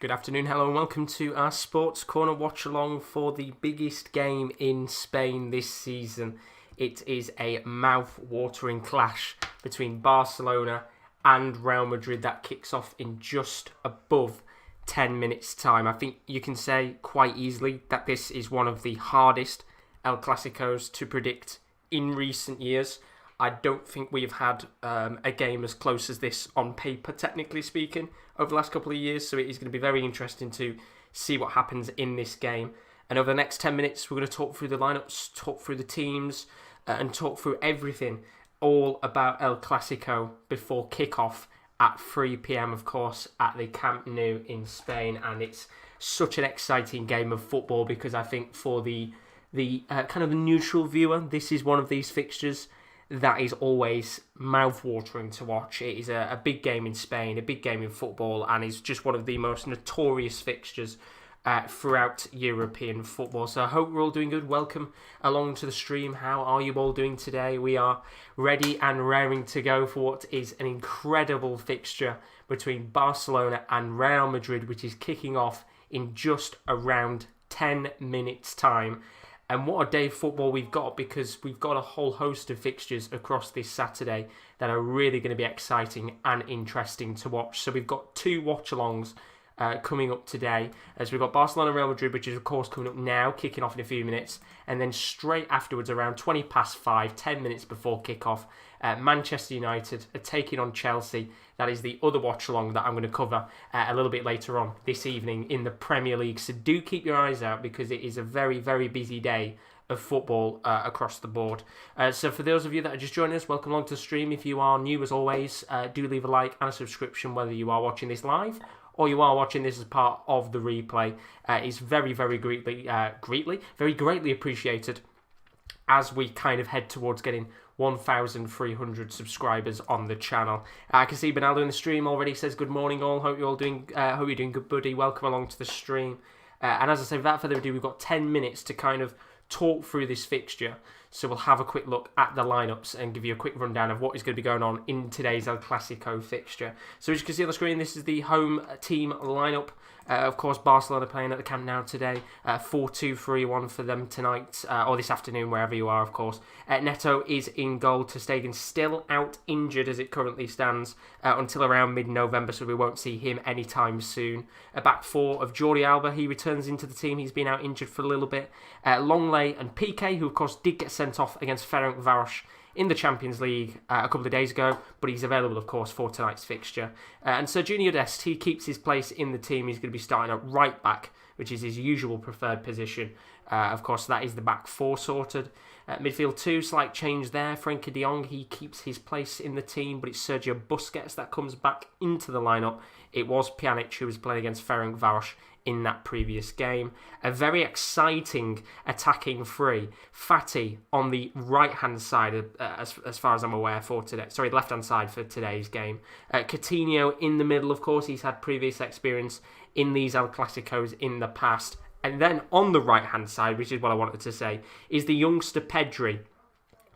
Good afternoon, hello and welcome to our Sports Corner watch-along for the biggest game in Spain this season. It is a mouth-watering clash between Barcelona and Real Madrid that kicks off in just above 10 minutes time. I think you can say quite easily that this is one of the hardest El Clasicos to predict in recent years. I don't think we've had a game as close as this on paper, technically speaking, over the last couple of years. So it is going to be very interesting to see what happens in this game. And over the next 10 minutes, we're going to talk through the lineups, talk through the teams, and talk through everything all about El Clasico before kickoff at 3 p.m, of course, at the Camp Nou in Spain. And it's such an exciting game of football because I think for the kind of the neutral viewer, this is one of these fixtures that is always mouth-watering to watch. It is a big game in Spain, a big game in football, and is just one of the most notorious fixtures throughout European football. So I hope we're all doing good. Welcome along to the stream. How are you all doing today? We are ready and raring to go for what is an incredible fixture between Barcelona and Real Madrid, which is kicking off in just around 10 minutes' time. And what a day of football we've got, because we've got a whole host of fixtures across this Saturday that are really going to be exciting and interesting to watch. So we've got two watch-alongs coming up today, as we've got Barcelona Real Madrid, which is of course coming up now, kicking off in a few minutes, and then straight afterwards, around 20 past 5, 10 minutes before kickoff, Manchester United are taking on Chelsea. That is the other watch-along that I'm going to cover a little bit later on this evening in the Premier League. So do keep your eyes out, because it is a very, very busy day of football across the board. So for those of you that are just joining us, welcome along to the stream. If you are new, as always, do leave a like and a subscription, whether you are watching this live or you are watching this as part of the replay. It's very, very greatly appreciated as we kind of head towards getting 1,300 subscribers on the channel. I can see Benaldo in the stream already says good morning all. Hope you're all doing. Hope you're doing good, buddy. Welcome along to the stream. And as I say, without further ado, we've got 10 minutes to kind of talk through this fixture. So we'll have a quick look at the lineups and give you a quick rundown of what is going to be going on in today's El Clasico fixture. So as you can see on the screen, this is the home team lineup. Of course, Barcelona playing at the Camp Nou today. 4-2-3-1 for them tonight, or this afternoon, wherever you are, of course. Neto is in goal. Ter Stegen still out injured as it currently stands until around mid-November, so we won't see him anytime soon. A back four of Jordi Alba. He returns into the team. He's been out injured for a little bit. Longley and Piqué, who of course did get sent off against Ferencváros in the Champions League a couple of days ago, but he's available, of course, for tonight's fixture. And Sergiño Dest, he keeps his place in the team. He's going to be starting at right back, which is his usual preferred position. Of course, that is the back four sorted. Midfield two, slight change there. Frenkie de Jong, he keeps his place in the team, but it's Sergio Busquets that comes back into the lineup. It was Pjanic who was playing against Ferencváros in that previous game. A very exciting attacking three. Fati on the right-hand side, as far as I'm aware, for today. Sorry, left-hand side for today's game. Coutinho in the middle, of course. He's had previous experience in these El Clasicos in the past. And then on the right-hand side, which is what I wanted to say, is the youngster Pedri.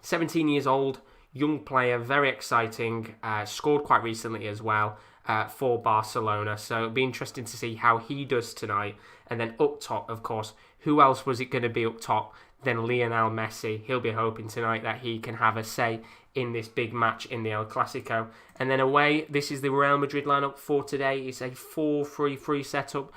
17 years old, young player, very exciting. Scored quite recently as well. For Barcelona, so it'll be interesting to see how he does tonight. And then up top, of course, who else was it going to be up top than Lionel Messi? He'll be hoping tonight that he can have a say in this big match in the El Clasico. And then away, this is the Real Madrid lineup for today. It's a 4-3-3 setup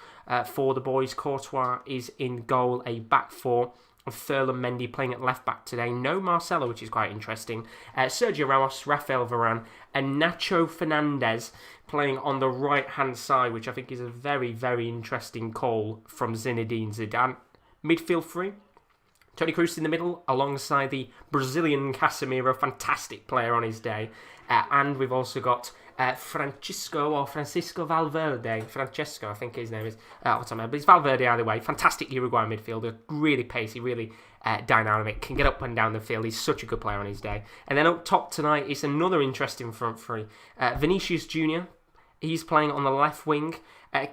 for the boys. Courtois is in goal, a back four of Ferland Mendy playing at left back today. No Marcelo, which is quite interesting. Sergio Ramos, Rafael Varane, and Nacho Fernandez playing on the right-hand side, which I think is a very, very interesting call from Zinedine Zidane. Midfield three, Toni Kroos in the middle, alongside the Brazilian Casemiro, fantastic player on his day. And we've also got Francisco Valverde. Francesco, I think his name is. But it's Valverde either way. Fantastic Uruguayan midfielder. Really pacey, really dynamic. Can get up and down the field. He's such a good player on his day. And then up top tonight, it's another interesting front three. Vinicius Jr., he's playing on the left wing.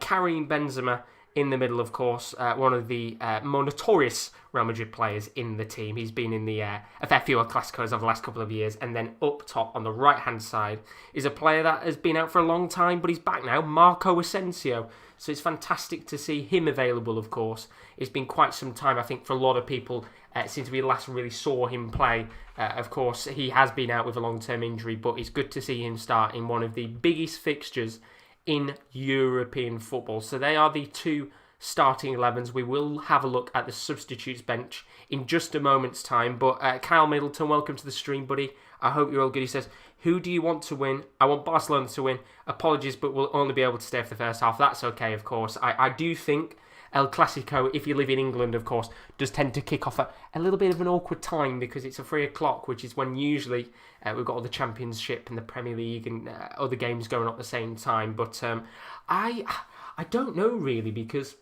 Karim Benzema in the middle, of course, one of the more notorious Real Madrid players in the team. He's been in the a fair few Clásicos over the last couple of years. And then up top on the right-hand side is a player that has been out for a long time, but he's back now, Marco Asensio. So it's fantastic to see him available, of course. It's been quite some time, I think, for a lot of people since we last really saw him play. Of course, he has been out with a long-term injury, but it's good to see him start in one of the biggest fixtures in European football. So they are the two starting 11s. We will have a look at the substitutes bench in just a moment's time. But Kyle Middleton, welcome to the stream, buddy. I hope you're all good. He says, who do you want to win? I want Barcelona to win. Apologies, but we'll only be able to stay for the first half. That's okay, of course. I do think El Clasico, if you live in England, of course, does tend to kick off at a little bit of an awkward time because it's a 3 o'clock, which is when usually we've got all the Championship and the Premier League and other games going on at the same time. But I don't know really, because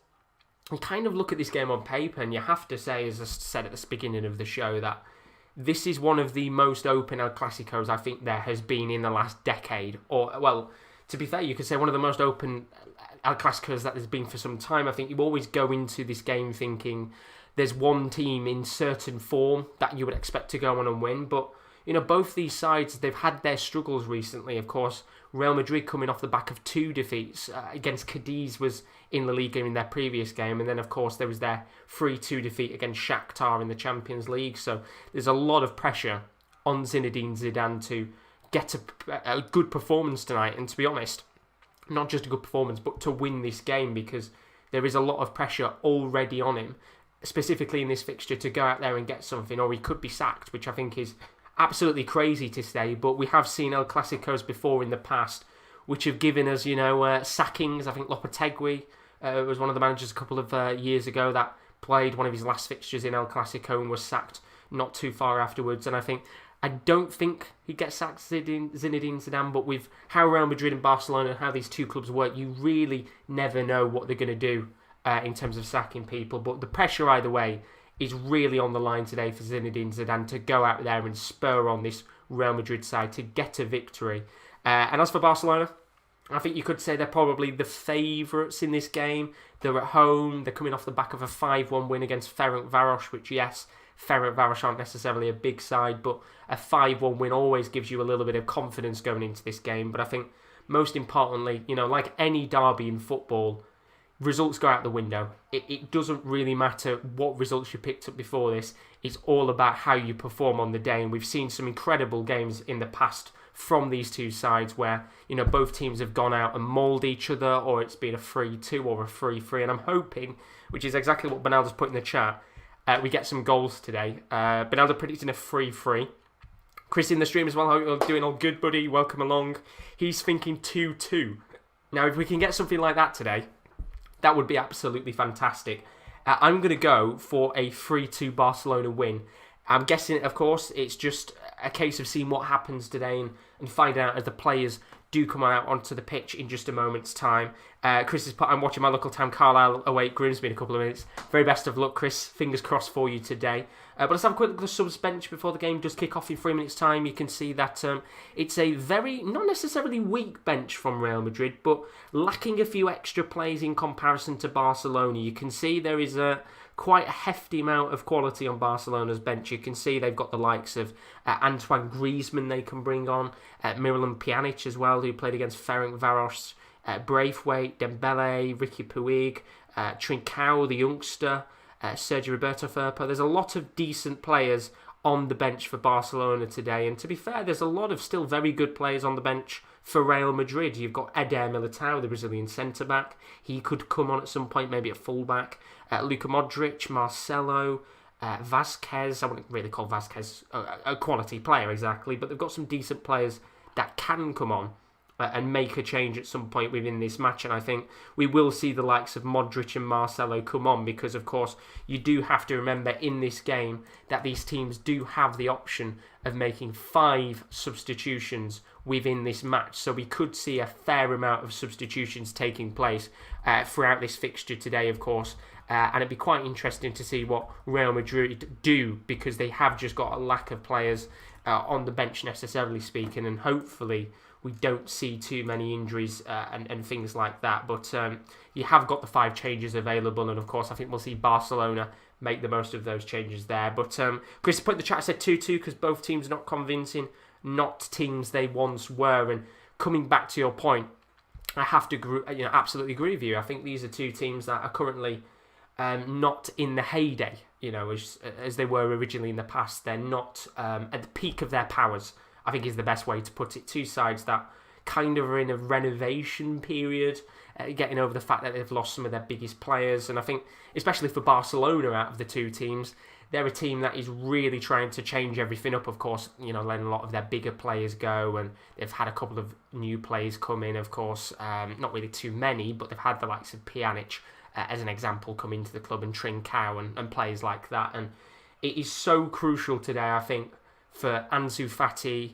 you kind of look at this game on paper and you have to say, as I said at the beginning of the show, that this is one of the most open El Clasicos I think there has been in the last decade. Or, well, to be fair, you could say one of the most open El Clasicos that there's been for some time. I think you always go into this game thinking there's one team in certain form that you would expect to go on and win. But, you know, both these sides, they've had their struggles recently. Of course, Real Madrid coming off the back of 2 defeats against Cadiz was in the Liga in their previous game. And then, of course, there was their 3-2 defeat against Shakhtar in the Champions League. So there's a lot of pressure on Zinedine Zidane to get a good performance tonight. And to be honest, not just a good performance, but to win this game, because there is a lot of pressure already on him, specifically in this fixture, to go out there and get something, or he could be sacked, which I think is absolutely crazy to say. But we have seen El Clasicos before in the past, which have given us, you know, sackings. I think Lopetegui was one of the managers a couple of years ago that played one of his last fixtures in El Clasico and was sacked not too far afterwards. And I don't think he gets sacked, Zinedine Zidane, but with how Real Madrid and Barcelona, how these two clubs work, you really never know what they're going to do in terms of sacking people. But the pressure either way is really on the line today for Zinedine Zidane to go out there and spur on this Real Madrid side to get a victory. And as for Barcelona, I think you could say they're probably the favourites in this game. They're at home. They're coming off the back of a 5-1 win against Ferencváros, which, yes, Ferencváros aren't necessarily a big side, but a 5-1 win always gives you a little bit of confidence going into this game. But I think most importantly, you know, like any derby in football, results go out the window. It doesn't really matter what results you picked up before this. It's all about how you perform on the day. And we've seen some incredible games in the past from these two sides where, you know, both teams have gone out and mauled each other, or it's been a 3-2 or a 3-3. And I'm hoping, which is exactly what Bernaldo's put in the chat, we get some goals today. Bernaldo predicting a 3-3. Chris in the stream as well. Hope you're doing all good, buddy. Welcome along. He's thinking 2-2. Now, if we can get something like that today, that would be absolutely fantastic. I'm going to go for a 3-2 Barcelona win. I'm guessing, of course, it's just a case of seeing what happens today and finding out as the players do come out onto the pitch in just a moment's time. Chris is I'm watching my local town, Carlisle, away at Grimsby in a couple of minutes. Very best of luck, Chris. Fingers crossed for you today. But let's have a quick look at the subs bench before the game does kick off in 3 minutes' time. You can see that it's a very, not necessarily weak bench from Real Madrid, but lacking a few extra players in comparison to Barcelona. You can see there is quite a hefty amount of quality on Barcelona's bench. You can see they've got the likes of Antoine Griezmann they can bring on, Miralem Pjanic as well, who played against Ferencváros, Braithwaite, Dembele, Ricky Puig, Trincao, the youngster, Sergio Roberto Firpo. There's a lot of decent players on the bench for Barcelona today, and to be fair, there's a lot of still very good players on the bench for Real Madrid. You've got Eder Militao, the Brazilian centre-back. He could come on at some point, maybe at full-back. Luka Modric, Marcelo, Vázquez. I wouldn't really call Vázquez a quality player exactly, but they've got some decent players that can come on and make a change at some point within this match. And I think we will see the likes of Modric and Marcelo come on because, of course, you do have to remember in this game that these teams do have the option of making 5 substitutions within this match. So we could see a fair amount of substitutions taking place throughout this fixture today, of course. And it'd be quite interesting to see what Real Madrid do because they have just got a lack of players on the bench, necessarily speaking, and hopefully we don't see too many injuries and things like that. But you have got the 5 changes available, and of course I think we'll see Barcelona make the most of those changes there. But Chris put in the chat, said 2-2 because both teams not convincing, not teams they once were. And coming back to your point, I have to absolutely agree with you. I think these are 2 teams that are currently not in the heyday, as they were originally in the past. They're not at the peak of their powers, I think is the best way to put it. 2 sides that kind of are in a renovation period, getting over the fact that they've lost some of their biggest players. And I think, especially for Barcelona out of the 2 teams, they're a team that is really trying to change everything up, of course, letting a lot of their bigger players go, and they've had a couple of new players come in, of course, not really too many, but they've had the likes of Pjanic, as an example, come into the club, and Trincao and players like that. And it is so crucial today, I think, for Ansu Fati,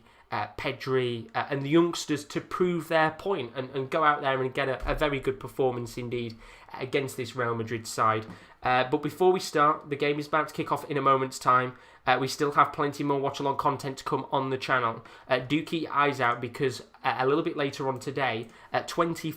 Pedri and the youngsters to prove their point and go out there and get a very good performance indeed against this Real Madrid side. But before we start, the game is about to kick off in a moment's time. We still have plenty more watch-along content to come on the channel. Do keep your eyes out, because a little bit later on today, at 20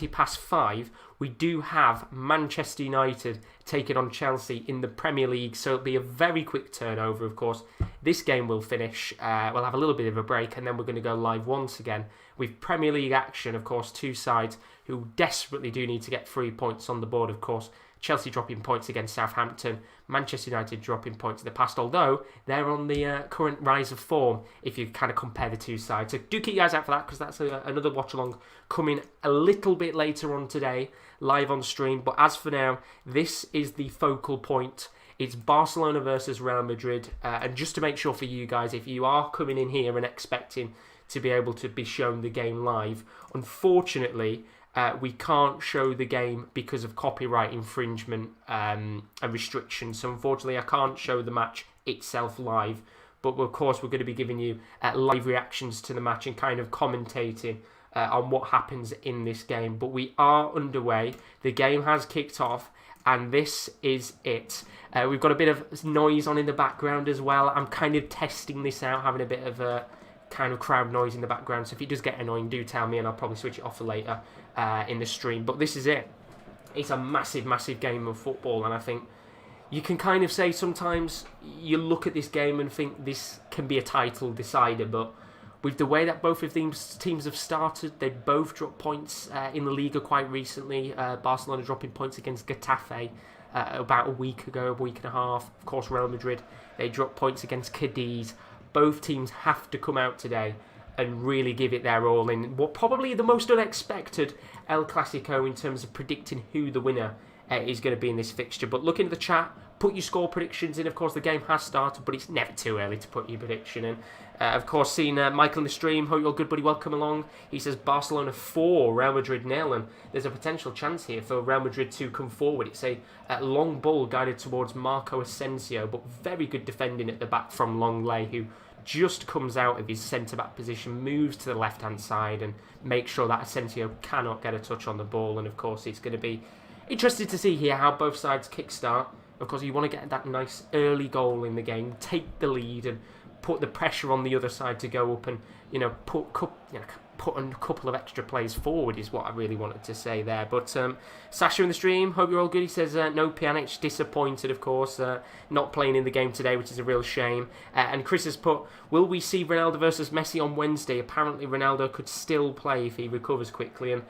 past 5, we do have Manchester United taking on Chelsea in the Premier League. So it'll be a very quick turnover, of course. This game will finish. We'll have a little bit of a break, and then we're going to go live once again with Premier League action. Of course, 2 sides who desperately do need to get 3 points on the board, of course. Chelsea dropping points against Southampton, Manchester United dropping points in the past, although they're on the current rise of form if you kind of compare the 2 sides. So do keep your eyes out for that, because that's another watch-along coming a little bit later on today, live on stream. But as for now, this is the focal point. It's Barcelona versus Real Madrid. And just to make sure for you guys, if you are coming in here and expecting to be able to be shown the game live, unfortunately, we can't show the game because of copyright infringement and restrictions. So unfortunately, I can't show the match itself live. But of course, we're going to be giving you live reactions to the match and kind of commentating on what happens in this game. But we are underway. The game has kicked off, and this is it. We've got a bit of noise on in the background as well. I'm kind of testing this out, having a bit of a kind of crowd noise in the background. So if it does get annoying, do tell me, and I'll probably switch it off for later in the stream. But this is it. It's a massive, massive game of football, and I think you can kind of say sometimes you look at this game and think this can be a title decider, but with the way that both of these teams have started, they both dropped points in the Liga quite recently. Barcelona dropping points against Getafe about a week ago, a week and a half. Of course, Real Madrid, they dropped points against Cadiz. Both teams have to come out today and really give it their all in what probably the most unexpected El Clasico in terms of predicting who the winner is going to be in this fixture. But looking at the chat, put your score predictions in. Of course, the game has started, but it's never too early to put your prediction in. Of course, seen Michael in the stream. Hope you're good, buddy. Welcome along. He says Barcelona 4, Real Madrid 0, and there's a potential chance here for Real Madrid to come forward. It's a long ball guided towards Marco Asensio, but very good defending at the back from Longley, who just comes out of his centre-back position, moves to the left-hand side, and makes sure that Asensio cannot get a touch on the ball. And of course, it's going to be interesting to see here how both sides kickstart. Of course, you want to get that nice early goal in the game, take the lead, and put the pressure on the other side to go up and put a couple of extra plays forward is what I really wanted to say there. But Sasha in the stream, hope you're all good. He says no Pjanic, disappointed, of course, not playing in the game today, which is a real shame. And Chris has put, will we see Ronaldo versus Messi on Wednesday? Apparently Ronaldo could still play if he recovers quickly, and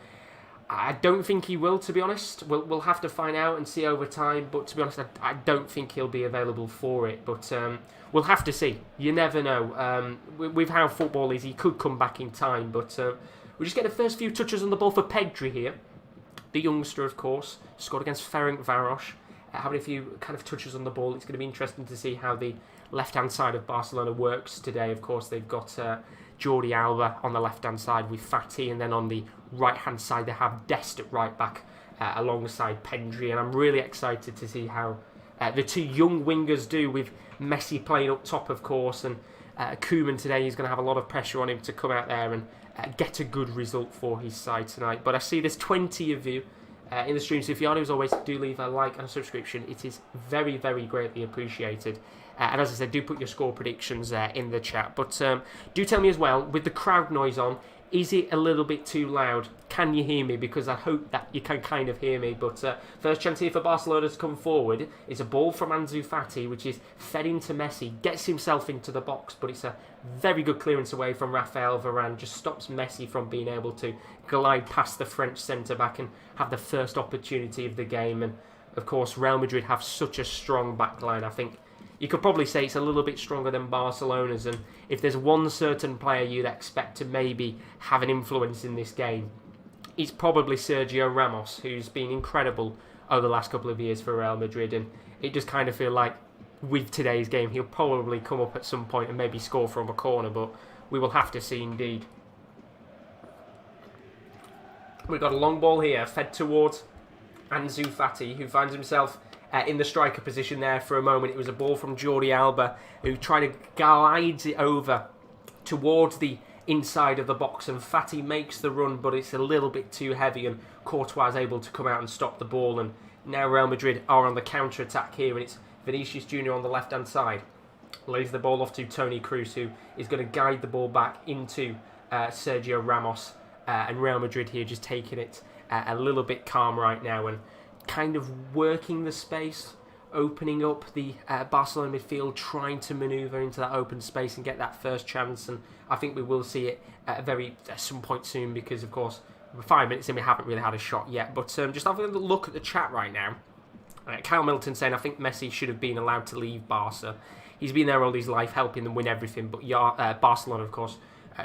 I don't think he will, to be honest. We'll have to find out and see over time, but to be honest, I don't think he'll be available for it. But we'll have to see. You never know. With how football is, he could come back in time. But we'll just get the first few touches on the ball for Pedri here. The youngster, of course, scored against Ferencváros. Having a few kind of touches on the ball. It's going to be interesting to see how the left-hand side of Barcelona works today. Of course, they've got Jordi Alba on the left-hand side with Fati, and then on the right-hand side they have Dest at right-back alongside Pedri, and I'm really excited to see how the 2 young wingers do, with Messi playing up top, of course, and Koeman today is going to have a lot of pressure on him to come out there and get a good result for his side tonight. But I see there's 20 of you in the stream, so if you are, as always, do leave a like and a subscription. It is very, very greatly appreciated. And as I said, do put your score predictions in the chat. But do tell me as well, with the crowd noise on, Is it a little bit too loud? Can you hear me? Because I hope that you can kind of hear me. But first chance here for Barcelona to come forward. It's a ball from Ansu Fati, which is fed into Messi. Gets himself into the box, but it's a very good clearance away from Raphael Varane. Just stops Messi from being able to glide past the French centre-back and have the first opportunity of the game. And, of course, Real Madrid have such a strong backline. I think you could probably say it's a little bit stronger than Barcelona's, and if there's one certain player you'd expect to maybe have an influence in this game, it's probably Sergio Ramos, who's been incredible over the last couple of years for Real Madrid, and it just kind of feel like with today's game he'll probably come up at some point and maybe score from a corner, but we will have to see indeed. We've got a long ball here, fed towards Ansu Fati, who finds himself in the striker position there for a moment. It was a ball from Jordi Alba, who tried to glide it over towards the inside of the box, and Fati makes the run, but it's a little bit too heavy, and Courtois is able to come out and stop the ball. And now Real Madrid are on the counter-attack here, and it's Vinicius Junior on the left-hand side. Lays the ball off to Toni Kroos, who is going to guide the ball back into Sergio Ramos, and Real Madrid here just taking it a little bit calm right now and kind of working the space, opening up the Barcelona midfield, trying to manoeuvre into that open space and get that first chance. And I think we will see it at some point soon, because, of course, we're 5 minutes in, we haven't really had a shot yet. But just having a look at the chat right now, Kyle Middleton saying, I think Messi should have been allowed to leave Barca. He's been there all his life, helping them win everything, but Barcelona, of course,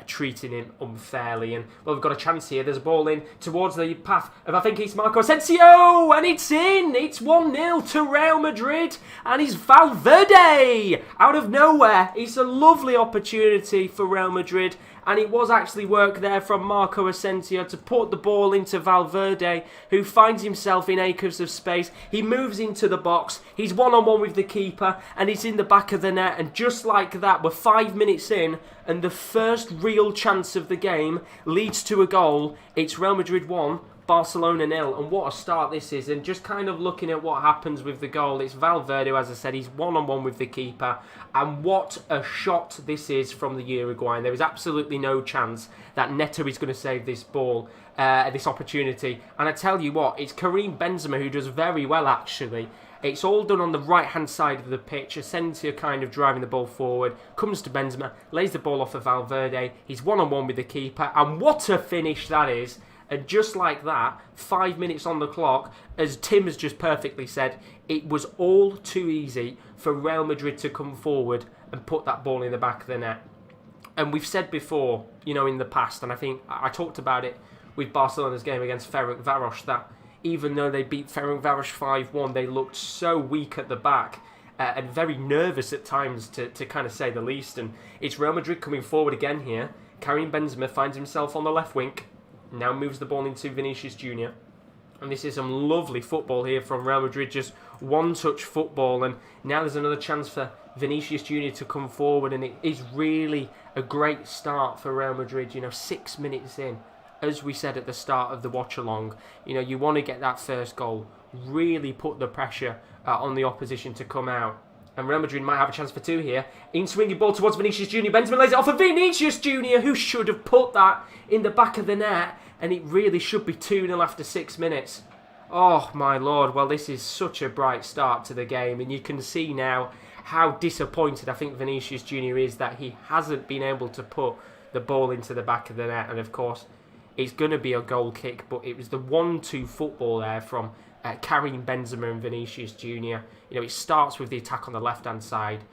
treating him unfairly. And well, we've got a chance here. There's a ball in towards the path of, I think it's Marco Asensio, and it's in. It's 1-0 to Real Madrid, and it's Valverde out of nowhere. It's a lovely opportunity for Real Madrid, and it was actually work there from Marco Asensio to put the ball into Valverde, who finds himself in acres of space. He moves into the box. He's one-on-one with the keeper, and it's in the back of the net. And just like that, we're 5 minutes in, and the first real chance of the game leads to a goal. It's Real Madrid 1, Barcelona 0, and what a start this is. And just kind of looking at what happens with the goal, it's Valverde, as I said, he's one-on-one with the keeper, and what a shot this is from the Uruguayan. There is absolutely no chance that Neto is going to save this ball, this opportunity. And I tell you what, it's Karim Benzema who does very well, actually. It's all done on the right-hand side of the pitch. Asensio kind of driving the ball forward. Comes to Benzema, lays the ball off of Valverde. He's one-on-one with the keeper. And what a finish that is. And just like that, 5 minutes on the clock, as Tim has just perfectly said, it was all too easy for Real Madrid to come forward and put that ball in the back of the net. And we've said before, in the past, and I think I talked about it with Barcelona's game against Ferencváros, that even though they beat Ferencváros 5-1, they looked so weak at the back and very nervous at times, to kind of say the least. And it's Real Madrid coming forward again here. Karim Benzema finds himself on the left wing. Now moves the ball into Vinicius Junior. And this is some lovely football here from Real Madrid, just one-touch football. And now there's another chance for Vinicius Junior to come forward, and it is really a great start for Real Madrid. 6 minutes in, as we said at the start of the watch-along, you want to get that first goal, really put the pressure on the opposition to come out. And Real Madrid might have a chance for two here. In-swinging ball towards Vinicius Junior. Benzema lays it off of Vinicius Junior, who should have put that in the back of the net. And it really should be 2-0 after 6 minutes. Oh, my Lord. Well, this is such a bright start to the game. And you can see now how disappointed I think Vinicius Junior is that he hasn't been able to put the ball into the back of the net. And, of course, it's going to be a goal kick. But it was the 1-2 football there from Karim Benzema and Vinicius Junior. It starts with the attack on the left-hand side.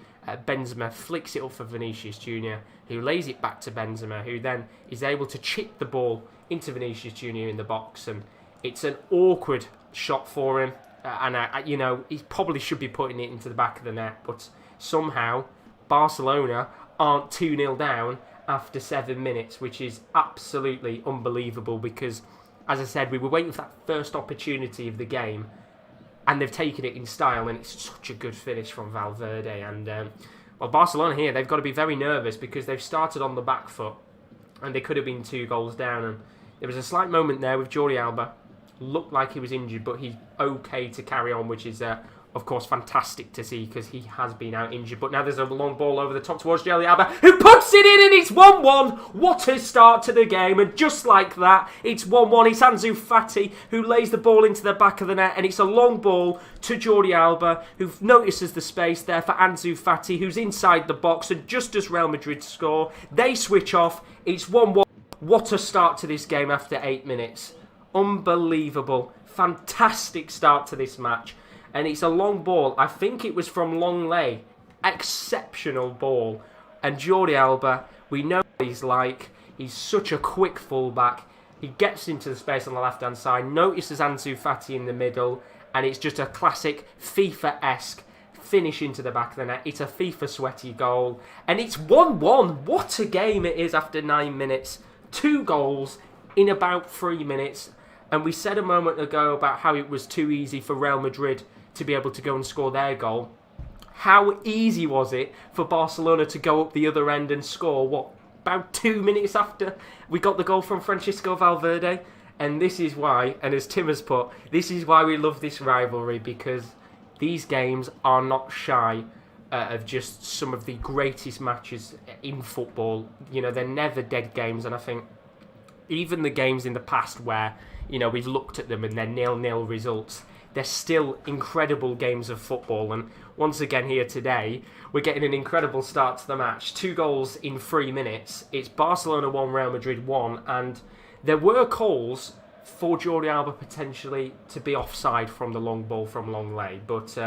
Benzema flicks it up for Vinicius Junior, who lays it back to Benzema, who then is able to chip the ball into Vinicius Junior in the box. And it's an awkward shot for him. He probably should be putting it into the back of the net. But somehow, Barcelona aren't 2-0 down after 7 minutes, which is absolutely unbelievable because, as I said, we were waiting for that first opportunity of the game, and they've taken it in style, and it's such a good finish from Valverde. And, Barcelona here, they've got to be very nervous because they've started on the back foot, and they could have been 2 goals down. And there was a slight moment there with Jordi Alba. Looked like he was injured, but he's okay to carry on, which is of course, fantastic to see because he has been out injured. But now there's a long ball over the top towards Jordi Alba, who puts it in, and it's 1-1. What a start to the game. And just like that, it's 1-1. It's Ansu Fati who lays the ball into the back of the net, and it's a long ball to Jordi Alba, who notices the space there for Ansu Fati, who's inside the box. And just as Real Madrid score, they switch off. It's 1-1. What a start to this game after 8 minutes. Unbelievable. Fantastic start to this match. And it's a long ball. I think it was from long lay. Exceptional ball. And Jordi Alba, we know what he's like. He's such a quick fullback. He gets into the space on the left-hand side, notices Ansu Fati in the middle, and it's just a classic FIFA-esque finish into the back of the net. It's a FIFA sweaty goal. And it's 1-1. What a game it is after 9 minutes. 2 goals in about 3 minutes. And we said a moment ago about how it was too easy for Real Madrid to be able to go and score their goal. How easy was it for Barcelona to go up the other end and score, about 2 minutes after we got the goal from Francisco Valverde? And this is why, and as Tim has put, this is why we love this rivalry, because these games are not shy of just some of the greatest matches in football. You know, they're never dead games, and I think even the games in the past where, you know, we've looked at them and they're 0-0 results, they're still incredible games of football. And once again here today, we're getting an incredible start to the match. 2 goals in 3 minutes. It's Barcelona 1, Real Madrid 1. And there were calls for Jordi Alba potentially to be offside from the long ball from long lay. But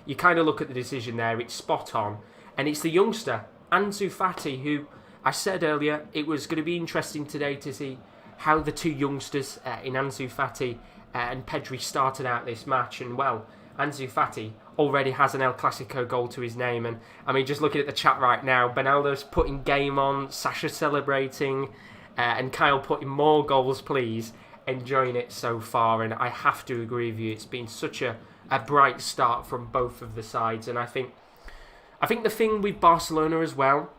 you kind of look at the decision there, it's spot on. And it's the youngster, Ansu Fati, who I said earlier, it was going to be interesting today to see how the 2 youngsters in Ansu Fati and Pedri started out this match. And well, Ansu Fati already has an El Clasico goal to his name. And I mean, just looking at the chat right now, Benaldo's putting game on, Sasha celebrating, and Kyle putting more goals, please. Enjoying it so far. And I have to agree with you, it's been such a bright start from both of the sides. And I think the thing with Barcelona as well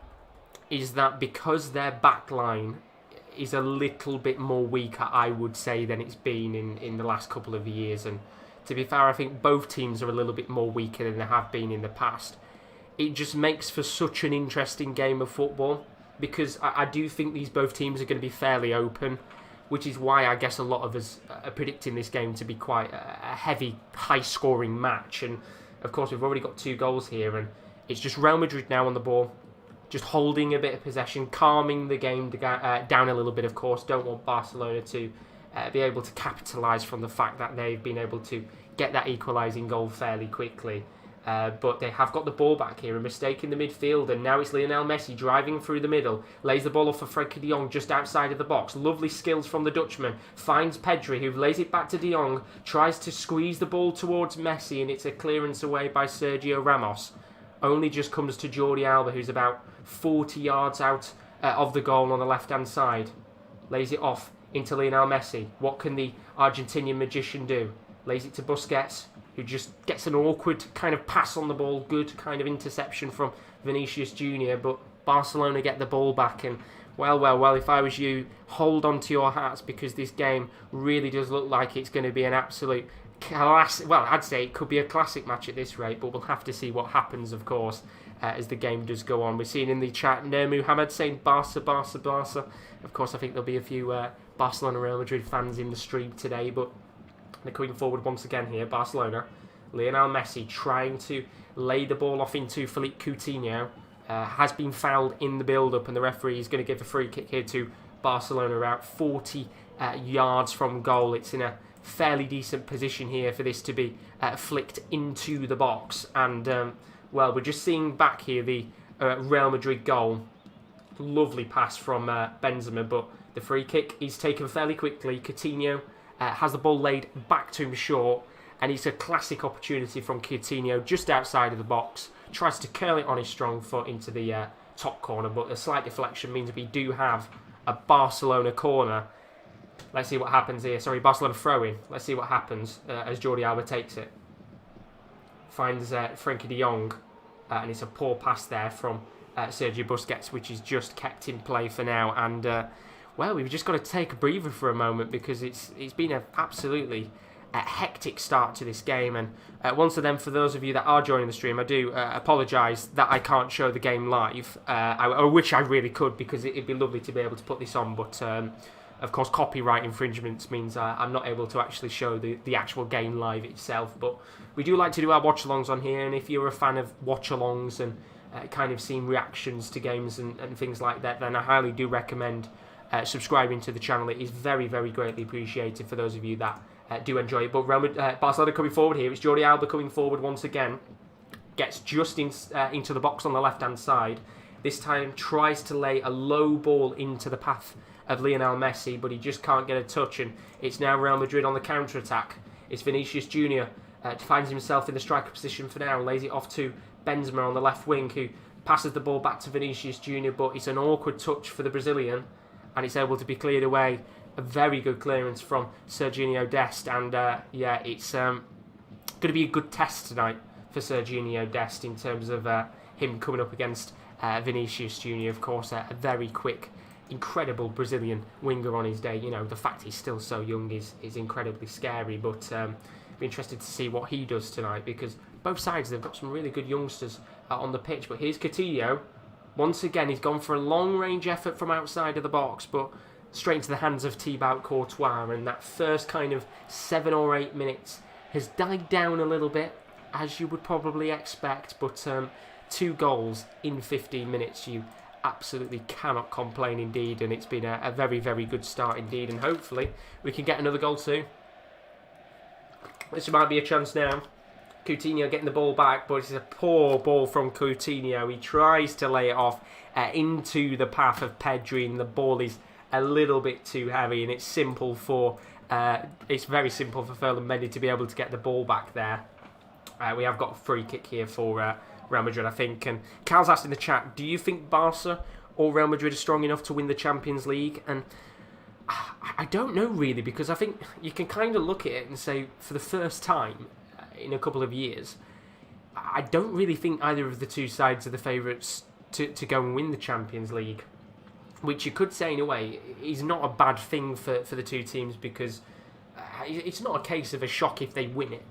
is that because their back line is a little bit more weaker, I would say, than it's been in the last couple of years. And to be fair, I think both teams are a little bit more weaker than they have been in the past. It just makes for such an interesting game of football, because I do think these both teams are going to be fairly open, which is why I guess a lot of us are predicting this game to be quite a heavy, high-scoring match. And of course, we've already got 2 goals here, and it's just Real Madrid now on the ball, just holding a bit of possession, calming the game down a little bit, of course. Don't want Barcelona to be able to capitalise from the fact that they've been able to get that equalising goal fairly quickly. But they have got the ball back here, a mistake in the midfield, and now it's Lionel Messi driving through the middle, lays the ball off for Frenkie de Jong just outside of the box. Lovely skills from the Dutchman, finds Pedri, who lays it back to de Jong, tries to squeeze the ball towards Messi, and it's a clearance away by Sergio Ramos. Only just comes to Jordi Alba, who's about 40 yards out of the goal on the left-hand side. Lays it off into Lionel Messi. What can the Argentinian magician do? Lays it to Busquets, who just gets an awkward kind of pass on the ball. Good kind of interception from Vinicius Jr. But Barcelona get the ball back. And well, if I was you, hold on to your hats, because this game really does look like it's going to be an absolute classic. Well, I'd say it could be a classic match at this rate, but we'll have to see what happens, of course, as the game does go on. We're seeing in the chat Nur Muhammad saying Barca, Barca, Barca. Of course, I think there'll be a few Barcelona Real Madrid fans in the stream today, but they're coming forward once again here. Barcelona, Lionel Messi trying to lay the ball off into Philippe Coutinho. Has been fouled in the build-up, and the referee is going to give a free kick here to Barcelona about 40 yards from goal. It's in a fairly decent position here for this to be flicked into the box. And, well, we're just seeing back here the Real Madrid goal. Lovely pass from Benzema, but the free kick is taken fairly quickly. Coutinho has the ball laid back to him short, and it's a classic opportunity from Coutinho just outside of the box. Tries to curl it on his strong foot into the top corner, but a slight deflection means we do have a Barcelona corner. Let's see what happens here. Sorry, Barcelona throw-in. Let's see what happens as Jordi Alba takes it. Finds Frenkie de Jong, and it's a poor pass there from Sergio Busquets, which is just kept in play for now. And, well, we've just got to take a breather for a moment, because it's been an absolutely hectic start to this game. And once again, for those of you that are joining the stream, I do apologise that I can't show the game live. I wish I really could, because it'd be lovely to be able to put this on, but of course copyright infringements means I'm not able to actually show the actual game live itself. But we do like to do our watch-alongs on here, and if you're a fan of watch-alongs and kind of seeing reactions to games and things like that, then I highly do recommend subscribing to the channel. It is very, very greatly appreciated for those of you that do enjoy it. But Barcelona coming forward here. It's Jordi Alba coming forward once again. Gets just into the box on the left-hand side. This time tries to lay a low ball into the path of Lionel Messi, but he just can't get a touch. And it's now Real Madrid on the counter-attack. It's Vinicius Jr. Finds himself in the striker position for now. Lays it off to Benzema on the left wing, who passes the ball back to Vinicius Jr., but it's an awkward touch for the Brazilian, and it's able to be cleared away. A very good clearance from Serginho Dest, and it's going to be a good test tonight for Serginho Dest in terms of him coming up against Vinicius Jr. Of course, a very quick, incredible Brazilian winger on his day. You know, the fact he's still so young is incredibly scary, but be interested to see what he does tonight, because both sides, they've got some really good youngsters on the pitch. But here's Coutinho. Once again, he's gone for a long-range effort from outside of the box, but straight into the hands of Thibaut Courtois, and that first kind of 7 or 8 minutes has died down a little bit, as you would probably expect, but 2 goals in 15 minutes, you absolutely cannot complain indeed, and it's been a very, very good start indeed, and hopefully we can get another goal too. This might be a chance now. Coutinho getting the ball back, but it's a poor ball from Coutinho. He tries to lay it off into the path of Pedri, and the ball is a little bit too heavy, and it's very simple for Ferland Mendy to be able to get the ball back there. We have got a free kick here for Real Madrid, I think. And Cal's asked in the chat, do you think Barca or Real Madrid are strong enough to win the Champions League? And I don't know really, because I think you can kind of look at it and say, for the first time in a couple of years, I don't really think either of the two sides are the favourites to go and win the Champions League. Which you could say, in a way, is not a bad thing for the two teams, because it's not a case of a shock if they win it,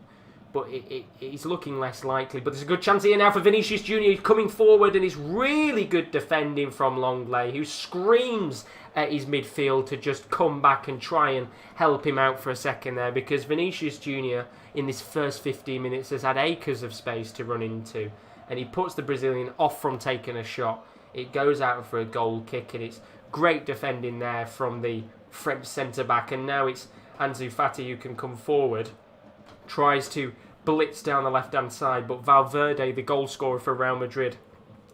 but it's looking less likely. But there's a good chance here now for Vinicius Jr. coming forward, and it's really good defending from Longley, who screams at his midfield to just come back and try and help him out for a second there, because Vinicius Jr. in this first 15 minutes has had acres of space to run into, and he puts the Brazilian off from taking a shot. It goes out for a goal kick, and it's great defending there from the French centre-back. And now it's Ansu Fati who can come forward, tries to blitz down the left-hand side, but Valverde, the goal scorer for Real Madrid,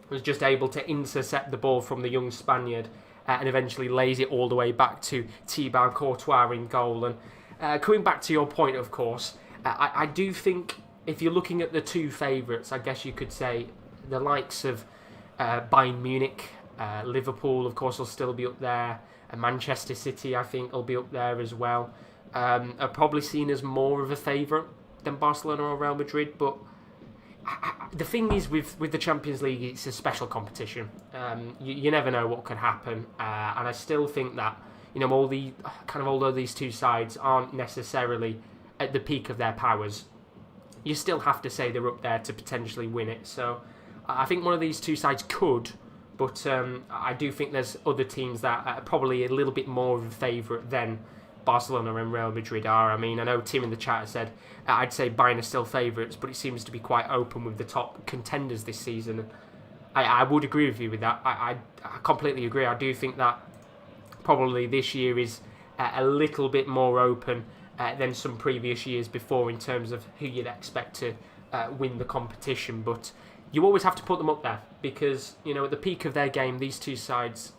was just able to intercept the ball from the young Spaniard and eventually lays it all the way back to Thibaut Courtois in goal. And coming back to your point, of course, I do think if you're looking at the two favourites, I guess you could say the likes of Bayern Munich, Liverpool, of course, will still be up there, and Manchester City, I think, will be up there as well. Are probably seen as more of a favourite than Barcelona or Real Madrid, but the thing is with the Champions League, it's a special competition. You never know what could happen, and I still think that, you know, although these two sides aren't necessarily at the peak of their powers, you still have to say they're up there to potentially win it. So I think one of these two sides could, but I do think there's other teams that are probably a little bit more of a favourite than Barcelona and Real Madrid are. I mean, I know Tim in the chat said I'd say Bayern are still favourites, but it seems to be quite open with the top contenders this season. I would agree with you with that. I completely agree. I do think that probably this year is a little bit more open than some previous years before in terms of who you'd expect to win the competition, but you always have to put them up there, because, you know, at the peak of their game, these two sides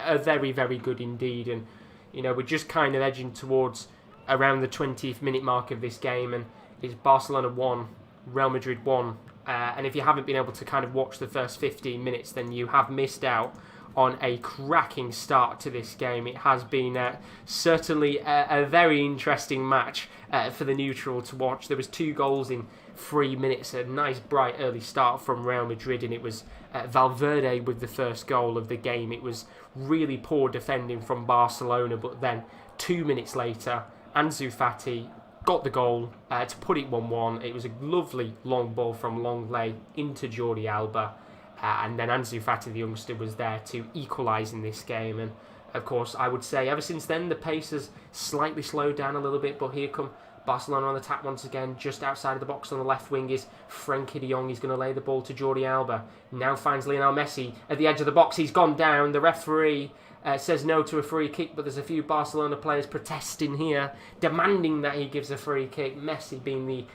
are very, very good indeed. And, you know, we're just kind of edging towards around the 20th minute mark of this game, and it's Barcelona 1, Real Madrid 1. And if you haven't been able to kind of watch the first 15 minutes, then you have missed out on a cracking start to this game. It has been certainly a very interesting match for the neutral to watch. There was 2 goals in 3 minutes, a nice bright early start from Real Madrid, and it was Valverde with the first goal of the game. It was really poor defending from Barcelona, but then 2 minutes later, Ansu Fati got the goal to put it 1-1. It was a lovely long ball from Longley into Jordi Alba. And then Ansu Fati, the youngster, was there to equalise in this game. And, of course, I would say ever since then, the pace has slightly slowed down a little bit. But here come Barcelona on the attack once again. Just outside of the box on the left wing is Frenkie de Jong. He's going to lay the ball to Jordi Alba. Now finds Lionel Messi at the edge of the box. He's gone down. The referee says no to a free kick, but there's a few Barcelona players protesting here, demanding that he gives a free kick. Messi being the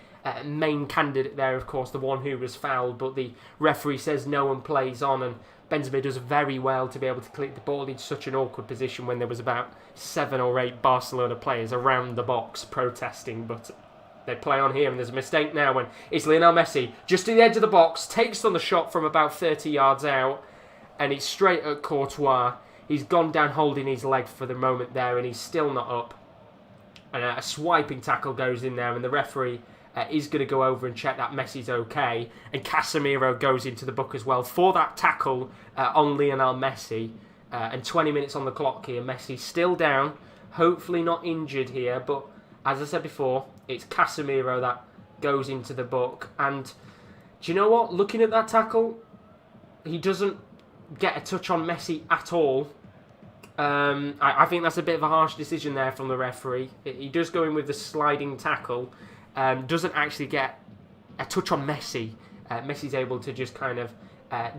main candidate there, of course, the one who was fouled, but the referee says no and plays on, and Benzema does very well to be able to click the ball in such an awkward position when there was about 7 or 8 Barcelona players around the box protesting, but they play on here, and there's a mistake now, and it's Lionel Messi just at the edge of the box, takes on the shot from about 30 yards out, and it's straight at Courtois. He's gone down holding his leg for the moment there, and he's still not up, and a swiping tackle goes in there, and the referee is going to go over and check that Messi's okay, and Casemiro goes into the book as well for that tackle on Lionel Messi, and 20 minutes on the clock here. Messi still down, hopefully not injured here, but as I said before, it's Casemiro that goes into the book, and do you know what, looking at that tackle, he doesn't get a touch on Messi at all. I think that's a bit of a harsh decision there from the referee. He does go in with the sliding tackle, doesn't actually get a touch on Messi. Messi's able to just kind of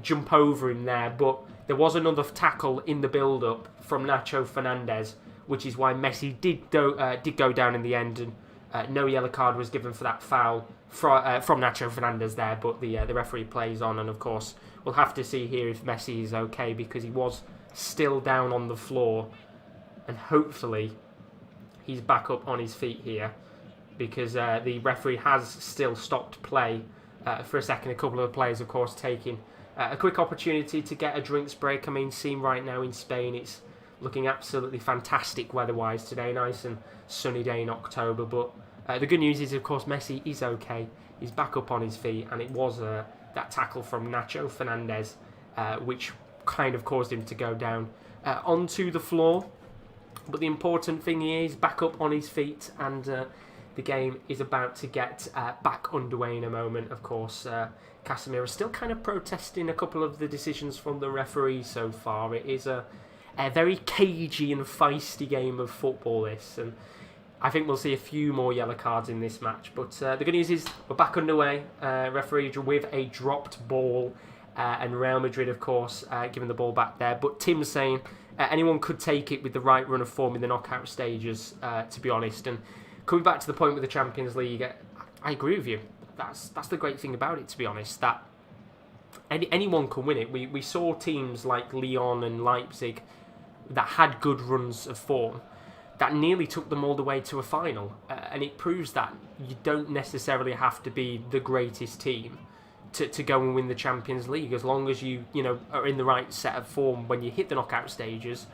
jump over him there, but there was another tackle in the build-up from Nacho Fernandez, which is why Messi did go down in the end, and no yellow card was given for that foul from Nacho Fernandez there, but the referee plays on, and of course we'll have to see here if Messi is okay, because he was still down on the floor, and hopefully he's back up on his feet here, because the referee has still stopped play for a second. A couple of the players, of course, taking a quick opportunity to get a drinks break. I mean, seen right now in Spain, it's looking absolutely fantastic weather-wise today. Nice and sunny day in October. But the good news is, of course, Messi is okay. He's back up on his feet, and it was that tackle from Nacho Fernandez which kind of caused him to go down onto the floor. But the important thing is back up on his feet, and the game is about to get back underway in a moment. Of course, Casemiro is still kind of protesting a couple of the decisions from the referee so far. It is a very cagey and feisty game of football, this, and I think we'll see a few more yellow cards in this match. But the good news is we're back underway. Referee with a dropped ball, and Real Madrid, of course, giving the ball back there. But Tim's saying anyone could take it with the right run of form in the knockout stages, to be honest. And coming back to the point with the Champions League, I agree with you. That's the great thing about it, to be honest, that anyone can win it. We saw teams like Lyon and Leipzig that had good runs of form that nearly took them all the way to a final, and it proves that you don't necessarily have to be the greatest team to go and win the Champions League. As long as you are in the right set of form when you hit the knockout stages,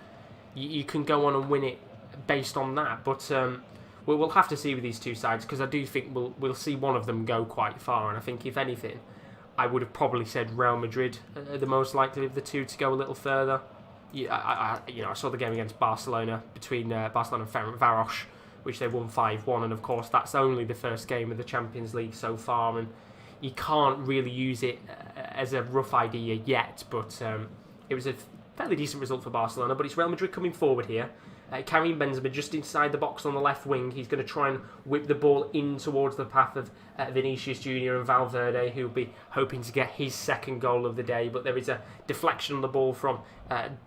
you can go on and win it based on that. But we'll have to see with these two sides, because I do think we'll see one of them go quite far, and I think if anything, I would have probably said Real Madrid are the most likely of the two to go a little further. I saw the game against Barcelona between Barcelona and Ferencváros, which they won 5-1, and of course that's only the first game of the Champions League so far, and you can't really use it as a rough idea yet. But it was a fairly decent result for Barcelona. But it's Real Madrid coming forward here. Karim Benzema just inside the box on the left wing. He's going to try and whip the ball in towards the path of Vinicius Junior and Valverde, who'll be hoping to get his second goal of the day. But there is a deflection on the ball from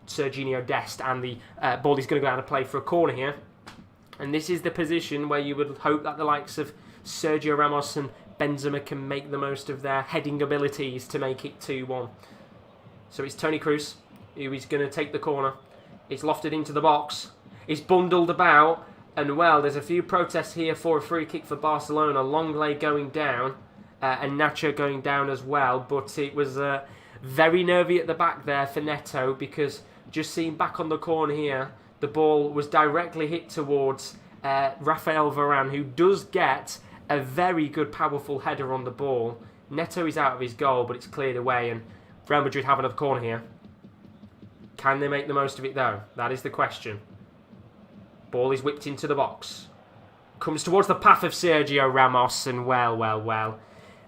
Serginho Dest, and the ball is going to go out of play for a corner here. And this is the position where you would hope that the likes of Sergio Ramos and Benzema can make the most of their heading abilities to make it 2-1. So it's Toni Kroos who is going to take the corner. It's lofted into the box. It's bundled about, and well, there's a few protests here for a free kick for Barcelona. Longley going down, and Nacho going down as well, but it was very nervy at the back there for Neto, because just seeing back on the corner here, the ball was directly hit towards Raphael Varane, who does get a very good, powerful header on the ball. Neto is out of his goal, but it's cleared away, and Real Madrid have another corner here. Can they make the most of it, though? That is the question. Ball is whipped into the box. Comes towards the path of Sergio Ramos, and well.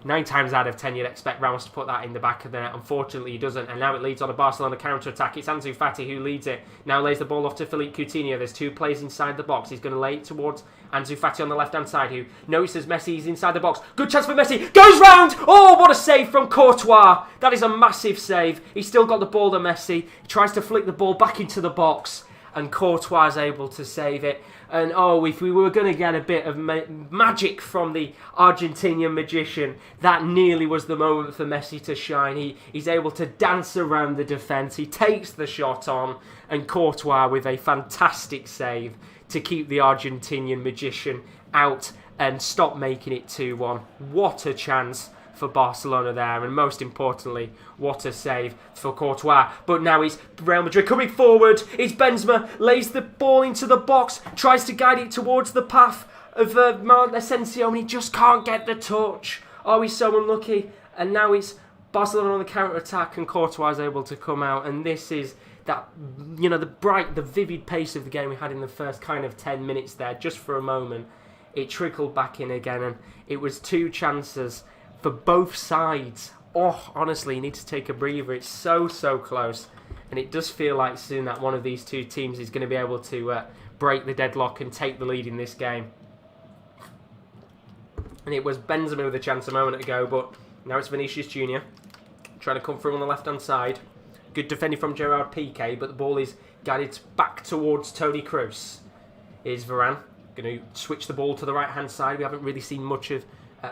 9 times out of 10, you'd expect Ramos to put that in the back of the net. Unfortunately, he doesn't, and now it leads on a Barcelona counter-attack. It's Ansu Fati who leads it. Now lays the ball off to Philippe Coutinho. There's 2 players inside the box. He's going to lay it towards Ansu Fati on the left-hand side, who notices Messi's inside the box. Good chance for Messi. Goes round! Oh, what a save from Courtois. That is a massive save. He's still got the ball to Messi. He tries to flick the ball back into the box, and Courtois is able to save it. And if we were going to get a bit of magic from the Argentinian magician, that nearly was the moment for Messi to shine. He's able to dance around the defence. He takes the shot on, and Courtois with a fantastic save to keep the Argentinian magician out and stop making it 2-1. What a chance for Barcelona there, and most importantly, what a save for Courtois. But now it's Real Madrid coming forward. It's Benzema, lays the ball into the box, tries to guide it towards the path of Asensio, and he just can't get the touch. Oh, he's so unlucky. And now it's Barcelona on the counter-attack, and Courtois is able to come out, and this is that, the vivid pace of the game we had in the first kind of 10 minutes there. Just for a moment, it trickled back in again, and it was 2 chances for both sides. Oh, honestly, you need to take a breather. It's so close. And it does feel like soon that one of these 2 teams is going to be able to break the deadlock and take the lead in this game. And it was Benzema with a chance a moment ago, but now it's Vinicius Jr. trying to come through on the left-hand side. Good defending from Gerard Piqué, but the ball is guided back towards Toni Kroos. Here's Varane. Going to switch the ball to the right-hand side. We haven't really seen much of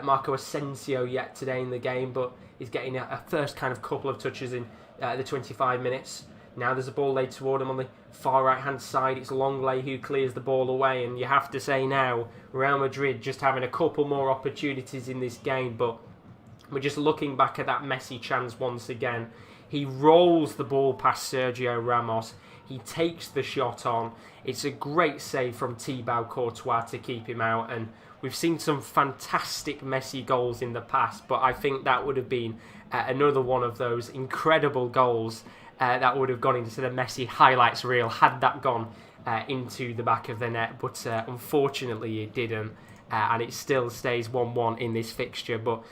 Marco Asensio yet today in the game, but he's getting a first kind of couple of touches in the 25 minutes. Now there's a ball laid toward him on the far right hand side. It's Longley who clears the ball away, and you have to say now Real Madrid just having a couple more opportunities in this game, but we're just looking back at that Messi chance once again. He rolls the ball past Sergio Ramos. He takes the shot on. It's a great save from Thibaut Courtois to keep him out, and we've seen some fantastic Messi goals in the past, but I think that would have been another one of those incredible goals that would have gone into the Messi highlights reel had that gone into the back of the net. But unfortunately it didn't, and it still stays 1-1 in this fixture. But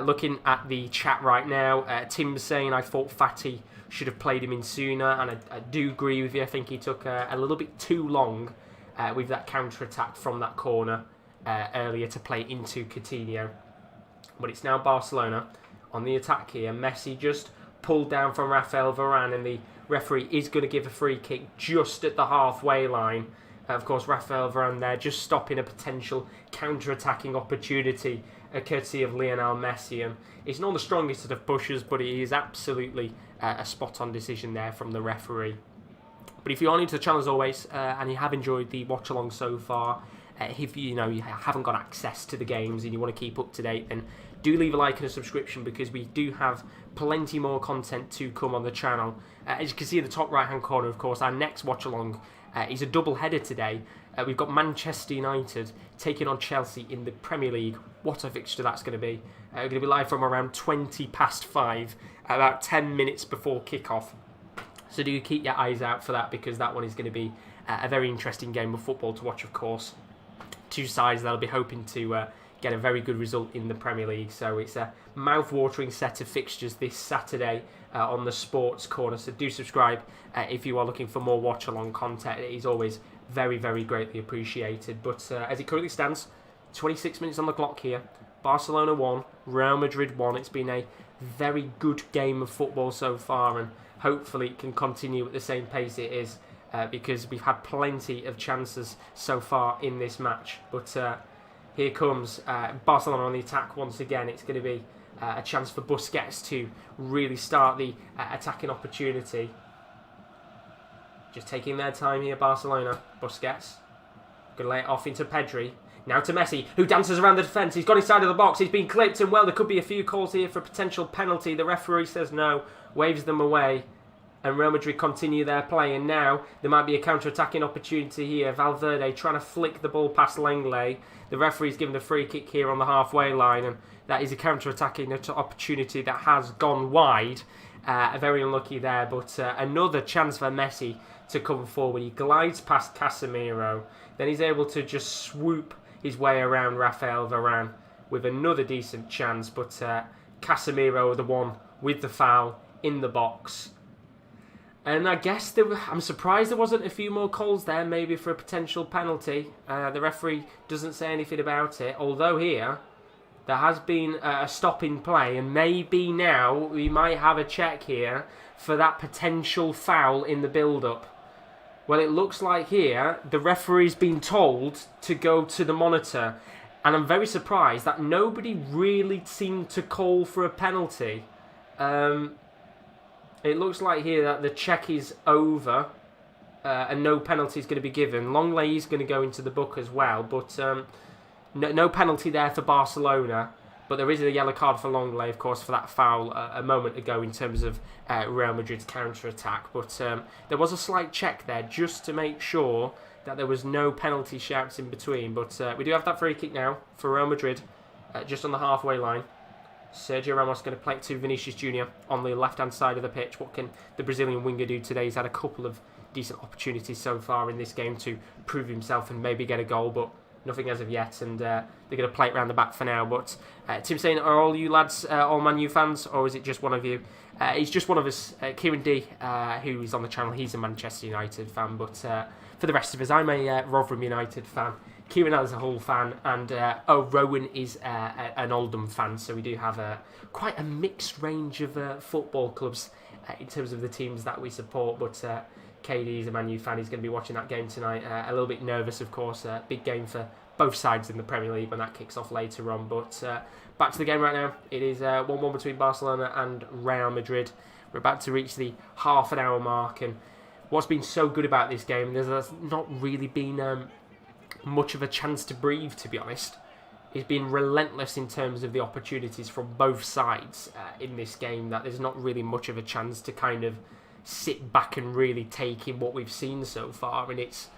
looking at the chat right now, Tim's saying, I thought Fati should have played him in sooner, and I do agree with you. I think he took a little bit too long with that counter-attack from that corner earlier to play into Coutinho. But it's now Barcelona on the attack here. Messi just pulled down from Raphael Varane, and the referee is going to give a free kick just at the halfway line. Of course, Raphael Varane there just stopping a potential counter-attacking opportunity courtesy of Lionel Messi. And it's not the strongest of pushes, but it is absolutely a spot-on decision there from the referee. But if you are new to the channel as always, and you have enjoyed the watch-along so far, if you haven't got access to the games and you want to keep up to date, then do leave a like and a subscription, because we do have plenty more content to come on the channel. As you can see in the top right hand corner, of course, our next watch along is a double header today. We've got Manchester United taking on Chelsea in the Premier League. What a fixture that's going to be. We're going to be live from around 5:20, about 10 minutes before kickoff. So do keep your eyes out for that, because that one is going to be a very interesting game of football to watch, of course. 2 sides that'll be hoping to get a very good result in the Premier League. So it's a mouth-watering set of fixtures this Saturday on the Sports Corner. So do subscribe if you are looking for more watch-along content. It is always very, very greatly appreciated. But as it currently stands, 26 minutes on the clock here. Barcelona 1, Real Madrid 1. It's been a very good game of football so far, and hopefully it can continue at the same pace it is, because we've had plenty of chances so far in this match. But here comes Barcelona on the attack once again. It's going to be a chance for Busquets to really start the attacking opportunity. Just taking their time here, Barcelona. Busquets going to lay it off into Pedri. Now to Messi, who dances around the defence. He's got inside of the box. He's been clipped, and well, there could be a few calls here for a potential penalty. The referee says no, waves them away, and Real Madrid continue their play. And now there might be a counter-attacking opportunity here. Valverde trying to flick the ball past Lenglet. The referee's given a free kick here on the halfway line, and that is a counter-attacking opportunity that has gone wide. Very unlucky there, but another chance for Messi to come forward. He glides past Casemiro, then he's able to just swoop his way around Raphael Varane with another decent chance, but Casemiro the one with the foul in the box. And I guess I'm surprised there wasn't a few more calls there, maybe for a potential penalty. The referee doesn't say anything about it, although here there has been a stop in play, and maybe now we might have a check here for that potential foul in the build-up. Well, it looks like here the referee's been told to go to the monitor, and I'm very surprised that nobody really seemed to call for a penalty. It looks like here that the check is over and no penalty is going to be given. Longley is going to go into the book as well, but no penalty there for Barcelona. But there is a yellow card for Longley, of course, for that foul a moment ago in terms of Real Madrid's counter-attack. But there was a slight check there just to make sure that there was no penalty shouts in between. But we do have that free kick now for Real Madrid, just on the halfway line. Sergio Ramos going to play it to Vinicius Jr. on the left-hand side of the pitch. What can the Brazilian winger do today? He's had a couple of decent opportunities so far in this game to prove himself and maybe get a goal, but nothing as of yet, and they're going to play it around the back for now. But Tim saying, are all you lads all Man U fans, or is it just one of you? It's just one of us, Kieran D, who is on the channel. He's a Manchester United fan, but for the rest of us, I'm a Rotherham United fan. Kieran is a Hull fan, and Rowan is an Oldham fan, so we do have quite a mixed range of football clubs in terms of the teams that we support. But KD is a Man U fan. He's going to be watching that game tonight. A little bit nervous, of course. Big game for both sides in the Premier League when that kicks off later on. But back to the game right now. It is 1-1 between Barcelona and Real Madrid. We're about to reach the half-an-hour mark, and what's been so good about this game, there's not really been much of a chance to breathe, to be honest. He's been relentless in terms of the opportunities from both sides in this game, that there's not really much of a chance to kind of sit back and really take in what we've seen so far. And it's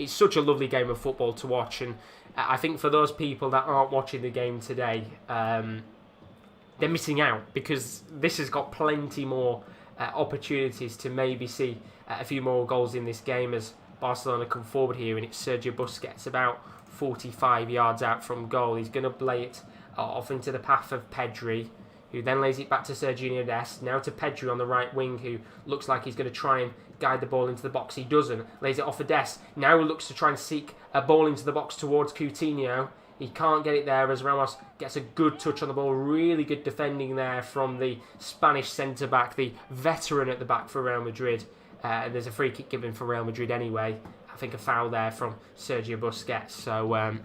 such a lovely game of football to watch, and I think for those people that aren't watching the game today, they're missing out, because this has got plenty more opportunities to maybe see a few more goals in this game as Barcelona come forward here, and it's Sergio Busquets about 45 yards out from goal. He's going to play it off into the path of Pedri, who then lays it back to Serginho Dest. Now to Pedri on the right wing, who looks like he's going to try and guide the ball into the box. He doesn't. Lays it off for Dest. Now he looks to try and seek a ball into the box towards Coutinho. He can't get it there as Ramos gets a good touch on the ball. Really good defending there from the Spanish centre-back, the veteran at the back for Real Madrid. And there's a free kick given for Real Madrid anyway. I think a foul there from Sergio Busquets. So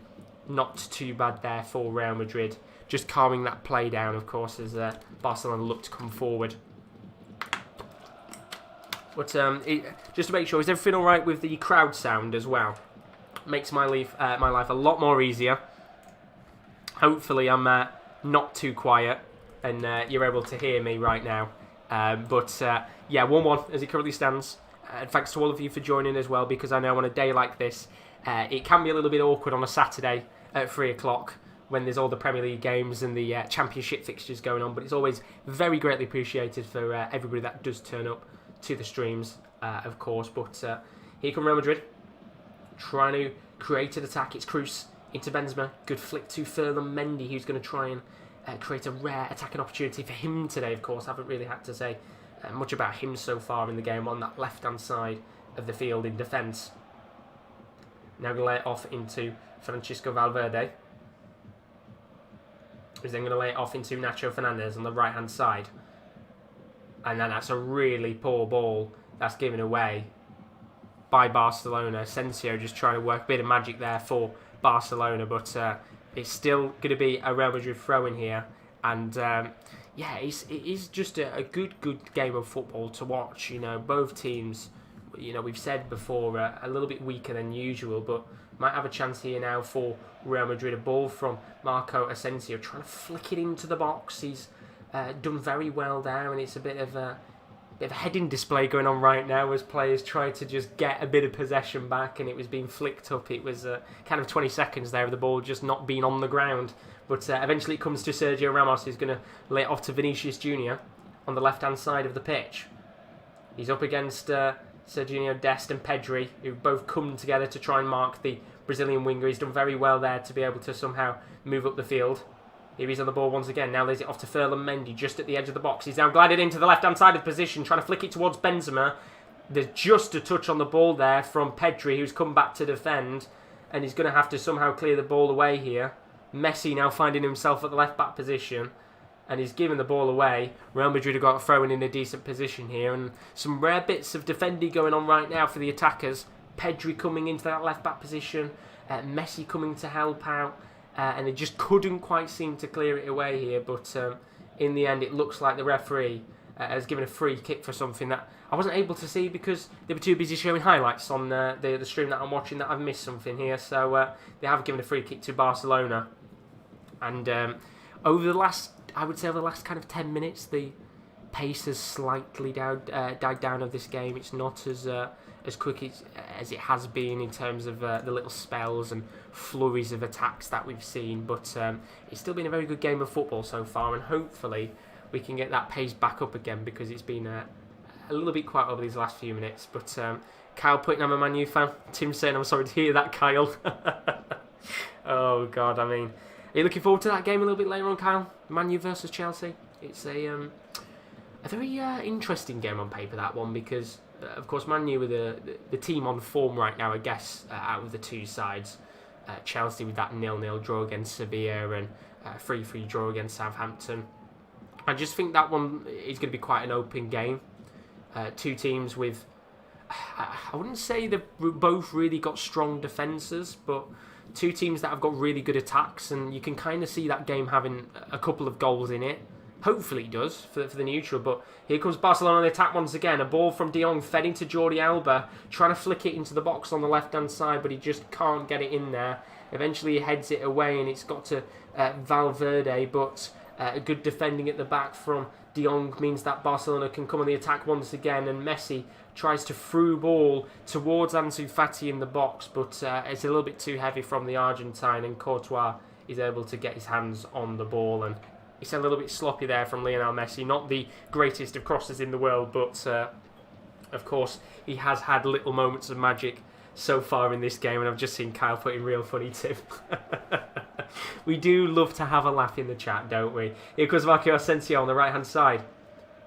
not too bad there for Real Madrid. Just calming that play down, of course, as Barcelona look to come forward. But just to make sure, is everything all right with the crowd sound as well? Makes my life a lot more easier. Hopefully I'm not too quiet and you're able to hear me right now. Yeah, 1-1 as it currently stands. Thanks to all of you for joining as well, because I know on a day like this, it can be a little bit awkward on a Saturday at 3 o'clock when there's all the Premier League games and the Championship fixtures going on. But it's always very greatly appreciated for everybody that does turn up to the streams, of course. But here come Real Madrid, trying to create an attack. It's Cruz into Benzema. Good flick to Ferland Mendy, who's going to try and create a rare attacking opportunity for him today, of course. I haven't really had to say much about him so far in the game on that left-hand side of the field in defence. Now going to lay it off into Francisco Valverde, who's then going to lay it off into Nacho Fernandez on the right-hand side. And then that's a really poor ball that's given away by Barcelona. Asensio just trying to work a bit of magic there for Barcelona, but it's still going to be a Real Madrid throw-in here. And yeah, it is just a good game of football to watch. You know, both teams, you know, we've said before, a little bit weaker than usual, but might have a chance here now for Real Madrid. A ball from Marco Asensio, trying to flick it into the box. He's done very well there, and it's a bit of a heading display going on right now as players try to just get a bit of possession back, and it was being flicked up. It was kind of 20 seconds there of the ball just not being on the ground. But eventually it comes to Sergio Ramos, who's going to lay it off to Vinicius Jr. on the left-hand side of the pitch. He's up against Serginho Dest and Pedri, who both come together to try and mark the Brazilian winger. He's done very well there to be able to somehow move up the field. Here he's on the ball once again. Now lays it off to Ferland Mendy just at the edge of the box. He's now glided into the left-hand side of the position, trying to flick it towards Benzema. There's just a touch on the ball there from Pedri, who's come back to defend, and he's going to have to somehow clear the ball away here. Messi now finding himself at the left-back position, and he's given the ball away. Real Madrid have got thrown in a decent position here, and some rare bits of defending going on right now for the attackers. Pedri coming into that left-back position, Messi coming to help out, and they just couldn't quite seem to clear it away here, but in the end it looks like the referee has given a free kick for something that I wasn't able to see because they were too busy showing highlights on the stream that I'm watching, that I've missed something here. So they have given a free kick to Barcelona. And over the last kind of 10 minutes, the pace has slightly died down of this game. It's not as quick as it has been in terms of the little spells and flurries of attacks that we've seen. But it's still been a very good game of football so far, and hopefully we can get that pace back up again, because it's been a little bit quiet over these last few minutes. But Kyle putting, I'm a Man U fan. Tim saying, I'm sorry to hear that, Kyle. Oh, God, I mean, are you looking forward to that game a little bit later on, Kyle? Man U versus Chelsea. It's a very interesting game on paper, that one, because, of course, Man U were the team on form right now, I guess, out of the two sides. Chelsea with that 0-0 draw against Sevilla and 3-3 draw against Southampton. I just think that one is going to be quite an open game. Two teams with, I wouldn't say they've both really got strong defences, but two teams that have got really good attacks, and you can kind of see that game having a couple of goals in it. Hopefully it does for the neutral, but here comes Barcelona on the attack once again. A ball from De Jong fed into Jordi Alba, trying to flick it into the box on the left-hand side, but he just can't get it in there. Eventually he heads it away, and it's got to Valverde, but good defending at the back from De Jong means that Barcelona can come on the attack once again, and Messi tries to through ball towards Ansu Fati in the box, but it's a little bit too heavy from the Argentine, and Courtois is able to get his hands on the ball, and it's a little bit sloppy there from Lionel Messi. Not the greatest of crosses in the world, but of course he has had little moments of magic so far in this game, and I've just seen Kyle putting real funny too. We do love to have a laugh in the chat, don't we? Here comes Marco Asensio on the right hand side,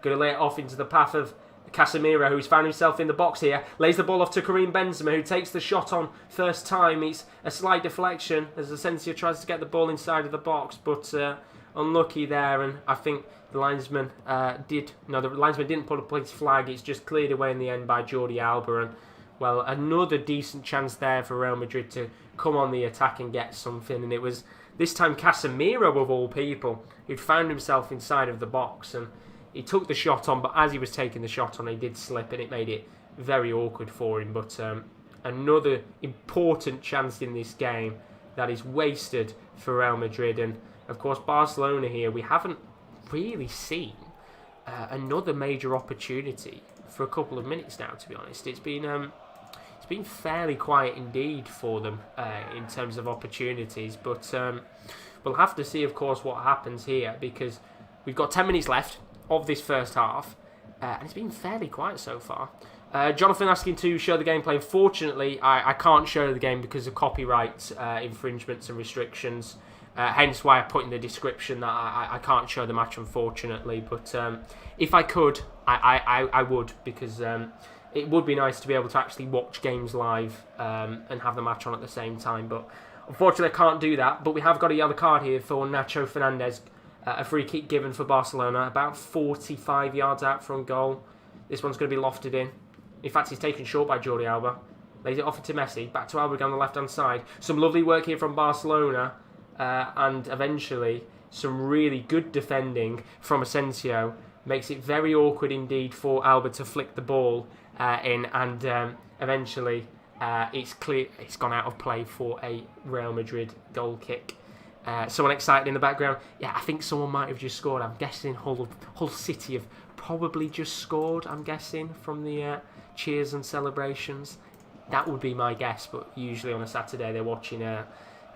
going to lay it off into the path of Casemiro, who's found himself in the box here. Lays the ball off to Karim Benzema, who takes the shot on first time. It's a slight deflection as Asensio tries to get the ball inside of the box, but unlucky there, and I think the linesman didn't put up his flag. It's just cleared away in the end by Jordi Alba, and well, another decent chance there for Real Madrid to come on the attack and get something, and it was this time Casemiro, of all people, who'd found himself inside of the box, and he took the shot on, but as he was taking the shot on, he did slip, and it made it very awkward for him. But another important chance in this game that is wasted for Real Madrid, and of course Barcelona here, we haven't really seen another major opportunity for a couple of minutes now, to be honest. It's been fairly quiet indeed for them in terms of opportunities, but we'll have to see, of course, what happens here, because we've got 10 minutes left of this first half, and it's been fairly quiet so far. Jonathan asking to show the gameplay. Unfortunately, I can't show the game because of copyright infringements and restrictions, hence why I put in the description that I can't show the match, unfortunately. But if I could, I would, because it would be nice to be able to actually watch games live and have the match on at the same time. But unfortunately, I can't do that. But we have got a yellow card here for Nacho Fernandez. A free kick given for Barcelona, about 45 yards out from goal. This one's going to be lofted in. In fact, he's taken short by Jordi Alba. Lays it off to Messi. Back to Alba on the left-hand side. Some lovely work here from Barcelona. And eventually, some really good defending from Asensio. Makes it very awkward indeed for Alba to flick the ball in. And eventually, it's clear it's gone out of play for a Real Madrid goal kick. Someone excited in the background. Yeah, I think someone might have just scored. I'm guessing Hull City have probably just scored, I'm guessing, from the cheers and celebrations. That would be my guess, but usually on a Saturday they're watching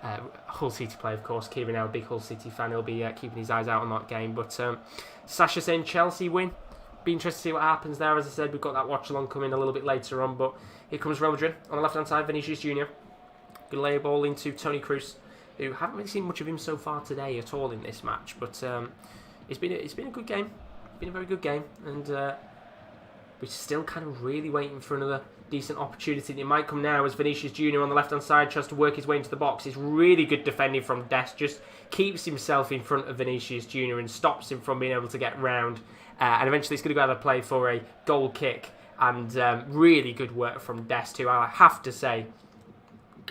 Hull City play, of course. Kieran, a big Hull City fan, he'll be keeping his eyes out on that game. But Sasha saying Chelsea win. Be interested to see what happens there. As I said, we've got that watch-along coming a little bit later on, but here comes Real Madrid on the left-hand side, Vinicius Junior. Good lay ball into Toni Kroos, who haven't really seen much of him so far today at all in this match. But it's been a good game. It's been a very good game, and we're still kind of really waiting for another decent opportunity. It might come now as Vinicius Junior on the left hand side tries to work his way into the box. It's really good defending from Dest. Just keeps himself in front of Vinicius Junior and stops him from being able to get round. And eventually it's going to go out of play for a goal kick. And really good work from Dest, who I have to say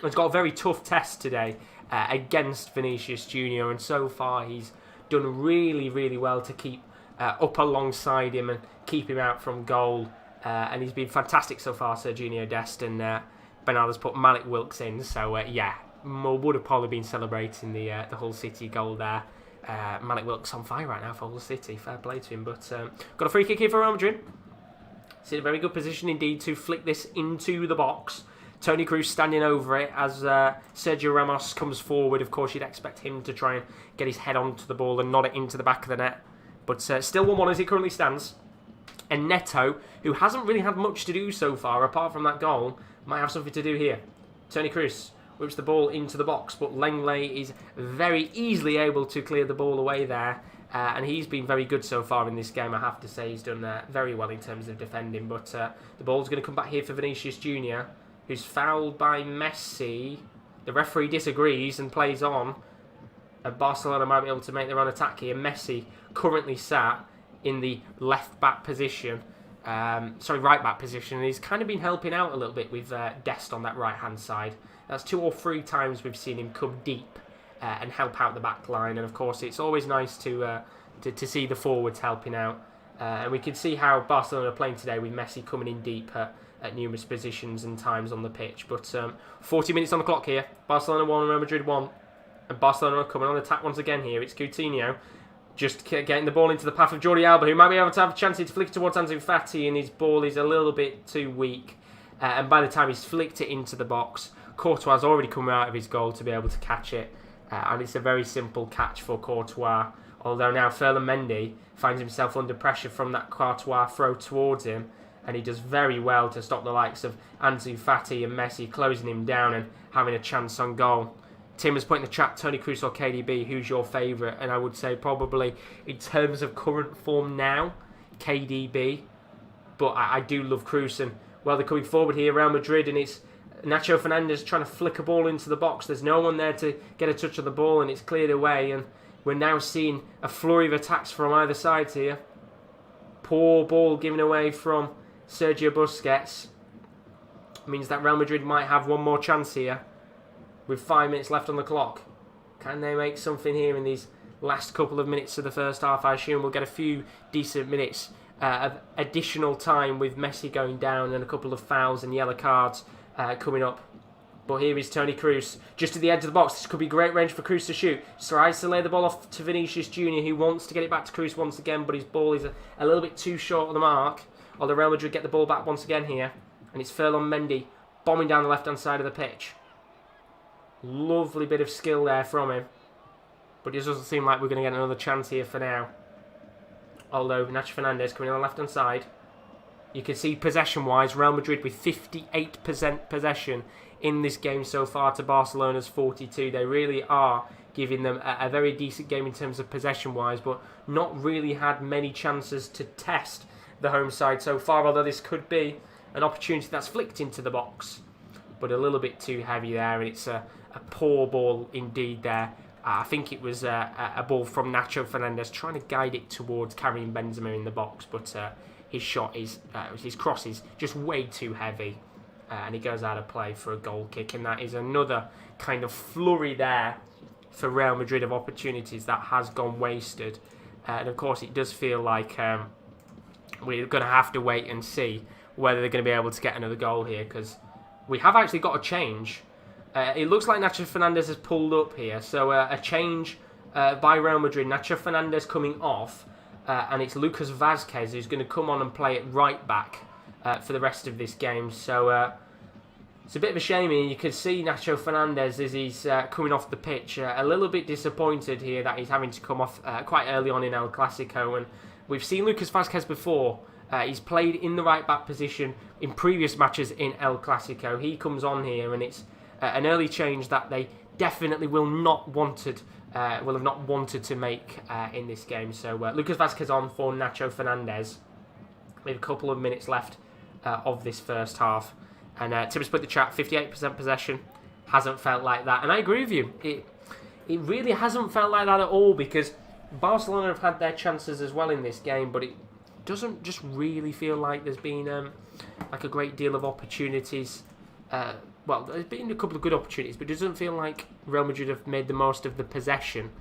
has got a very tough test today against Vinicius Junior. And so far he's done really, really well to keep up alongside him and keep him out from goal. And he's been fantastic so far, Sergiño Dest, and Bernardo's put Malik Wilks in. So yeah, would have probably been celebrating the Hull City goal there. Malik Wilks on fire right now for Hull City. Fair play to him. But got a free kick here for Real Madrid. It's in a very good position indeed to flick this into the box. Toni Kroos standing over it as Sergio Ramos comes forward. Of course, you'd expect him to try and get his head onto the ball and nod it into the back of the net. But still 1-1 as it currently stands. And Neto, who hasn't really had much to do so far, apart from that goal, might have something to do here. Toni Kroos whips the ball into the box, but Lenglet is very easily able to clear the ball away there. And he's been very good so far in this game, I have to say. He's done very well in terms of defending. But the ball's going to come back here for Vinicius Junior, who's fouled by Messi. The referee disagrees and plays on. And Barcelona might be able to make their own attack here. Messi currently sat in the right-back position. And he's kind of been helping out a little bit with Dest on that right-hand side. That's 2 or 3 times we've seen him come deep and help out the back line. And of course, it's always nice to see the forwards helping out. And we can see how Barcelona are playing today with Messi coming in deep at numerous positions and times on the pitch. But 40 minutes on the clock here. Barcelona 1, Real Madrid 1. And Barcelona are coming on attack once again here. It's Coutinho just getting the ball into the path of Jordi Alba, who might be able to have a chance to flick it towards Ansu Fati, and his ball is a little bit too weak. And by the time he's flicked it into the box, Courtois has already come out of his goal to be able to catch it. And it's a very simple catch for Courtois. Although now Ferland Mendy finds himself under pressure from that Courtois throw towards him. And he does very well to stop the likes of Ansu Fati and Messi closing him down and having a chance on goal. Tim has put in the chat, Toni Kroos or KDB, who's your favourite? And I would say probably in terms of current form now, KDB. But I do love Kroos. And well, they're coming forward here, Real Madrid, and it's Nacho Fernandez trying to flick a ball into the box. There's no one there to get a touch of the ball, and it's cleared away. And we're now seeing a flurry of attacks from either side here. Poor ball given away from Sergio Busquets. Means that Real Madrid might have one more chance here with 5 minutes left on the clock. Can they make something here in these last couple of minutes of the first half? I assume we'll get a few decent minutes of additional time with Messi going down and a couple of fouls and yellow cards coming up. But here is Toni Kroos, just at the edge of the box. This could be great range for Kroos to shoot. Tries to lay the ball off to Vinicius Junior, who wants to get it back to Kroos once again, but his ball is a little bit too short on the mark. Although Real Madrid get the ball back once again here. And it's Ferland Mendy bombing down the left-hand side of the pitch. Lovely bit of skill there from him. But it doesn't seem like we're going to get another chance here for now. Although Nacho Fernandez coming on the left-hand side. You can see possession-wise, Real Madrid with 58% possession in this game so far to Barcelona's 42%. They really are giving them a very decent game in terms of possession-wise, but not really had many chances to test the home side so far, although this could be an opportunity that's flicked into the box. But a little bit too heavy there, and it's a poor ball indeed there. I think it was a ball from Nacho Fernandez trying to guide it towards Karim Benzema in the box, but his shot is, his cross is just way too heavy, and he goes out of play for a goal kick, and that is another kind of flurry there for Real Madrid of opportunities that has gone wasted. And of course it does feel like we're going to have to wait and see whether they're going to be able to get another goal here, because we have actually got a change. It looks like Nacho Fernandez has pulled up here, so a change by Real Madrid. Nacho Fernandez coming off, and it's Lucas Vázquez who's going to come on and play at right back for the rest of this game. So it's a bit of a shame here. You can see Nacho Fernandez as he's coming off the pitch, a little bit disappointed here that he's having to come off quite early on in El Clasico. And we've seen Lucas Vázquez before. He's played in the right back position in previous matches in El Clasico. He comes on here, and it's an early change that they definitely will have not wanted to make in this game. So Lucas Vazquez on for Nacho Fernandez with a couple of minutes left of this first half. And Tim has put the chat, 58% possession. Hasn't felt like that. And I agree with you. It really hasn't felt like that at all, because Barcelona have had their chances as well in this game, but it doesn't just really feel like there's been like a great deal of opportunities. Well, there's been a couple of good opportunities, but it doesn't feel like Real Madrid have made the most of the possession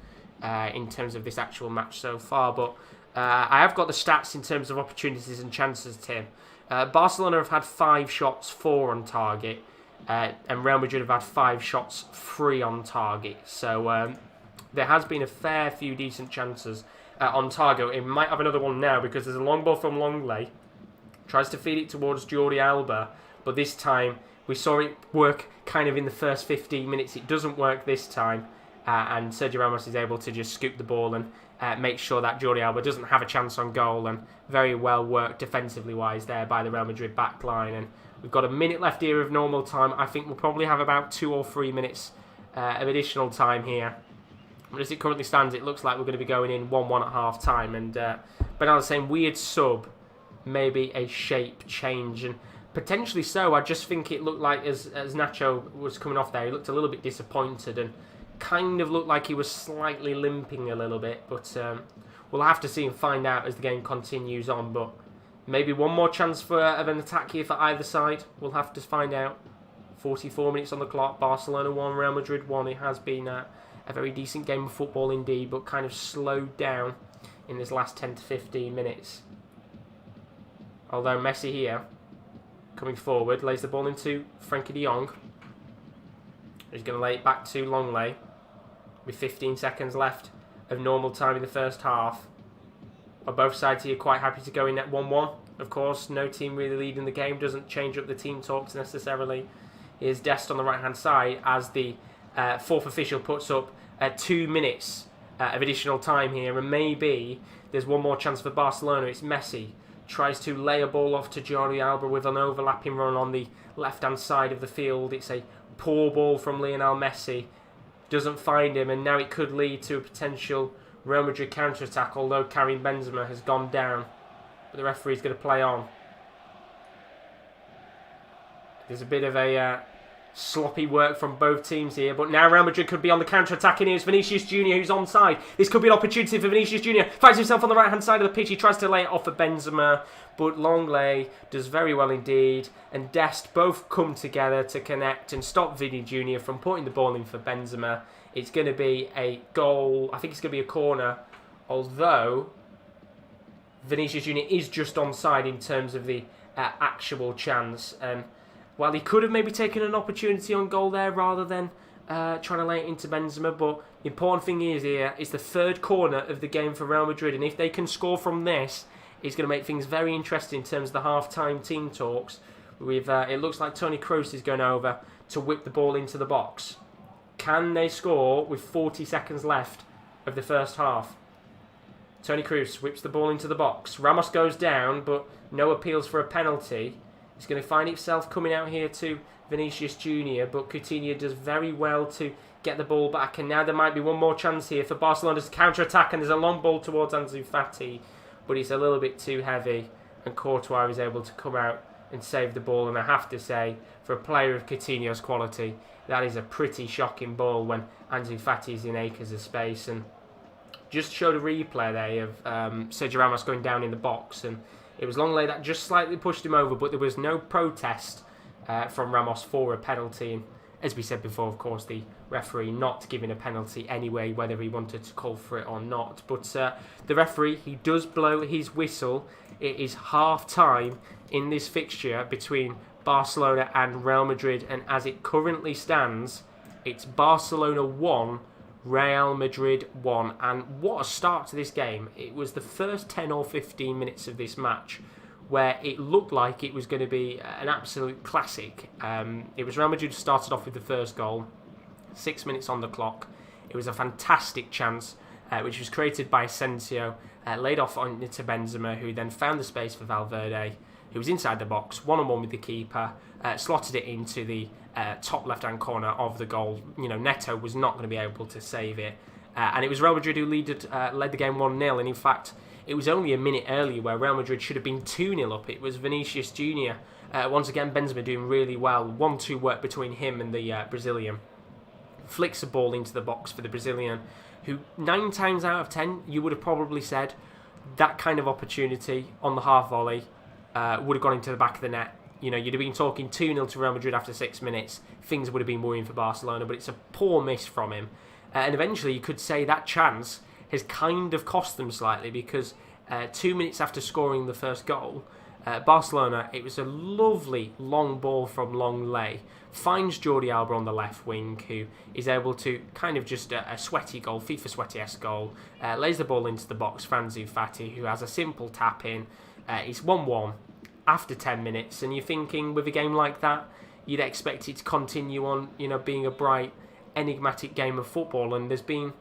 in terms of this actual match so far. But I have got the stats in terms of opportunities and chances, Tim. Barcelona have had 5 shots, 4 on target, and Real Madrid have had 5 shots, 3 on target. So there has been a fair few decent chances on target. It might have another one now, because there's a long ball from Longley. Tries to feed it towards Jordi Alba, but this time we saw it work kind of in the first 15 minutes. It doesn't work this time, and Sergio Ramos is able to just scoop the ball and make sure that Jordi Alba doesn't have a chance on goal, and very well worked defensively wise there by the Real Madrid back line. And we've got a minute left here of normal time. I think we'll probably have about 2 or 3 minutes of additional time here. But as it currently stands, it looks like we're going to be going in 1-1 at half time. And Bernardo's saying weird sub, maybe a shape change, and potentially so. I just think it looked like as Nacho was coming off there, he looked a little bit disappointed and kind of looked like he was slightly limping a little bit. But we'll have to see and find out as the game continues on. But maybe one more chance of an attack here for either side. We'll have to find out. 44 minutes on the clock. Barcelona 1, Real Madrid 1. It has been a very decent game of football indeed, but kind of slowed down in this last 10 to 15 minutes. Although Messi here, coming forward, lays the ball into Frenkie de Jong. He's going to lay it back to Longley with 15 seconds left of normal time in the first half. Well, both sides here quite happy to go in at 1-1. Of course, no team really leading the game. Doesn't change up the team talks necessarily. Here's Dest on the right-hand side as the fourth official puts up 2 minutes of additional time here. And maybe there's one more chance for Barcelona. It's Messi. Tries to lay a ball off to Jordi Alba with an overlapping run on the left-hand side of the field. It's a poor ball from Lionel Messi. Doesn't find him, and now it could lead to a potential Real Madrid counter-attack, although Karim Benzema has gone down. But the referee's going to play on. There's a bit of a sloppy work from both teams here, but now Real Madrid could be on the counter-attack, and here's Vinicius Junior who's onside. This could be an opportunity for Vinicius Junior. Finds himself on the right-hand side of the pitch. He tries to lay it off for Benzema, but Longley does very well indeed, and Dest both come together to connect and stop Vinny Junior from putting the ball in for Benzema. It's going to be a goal. I think it's going to be a corner, although Vinicius Junior is just onside in terms of the actual chance. Well, he could have maybe taken an opportunity on goal there rather than trying to lay it into Benzema. But the important thing is here, it's the third corner of the game for Real Madrid. And if they can score from this, it's going to make things very interesting in terms of the half-time team talks. It looks like Toni Kroos is going over to whip the ball into the box. Can they score with 40 seconds left of the first half? Toni Kroos whips the ball into the box. Ramos goes down, but no appeals for a penalty. He's going to find himself coming out here to Vinicius Junior, but Coutinho does very well to get the ball back. And now there might be one more chance here for Barcelona's counter-attack, and there's a long ball towards Ansu Fati, but it's a little bit too heavy, and Courtois is able to come out and save the ball. And I have to say, for a player of Coutinho's quality, that is a pretty shocking ball when Ansu Fati is in acres of space. And just showed a replay there of Sergio Ramos going down in the box, and it was Longley that just slightly pushed him over, but there was no protest from Ramos for a penalty. And as we said before, of course, the referee not giving a penalty anyway, whether he wanted to call for it or not. But the referee, he does blow his whistle. It is half-time in this fixture between Barcelona and Real Madrid, and as it currently stands, it's Barcelona 1, Real Madrid 1. And what a start to this game. It was the first 10 or 15 minutes of this match where it looked like it was going to be an absolute classic. It was Real Madrid who started off with the first goal, 6 minutes on the clock. It was a fantastic chance, which was created by Asensio, laid off on to Benzema, who then found the space for Valverde, who was inside the box, one-on-one with the keeper, slotted it into the top left-hand corner of the goal. Neto was not going to be able to save it. And it was Real Madrid who led the game 1-0. And in fact, it was only a minute earlier where Real Madrid should have been 2-0 up. It was Vinicius Jr. Once again, Benzema doing really well. 1-2 work between him and the Brazilian. Flicks a ball into the box for the Brazilian, who 9 times out of 10, you would have probably said that kind of opportunity on the half volley would have gone into the back of the net. You'd have been talking 2-0 to Real Madrid after 6 minutes. Things would have been worrying for Barcelona, but it's a poor miss from him. And eventually you could say that chance has kind of cost them slightly, because 2 minutes after scoring the first goal, Barcelona, it was a lovely long ball from Longley, finds Jordi Alba on the left wing, who is able to kind of just a sweaty goal, FIFA sweaty-esque goal, lays the ball into the box, Franzu Fati, who has a simple tap in. It's 1-1 after 10 minutes, and you're thinking with a game like that, you'd expect it to continue on, being a bright, enigmatic game of football, and there's been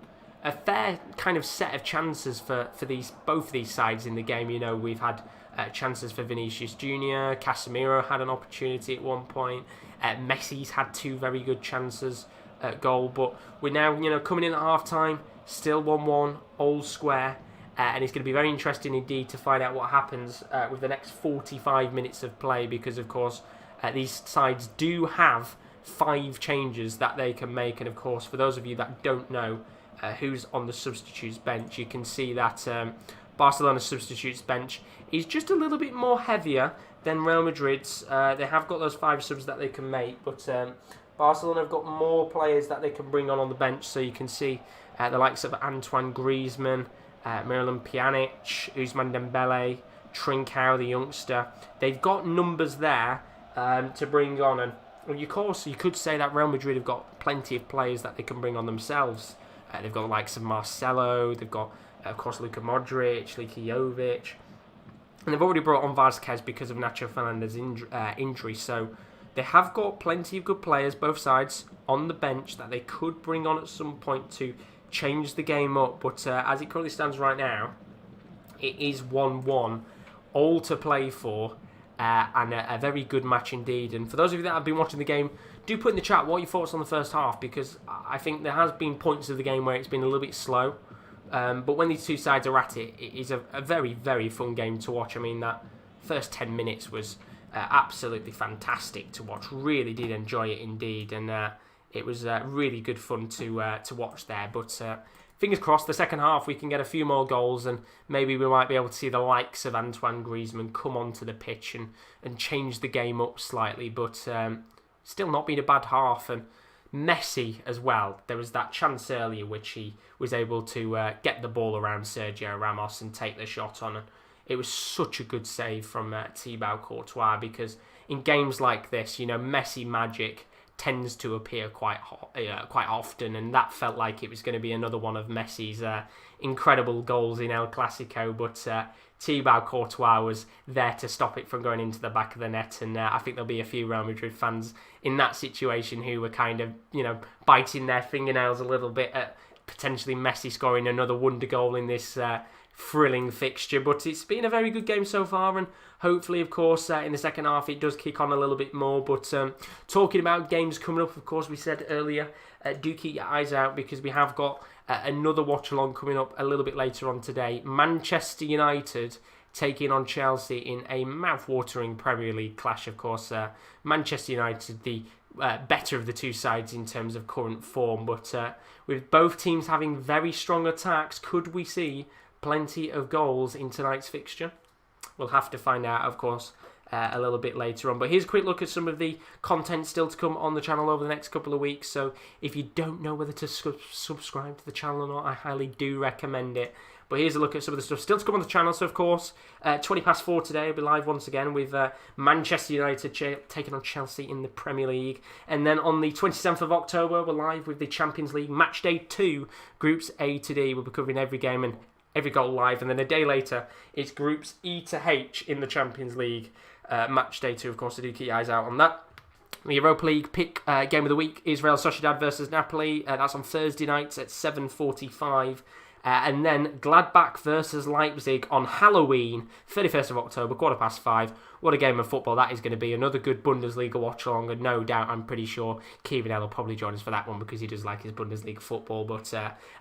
a fair kind of set of chances for both these sides in the game. We've had chances for Vinicius Jr., Casemiro had an opportunity at one point, Messi's had 2 very good chances at goal, but we're now coming in at half time, still 1-1, all square, and it's going to be very interesting indeed to find out what happens with the next 45 minutes of play, because of course these sides do have 5 changes that they can make. And of course, for those of you that don't know who's on the substitutes bench, you can see that Barcelona's substitutes bench is just a little bit more heavier than Real Madrid's. They have got those 5 subs that they can make, but Barcelona have got more players that they can bring on the bench. So you can see the likes of Antoine Griezmann, Miralem Pjanic, Ousmane Dembele, Trincao, the youngster. They've got numbers there to bring on, and of course, you could say that Real Madrid have got plenty of players that they can bring on themselves. They've got the likes of Marcelo, they've got, of course, Luka Modric, Luka Jovic, and they've already brought on Vázquez because of Nacho Fernandez's injury. So they have got plenty of good players, both sides, on the bench that they could bring on at some point to change the game up. But as it currently stands right now, it is 1-1, all to play for. And a very good match indeed. And for those of you that have been watching the game, do put in the chat what are your thoughts on the first half, because I think there has been points of the game where it's been a little bit slow. But when these two sides are at it, it is a very, very fun game to watch. I mean, that first 10 minutes was absolutely fantastic to watch. Really did enjoy it indeed. And it was really good fun to watch there. But fingers crossed, the second half we can get a few more goals, and maybe we might be able to see the likes of Antoine Griezmann come onto the pitch and change the game up slightly. But still not been a bad half. And Messi as well. There was that chance earlier which he was able to get the ball around Sergio Ramos and take the shot on. And it was such a good save from Thibaut Courtois, because in games like this, Messi magic tends to appear quite often, and that felt like it was going to be another one of Messi's incredible goals in El Clasico, but Thibaut Courtois was there to stop it from going into the back of the net, and I think there'll be a few Real Madrid fans in that situation who were kind of, biting their fingernails a little bit at potentially Messi scoring another wonder goal in this thrilling fixture. But it's been a very good game so far, and hopefully, of course, in the second half it does kick on a little bit more. But talking about games coming up, of course, we said earlier, do keep your eyes out, because we have got another watch-along coming up a little bit later on today. Manchester United taking on Chelsea in a mouth-watering Premier League clash. Of course, Manchester United, the better of the two sides in terms of current form. But with both teams having very strong attacks, could we see plenty of goals in tonight's fixture? We'll have to find out, of course, a little bit later on. But here's a quick look at some of the content still to come on the channel over the next couple of weeks. So if you don't know whether to subscribe to the channel or not, I highly do recommend it. But here's a look at some of the stuff still to come on the channel. So, of course, 4:20 today, we'll be live once again with Manchester United taking on Chelsea in the Premier League. And then on the 27th of October, we're live with the Champions League Match Day 2, Groups A to D. We'll be covering every game and every goal live. And then a day later, it's Groups E to H in the Champions League Match Day 2. Of course, so do keep your eyes out on that. The Europa League pick game of the week is Real Sociedad versus Napoli. That's on Thursday nights at 7:45. And then Gladbach versus Leipzig on Halloween, 31st of October, 5:15. What a game of football that is going to be. Another good Bundesliga watch-along, and no doubt, I'm pretty sure Kieran will probably join us for that one because he does like his Bundesliga football. But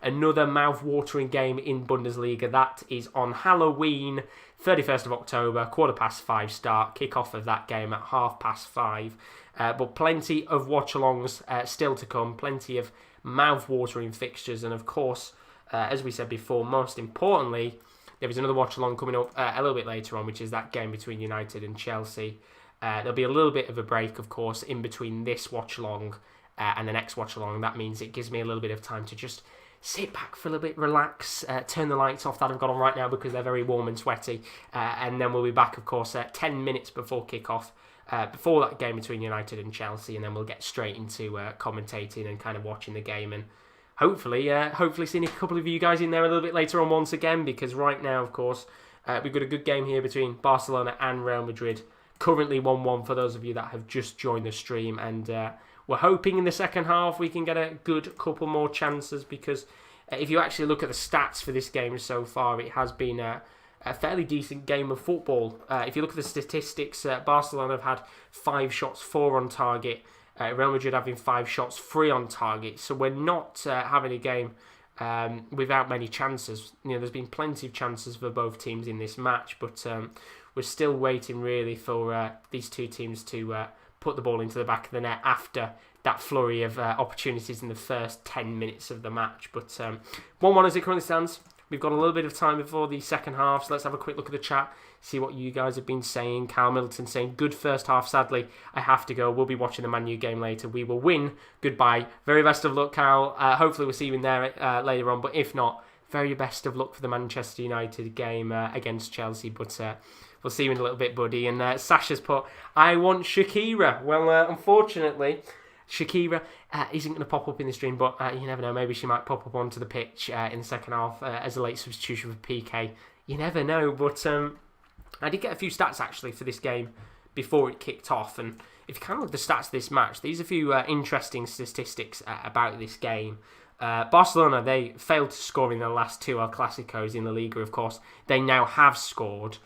another mouth-watering game in Bundesliga. That is on Halloween, 31st of October, 5:15 start. Kick-off of that game at 5:30. But plenty of watch-alongs still to come. Plenty of mouth-watering fixtures. And of course, as we said before, most importantly, there is another watch-along coming up a little bit later on, which is that game between United and Chelsea. There'll be a little bit of a break, of course, in between this watch-along and the next watch-along. That means it gives me a little bit of time to just sit back for a little bit, relax, turn the lights off that I've got on right now because they're very warm and sweaty. And then we'll be back, of course, 10 minutes before kick-off, before that game between United and Chelsea, and then we'll get straight into commentating and kind of watching the game and hopefully seeing a couple of you guys in there a little bit later on once again, because right now, of course, we've got a good game here between Barcelona and Real Madrid. Currently 1-1 for those of you that have just joined the stream, and we're hoping in the second half we can get a good couple more chances, because if you actually look at the stats for this game so far, it has been a fairly decent game of football. If you look at the statistics, Barcelona have had 5 shots, 4 on target. Real Madrid having 5 shots, 3 on target. So we're not having a game without many chances. There's been plenty of chances for both teams in this match, but we're still waiting really for these two teams to put the ball into the back of the net after that flurry of opportunities in the first 10 minutes of the match. But 1-1 as it currently stands. We've got a little bit of time before the second half, so let's have a quick look at the chat, see what you guys have been saying. Carl Middleton saying, good first half, sadly, I have to go. We'll be watching the Man U game later. We will win. Goodbye. Very best of luck, Carl. Hopefully we'll see you in there later on, but if not, very best of luck for the Manchester United game against Chelsea, but we'll see you in a little bit, buddy. And Sasha's put, I want Shakira. Well, unfortunately, Shakira isn't going to pop up in the stream, but you never know. Maybe she might pop up onto the pitch in the second half as a late substitution for PK. You never know, but I did get a few stats actually for this game before it kicked off, and if you kind of look at the stats of this match, these are a few interesting statistics about this game. Barcelona, they failed to score in their last 2 El Clasicos in the Liga, of course. They now have scored,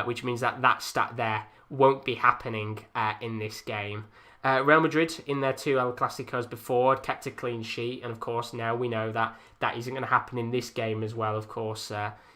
which means that stat there won't be happening in this game. Real Madrid, in their 2 El Clasicos before, kept a clean sheet, and of course now we know that isn't going to happen in this game as well. Of course,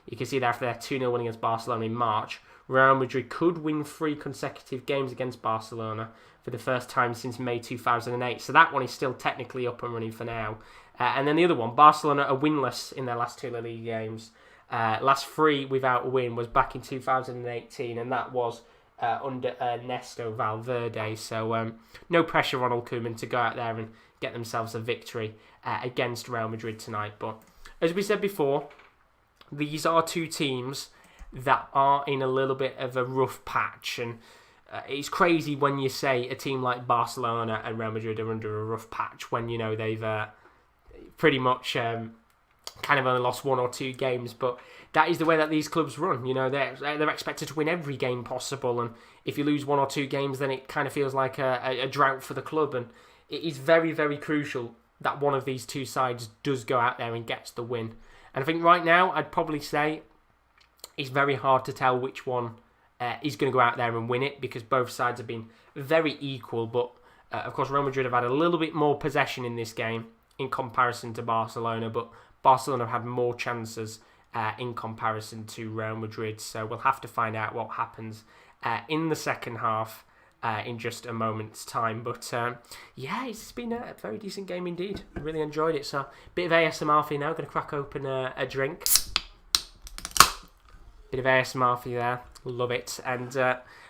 you can see that after their 2-0 win against Barcelona in March, Real Madrid could win 3 consecutive games against Barcelona for the first time since May 2008. So that one is still technically up and running for now. And then the other one, Barcelona are winless in their last 2 La Liga games. Last 3 without a win was back in 2018, and that was under Ernesto Valverde. So no pressure on Koeman to go out there and get themselves a victory against Real Madrid tonight. But as we said before, these are 2 teams that are in a little bit of a rough patch, and it's crazy when you say a team like Barcelona and Real Madrid are under a rough patch when they've pretty much kind of only lost 1 or 2 games, but that is the way that these clubs run. They're expected to win every game possible, and if you lose 1 or 2 games, then it kind of feels like a drought for the club, and it is very, very crucial that one of these 2 sides does go out there and gets the win. And I think right now, I'd probably say it's very hard to tell which one is going to go out there and win it, because both sides have been very equal, but of course Real Madrid have had a little bit more possession in this game in comparison to Barcelona, but Barcelona have had more chances in comparison to Real Madrid, so we'll have to find out what happens in the second half in just a moment's time. But yeah, it's been a very decent game indeed. Really enjoyed it. So a bit of ASMR for you now. Going to crack open a drink. Bit of ASMR for you there. Love it. And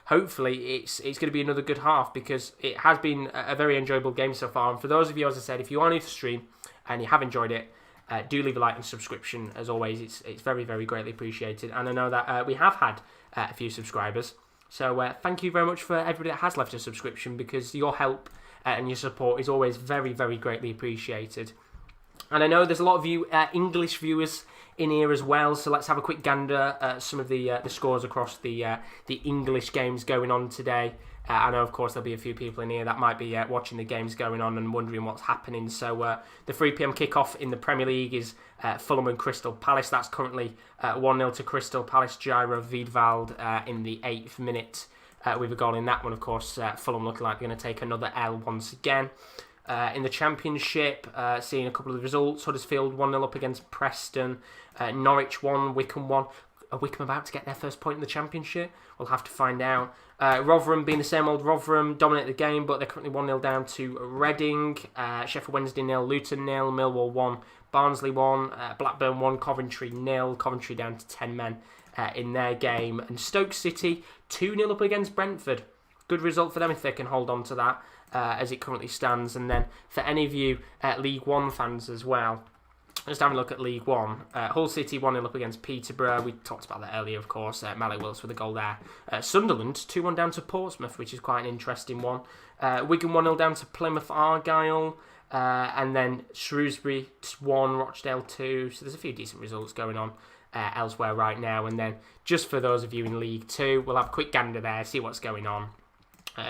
hopefully it's going to be another good half, because it has been a very enjoyable game so far. And for those of you, as I said, if you are new to the stream and you have enjoyed it, do leave a like and subscription. As always, it's very, very greatly appreciated. And I know that we have had a few subscribers. So thank you very much for everybody that has left a subscription, because your help and your support is always very, very greatly appreciated. And I know there's a lot of you English viewers in here as well. So let's have a quick gander at some of the scores across the English games going on today. I know, of course, there'll be a few people in here that might be watching the games going on and wondering what's happening. So the 3 p.m. kickoff in the Premier League is Fulham and Crystal Palace. That's currently 1-0 to Crystal Palace. Jairo Wiedwald in the 8th minute with a goal in that one. Of course, Fulham looking like they're going to take another L once again. In the Championship, seeing a couple of the results. Huddersfield 1-0 up against Preston. Norwich 1, Wycombe 1. Are Wycombe about to get their first point in the Championship? We'll have to find out. Rotherham being the same old Rotherham, dominate the game, but they're currently 1-0 down to Reading. Sheffield Wednesday 0, Luton 0, Millwall 1, Barnsley 1, Blackburn 1, Coventry 0. Coventry down to 10 men in their game. And Stoke City 2-0 up against Brentford. Good result for them if they can hold on to that as it currently stands. And then for any of you League One fans as well, just having a look at League One. Hull City 1-0 up against Peterborough. We talked about that earlier, of course. Malik Wills with a goal there. Sunderland 2-1 down to Portsmouth, which is quite an interesting one. Wigan 1-0 down to Plymouth Argyle. And then Shrewsbury 1, Rochdale 2. So there's a few decent results going on elsewhere right now. And then just for those of you in League 2, we'll have a quick gander there, see what's going on.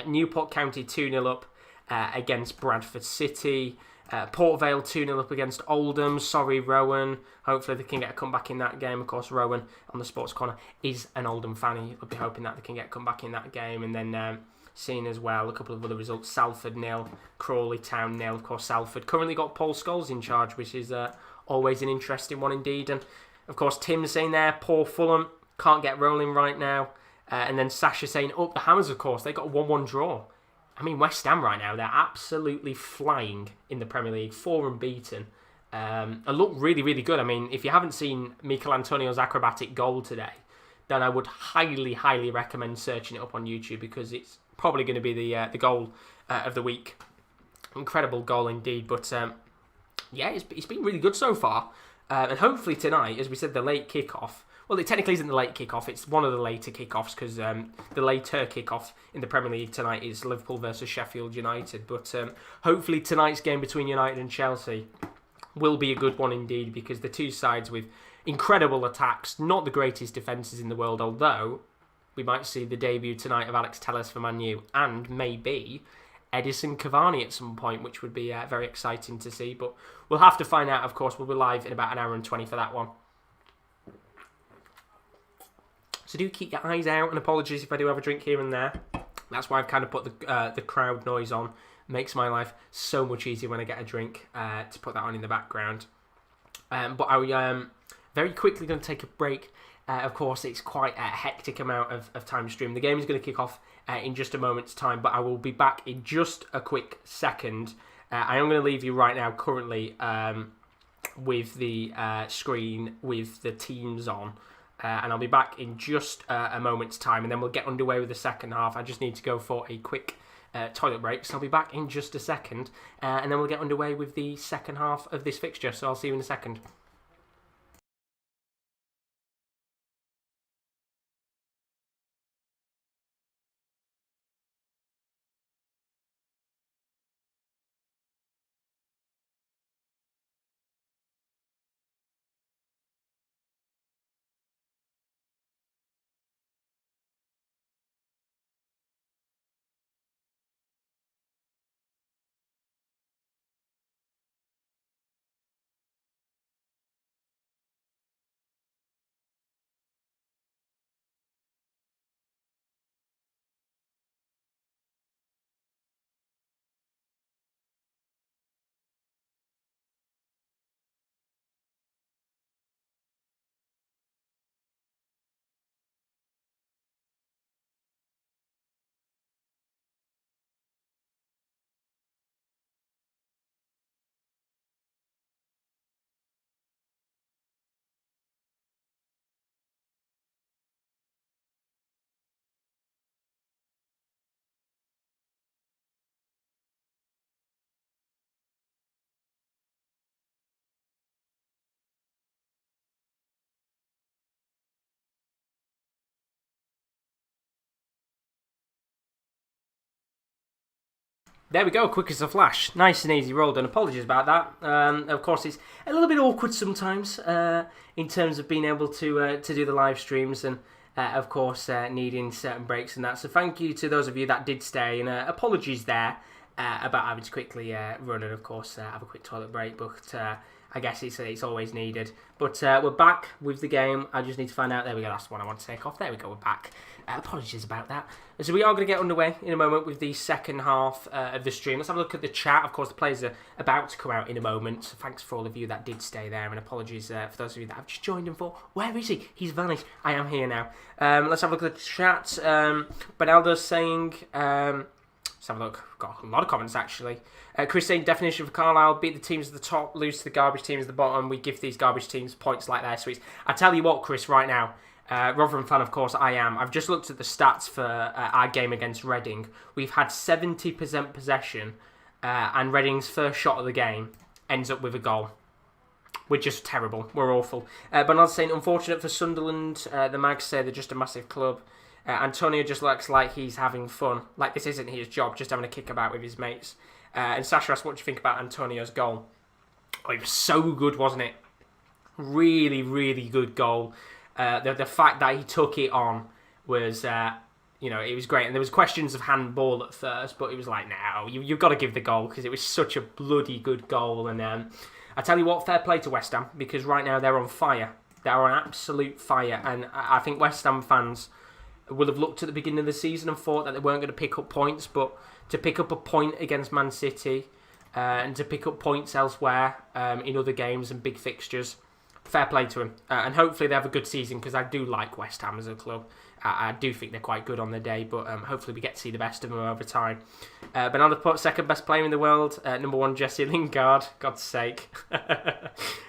Newport County 2-0 up against Bradford City. Port Vale 2-0 up against Oldham. Sorry, Rowan. Hopefully they can get a comeback in that game. Of course, Rowan on the Sports Corner is an Oldham fan. He'll be hoping that they can get a comeback in that game. And then seeing as well a couple of other results. Salford 0, Crawley Town 0. Of course, Salford currently got Paul Scholes in charge, which is always an interesting one indeed. And of course, Tim saying there, poor Fulham, can't get rolling right now. And then Sasha saying, the Hammers, of course, they got a 1-1 draw. I mean, West Ham right now, they're absolutely flying in the Premier League, 4 unbeaten. And look really, really good. I mean, if you haven't seen Mikel Antonio's acrobatic goal today, then I would highly, highly recommend searching it up on YouTube because it's probably going to be the goal of the week. Incredible goal indeed. But yeah, it's been really good so far. And hopefully tonight, as we said, the late kickoff. Well, it technically isn't the late kickoff. It's one of the later kickoffs because the later kickoff in the Premier League tonight is Liverpool versus Sheffield United. But hopefully tonight's game between United and Chelsea will be a good one indeed because the two sides with incredible attacks, not the greatest defences in the world, although we might see the debut tonight of Alex Telles for Man U and maybe Edison Cavani at some point, which would be very exciting to see. But we'll have to find out, of course. We'll be live in about an hour and 20 for that one. So do keep your eyes out, and apologies if I do have a drink here and there. That's why I've kind of put the crowd noise on. Makes my life so much easier when I get a drink to put that on in the background. But I'm very quickly going to take a break. Of course, it's quite a hectic amount of time to stream. The game is going to kick off in just a moment's time, but I will be back in just a quick second. I am going to leave you right now currently with the screen with the teams on. And I'll be back in just a moment's time, and then we'll get underway with the second half. I just need to go for a quick toilet break, so I'll be back in just a second, and then we'll get underway with the second half of this fixture. So I'll see you in a second. There we go, quick as a flash. Nice and easy roll done. Apologies about that. Of course, it's a little bit awkward sometimes in terms of being able to do the live streams and, of course, needing certain breaks and that. So thank you to those of you that did stay, and apologies there about having to quickly run and, of course, have a quick toilet break. But I guess it's always needed. But we're back with the game. I just need to find out. There we go. That's the one I want to take off. There we go. We're back. Apologies about that. So we are going to get underway in a moment with the second half of the stream. Let's have a look at the chat. Of course, the players are about to come out in a moment. So thanks for all of you that did stay there. And apologies for those of you that have just joined him for. Where is he? He's vanished. I am here now. Let's have a look at the chat. Benaldo's saying... let's have a look. Got a lot of comments, actually. Chris saying, definition for Carlisle, beat the teams at the top, lose to the garbage teams at the bottom. We give these garbage teams points like their sweets. I tell you what, Chris, right now, Rotherham fan, of course, I am. I've just looked at the stats for our game against Reading. We've had 70% possession, and Reading's first shot of the game ends up with a goal. We're just terrible. We're awful. But I'm saying, unfortunate for Sunderland. The Mags say they're just a massive club. Antonio just looks like he's having fun. Like this isn't his job, just having a kick about with his mates. And Sasha asked, what do you think about Antonio's goal? Oh, it was so good, wasn't it? Really, really good goal. The fact that he took it on was, it was great. And there was questions of handball at first, but it was like, no, you've got to give the goal because it was such a bloody good goal. And I tell you what, fair play to West Ham, because right now they're on fire. They're on absolute fire. And I think West Ham fans will have looked at the beginning of the season and thought that they weren't going to pick up points, but to pick up a point against Man City and to pick up points elsewhere in other games and big fixtures, fair play to them. And hopefully they have a good season, because I do like West Ham as a club. I do think they're quite good on the day, but hopefully we get to see the best of them over time. Bernardo put second best player in the world, number one Jesse Lingard, God's sake.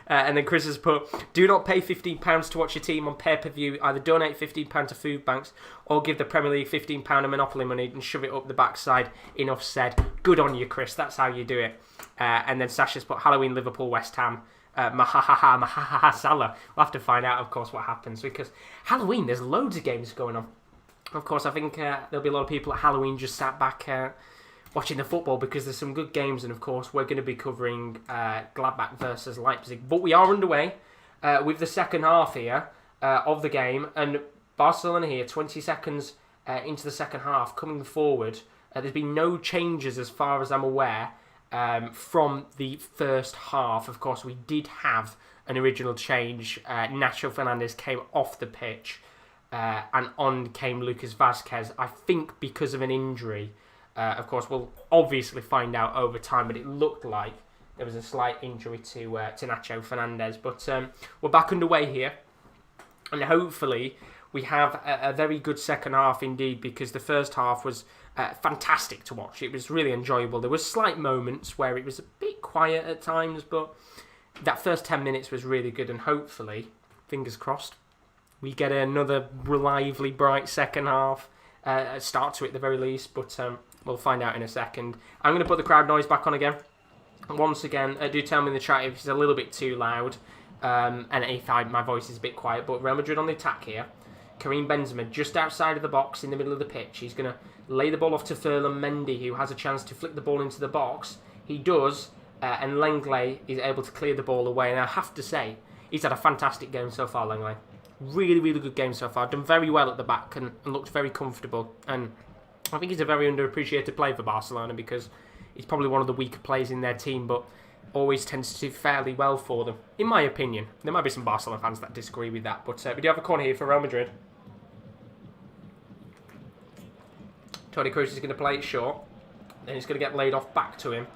And then Chris has put, do not pay £15 to watch your team on pay-per-view. Either donate £15 to food banks or give the Premier League £15 of Monopoly money and shove it up the backside. Enough said. Good on you, Chris. That's how you do it. And then Sasha's put Halloween, Liverpool, West Ham. Mahaha, Salah. We'll have to find out, of course, what happens, because Halloween, there's loads of games going on. Of course, I think there'll be a lot of people at Halloween just sat back watching the football, because there's some good games, and of course, we're going to be covering Gladbach versus Leipzig. But we are underway with the second half here of the game, and Barcelona here, 20 seconds into the second half, coming forward. There's been no changes as far as I'm aware. From the first half. Of course, we did have an original change. Nacho Fernandez came off the pitch and on came Lucas Vazquez, I think because of an injury. Of course, we'll obviously find out over time, but it looked like there was a slight injury to Nacho Fernandez. But we're back underway here, and hopefully we have a very good second half indeed, because the first half was fantastic to watch. It was really enjoyable. There were slight moments where it was a bit quiet at times, but that first 10 minutes was really good, and hopefully, fingers crossed, we get another lively, bright second half, start to it at the very least, but we'll find out in a second. I'm going to put the crowd noise back on again. Once again, do tell me in the chat if it's a little bit too loud, and if my voice is a bit quiet, but Real Madrid on the attack here. Karim Benzema just outside of the box in the middle of the pitch. He's going to lay the ball off to Ferland Mendy, who has a chance to flick the ball into the box. He does, and Lenglet is able to clear the ball away. And I have to say, he's had a fantastic game so far, Lenglet. Really, really good game so far. Done very well at the back and looked very comfortable. And I think he's a very underappreciated player for Barcelona, because he's probably one of the weaker players in their team, but always tends to do fairly well for them, in my opinion. There might be some Barcelona fans that disagree with that, but we do have a corner here for Real Madrid. Toni Kroos is going to play it short. Then he's going to get laid off back to him.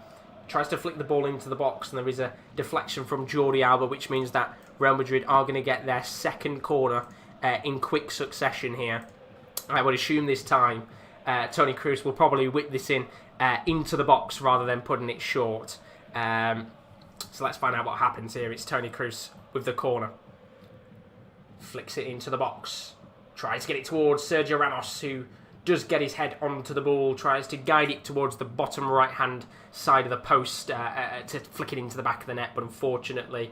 Tries to flick the ball into the box, and there is a deflection from Jordi Alba, which means that Real Madrid are going to get their second corner in quick succession here. I would assume this time Toni Kroos will probably whip this in into the box rather than putting it short. So let's find out what happens here. It's Toni Kroos with the corner. Flicks it into the box. Tries to get it towards Sergio Ramos, who does get his head onto the ball, tries to guide it towards the bottom right-hand side of the post to flick it into the back of the net, but unfortunately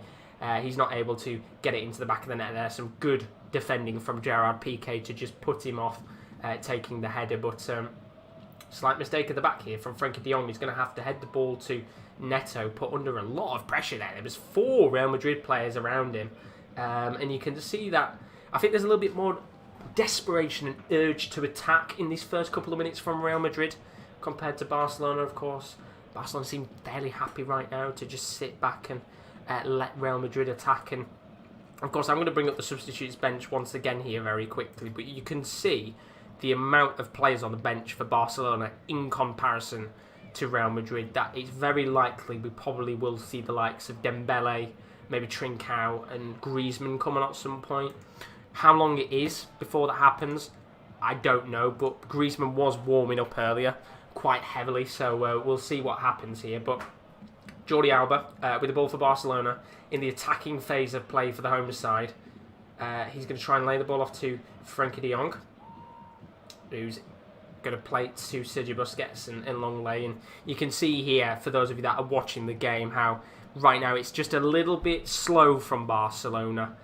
he's not able to get it into the back of the net there. Some good defending from Gerard Piqué to just put him off taking the header, but Slight mistake at the back here from Frenkie de Jong. He's going to have to head the ball to Neto, put under a lot of pressure there. There was 4 Real Madrid players around him. And you can see that, I think there's a little bit more desperation and urge to attack in these first couple of minutes from Real Madrid compared to Barcelona, of course. Barcelona seem fairly happy right now to just sit back and let Real Madrid attack. And of course, I'm going to bring up the substitutes bench once again here very quickly, but you can see the amount of players on the bench for Barcelona in comparison to Real Madrid, that it's very likely we probably will see the likes of Dembele, maybe Trincao and Griezmann coming at some point. How long it is before that happens, I don't know, but Griezmann was warming up earlier quite heavily, so we'll see what happens here. But Jordi Alba with the ball for Barcelona in the attacking phase of play for the home side. He's going to try and lay the ball off to Frenkie de Jong, who's going to play it to Sergio Busquets and Lenglet. And you can see here, for those of you that are watching the game, how right now it's just a little bit slow from Barcelona,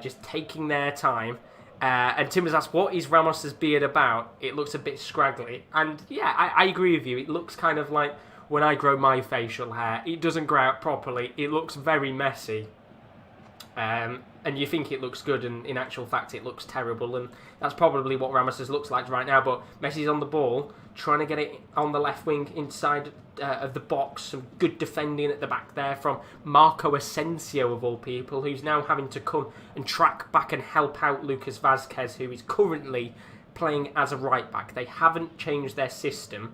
just taking their time. And Tim has asked, what is Ramos' beard about? It looks a bit scraggly. And yeah, I agree with you. It looks kind of like when I grow my facial hair. It doesn't grow out properly. It looks very messy. And you think it looks good, and in actual fact it looks terrible, and that's probably what Ramos' looks like right now. But Messi's on the ball, trying to get it on the left wing inside of the box. Some good defending at the back there from Marco Asensio, of all people, who's now having to come and track back and help out Lucas Vázquez, who is currently playing as a right back. They haven't changed their system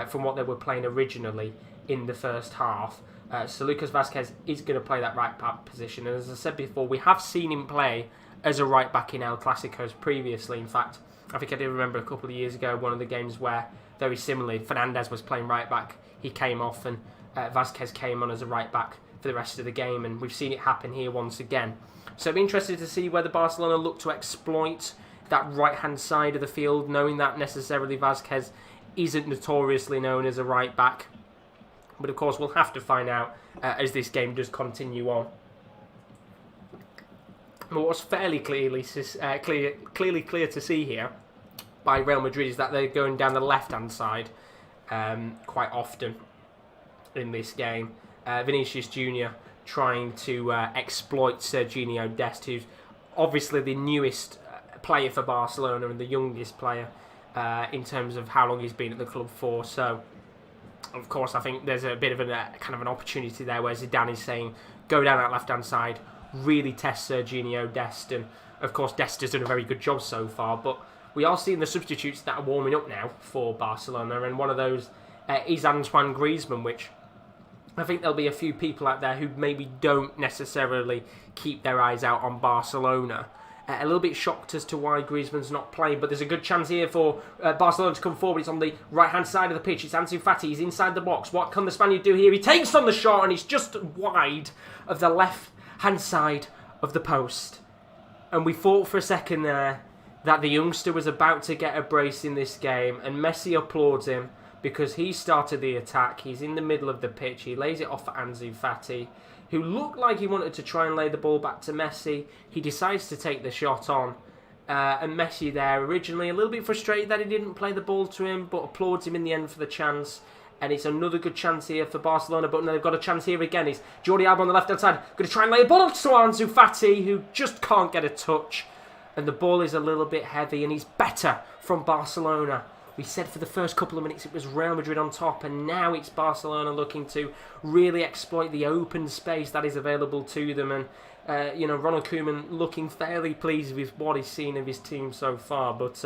from what they were playing originally in the first half. So Lucas Vázquez is going to play that right back position. And as I said before, we have seen him play as a right back in El Clasicos previously. In fact, I think I do remember a couple of years ago, one of the games where, very similarly, Fernandes was playing right back. He came off and Vázquez came on as a right back for the rest of the game. And we've seen it happen here once again. So I'm interested to see whether Barcelona look to exploit that right-hand side of the field, knowing that necessarily Vázquez isn't notoriously known as a right back. But of course, we'll have to find out as this game does continue on. But what's fairly clearly clear to see here by Real Madrid is that they're going down the left-hand side quite often in this game. Vinicius Jr. trying to exploit Serginho Dest, who's obviously the newest player for Barcelona and the youngest player in terms of how long he's been at the club for. So, of course, I think there's a bit of kind of an opportunity there where Zidane is saying, go down that left-hand side, really test Serginho Dest. And, of course, Dest has done a very good job so far. But we are seeing the substitutes that are warming up now for Barcelona. And one of those is Antoine Griezmann, which I think there'll be a few people out there who maybe don't necessarily keep their eyes out on Barcelona. A little bit shocked as to why Griezmann's not playing, but there's a good chance here for Barcelona to come forward. It's on the right-hand side of the pitch. It's Ansu Fati. He's inside the box. What can the Spaniard do here? He takes on the shot, and he's just wide of the left-hand side of the post. And we thought for a second there that the youngster was about to get a brace in this game, and Messi applauds him because he started the attack. He's in the middle of the pitch. He lays it off for Ansu Fati, who looked like he wanted to try and lay the ball back to Messi. He decides to take the shot on. And Messi there, originally a little bit frustrated that he didn't play the ball to him, but applauds him in the end for the chance. And it's another good chance here for Barcelona, but now they've got a chance here again. It's Jordi Alba on the left-hand side. Going to try and lay a ball to Ansu Fati, who just can't get a touch. And the ball is a little bit heavy, and he's better from Barcelona. We said for the first couple of minutes it was Real Madrid on top, and now it's Barcelona looking to really exploit the open space that is available to them. And, Ronald Koeman looking fairly pleased with what he's seen of his team so far. But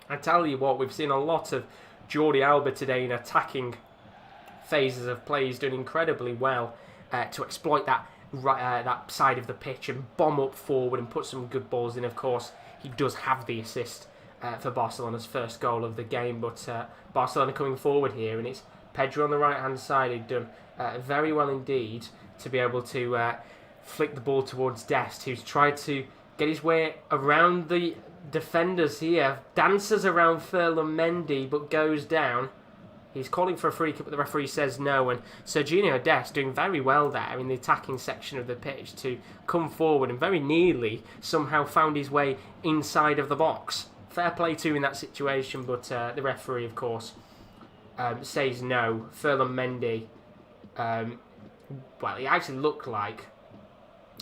I tell you what, we've seen a lot of Jordi Alba today in attacking phases of play. He's done incredibly well to exploit that side of the pitch and bomb up forward and put some good balls in. Of course, he does have the assist for Barcelona's first goal of the game, but Barcelona coming forward here, and it's Pedro on the right-hand side who'd done very well indeed to be able to flick the ball towards Dest, who's tried to get his way around the defenders here, dances around Ferland Mendy, but goes down. He's calling for a free kick, but the referee says no, and Serginho Dest doing very well there in the attacking section of the pitch to come forward and very nearly somehow found his way inside of the box fair play to in that situation, but the referee, of course, says no. Ferland Mendy, well, it actually looked like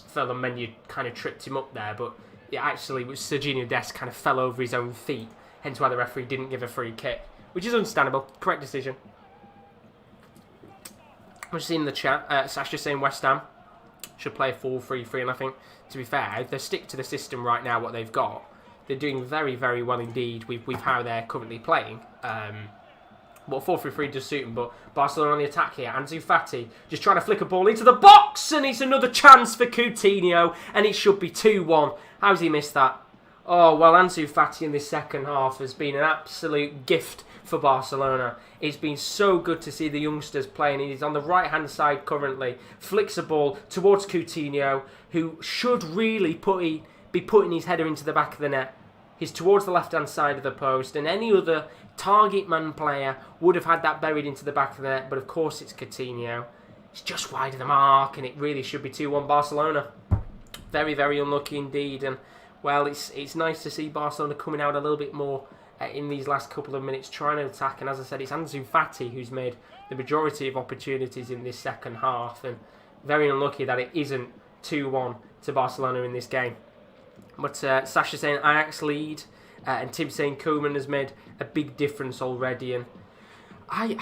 Ferland Mendy kind of tripped him up there, but it actually was Serginho Dest kind of fell over his own feet, hence why the referee didn't give a free kick, which is understandable. Correct decision. I'm just seeing in the chat, Sasha saying West Ham should play a 4-3-3, and I think, to be fair, if they stick to the system right now, what they've got, they're doing very, very well indeed with how they're currently playing. But 4-3-3 does suit them, but Barcelona on the attack here. Ansu Fati just trying to flick a ball into the box, and it's another chance for Coutinho, and it should be 2-1. How's he missed that? Oh, well, Ansu Fati in this second half has been an absolute gift for Barcelona. It's been so good to see the youngsters playing. He's on the right-hand side currently. Flicks a ball towards Coutinho, who should really be putting his header into the back of the net. He's towards the left-hand side of the post, and any other target man player would have had that buried into the back of the net, but of course it's Coutinho. It's just wide of the mark, and it really should be 2-1 Barcelona. Very, very unlucky indeed, and well, it's nice to see Barcelona coming out a little bit more in these last couple of minutes, trying to attack, and as I said, it's Ansu Fati who's made the majority of opportunities in this second half, and very unlucky that it isn't 2-1 to Barcelona in this game. But Sasha saying Ajax lead, and Tim saying Koeman has made a big difference already, and I'd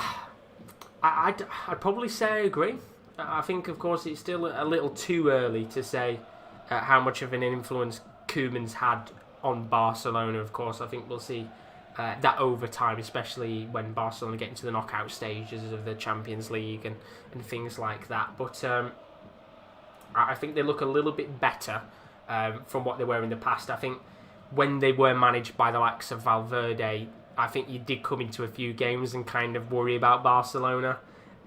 probably say I agree. I think, of course, it's still a little too early to say how much of an influence Koeman's had on Barcelona. Of course, I think we'll see that over time, especially when Barcelona get into the knockout stages of the Champions League and things like that. But I think they look a little bit better from what they were in the past. I think when they were managed by the likes of Valverde, I think you did come into a few games and kind of worry about Barcelona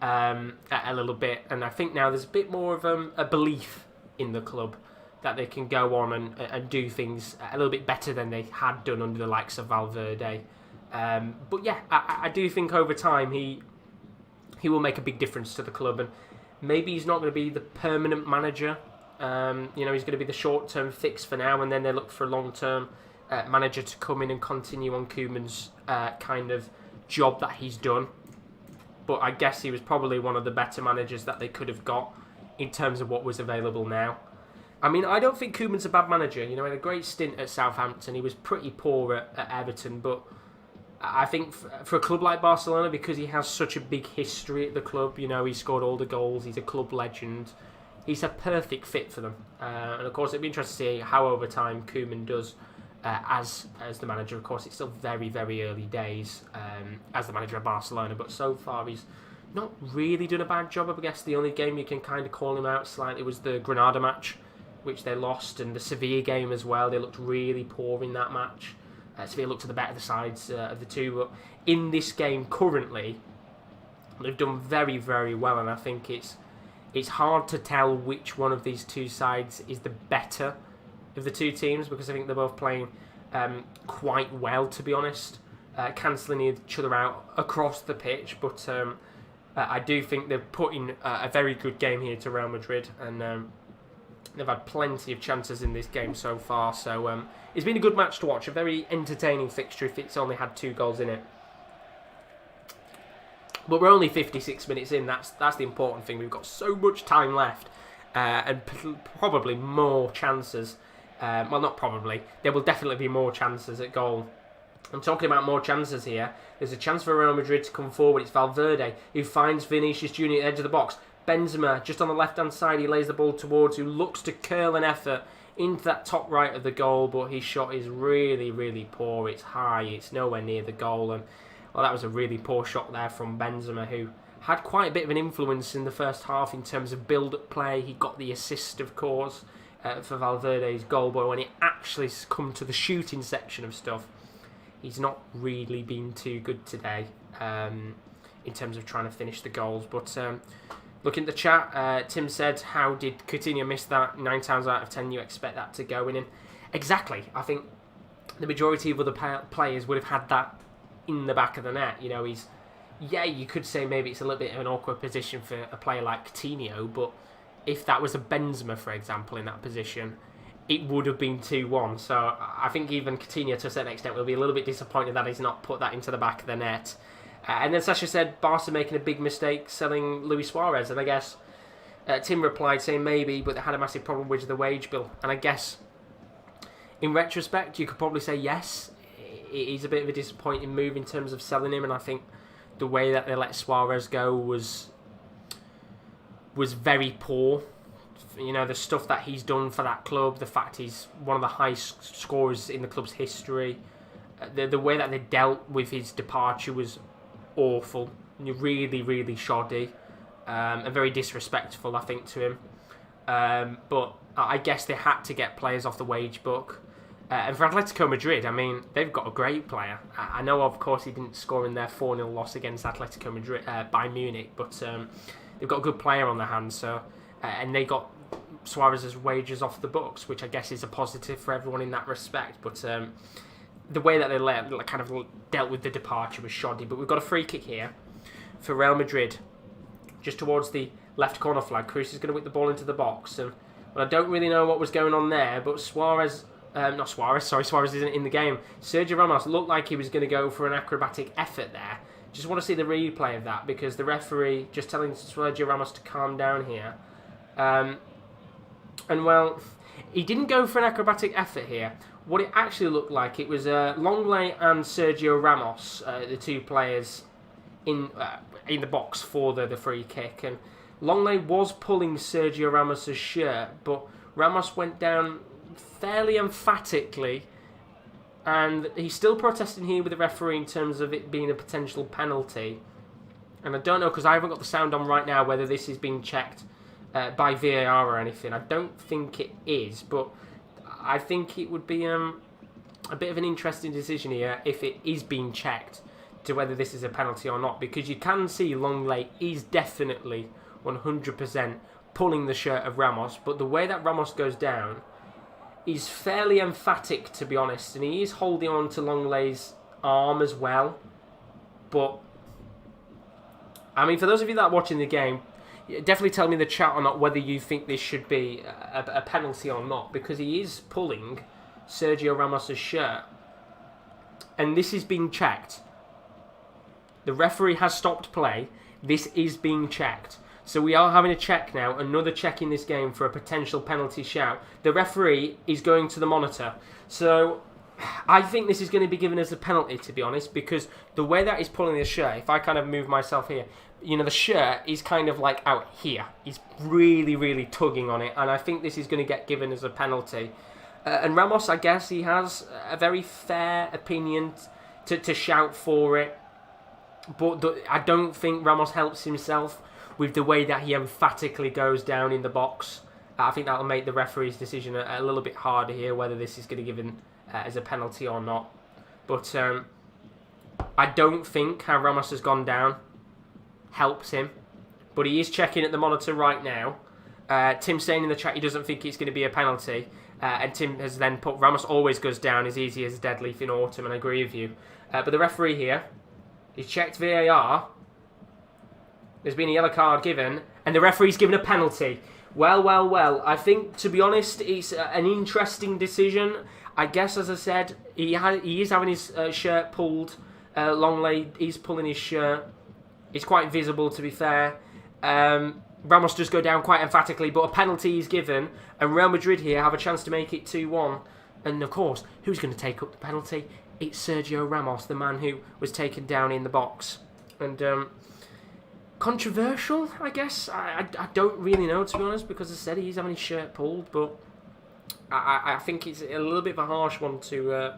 a little bit. And I think now there's a bit more of a belief in the club that they can go on and do things a little bit better than they had done under the likes of Valverde. But yeah, I do think over time he will make a big difference to the club, and maybe he's not going to be the permanent manager. He's going to be the short-term fix for now, and then they look for a long-term manager to come in and continue on Koeman's kind of job that he's done. But I guess he was probably one of the better managers that they could have got in terms of what was available now. I mean, I don't think Koeman's a bad manager. He had a great stint at Southampton. He was pretty poor at Everton, but I think for a club like Barcelona, because he has such a big history at the club, he scored all the goals, he's a club legend, he's a perfect fit for them. And of course, it'd be interesting to see how over time Koeman does as the manager. Of course, it's still very, very early days as the manager of Barcelona, but so far he's not really done a bad job. I guess the only game you can kind of call him out slightly was the Granada match, which they lost, and the Sevilla game as well. They looked really poor in that match. Sevilla looked to the better sides of the two, but in this game currently, they've done very, very well, and I think it's hard to tell which one of these two sides is the better of the two teams, because I think they're both playing quite well, to be honest, cancelling each other out across the pitch, but I do think they're putting a very good game here to Real Madrid, and they've had plenty of chances in this game so far, so it's been a good match to watch, a very entertaining fixture if it's only had 2 goals in it. But we're only 56 minutes in, that's the important thing. We've got so much time left, and probably more chances. Well, not probably, there will definitely be more chances at goal. I'm talking about more chances here. There's a chance for Real Madrid to come forward. It's Valverde who finds Vinicius Jr. at the edge of the box. Benzema, just on the left-hand side, he lays the ball towards, who looks to curl an effort into that top right of the goal, but his shot is really, really poor. It's high, it's nowhere near the goal, and well, that was a really poor shot there from Benzema, who had quite a bit of an influence in the first half in terms of build-up play. He got the assist, of course, for Valverde's goal, but when it actually come to the shooting section of stuff, he's not really been too good today in terms of trying to finish the goals. But looking at the chat, Tim said, how did Coutinho miss that? 9 times out of 10 you expect that to go in. And exactly, I think the majority of other players would have had that in the back of the net. You could say maybe it's a little bit of an awkward position for a player like Coutinho, but if that was a Benzema, for example, in that position, it would have been 2-1. So I think even Coutinho, to a certain extent, will be a little bit disappointed that he's not put that into the back of the net. And then Sasha said Barca making a big mistake selling Luis Suarez, and I guess Tim replied saying maybe, but they had a massive problem with the wage bill. And I guess in retrospect, you could probably say yes, it is a bit of a disappointing move in terms of selling him, and I think the way that they let Suarez go was very poor. You know, the stuff that he's done for that club, the fact he's one of the highest scorers in the club's history, the way that they dealt with his departure was awful, really, really shoddy, and very disrespectful, I think, to him. But I guess they had to get players off the wage book. And for Atletico Madrid, I mean, they've got a great player. I know, of course, he didn't score in their 4-0 loss against Atletico Madrid by Munich, but they've got a good player on their hands. So, and they got Suarez's wages off the books, which I guess is a positive for everyone in that respect. But the way that they kind of dealt with the departure was shoddy. But we've got a free kick here for Real Madrid, just towards the left corner flag. Cruz is going to whip the ball into the box, and I don't really know what was going on there, but Suarez isn't in the game. Sergio Ramos looked like he was going to go for an acrobatic effort there. Just want to see the replay of that, because the referee just telling Sergio Ramos to calm down here. And well, he didn't go for an acrobatic effort here. What it actually looked like, it was Longley and Sergio Ramos, the two players in the box for the free kick. And Longley was pulling Sergio Ramos' shirt, but Ramos went down fairly emphatically, and he's still protesting here with the referee in terms of it being a potential penalty. And I don't know, because I haven't got the sound on right now, whether this is being checked by VAR or anything. I don't think it is, but I think it would be a bit of an interesting decision here if it is being checked to whether this is a penalty or not, because you can see Longley is definitely 100% pulling the shirt of Ramos, but the way that Ramos goes down is fairly emphatic, to be honest, and he is holding on to Longley's arm as well. But I mean, for those of you that are watching the game, definitely tell me in the chat or not whether you think this should be a penalty or not, because he is pulling Sergio Ramos' shirt, and this is being checked. The referee has stopped play. This is being checked. So we are having a check now, another check in this game for a potential penalty shout. The referee is going to the monitor. So I think this is going to be given as a penalty, to be honest, because the way that he's pulling the shirt, if I kind of move myself here, you know, the shirt is kind of like out here. He's really, really tugging on it, and I think this is going to get given as a penalty. And Ramos, I guess he has a very fair opinion to shout for it, but I don't think Ramos helps himself with the way that he emphatically goes down in the box. I think that'll make the referee's decision a little bit harder here, whether this is going to be given as a penalty or not. But I don't think how Ramos has gone down helps him. But he is checking at the monitor right now. Tim's saying in the chat he doesn't think it's going to be a penalty. And Tim has then put Ramos always goes down as easy as a dead leaf in autumn, and I agree with you. But the referee here, he's checked VAR. There's been a yellow card given, and the referee's given a penalty. Well. I think, to be honest, it's an interesting decision. I guess, as I said, he is having his shirt pulled. Longley is pulling his shirt. It's quite visible, to be fair. Ramos does go down quite emphatically, but a penalty is given, and Real Madrid here have a chance to make it 2-1. And, of course, who's going to take up the penalty? It's Sergio Ramos, the man who was taken down in the box. And controversial, I guess. I don't really know, to be honest, because as I said, he's having his shirt pulled, but I think it's a little bit of a harsh one to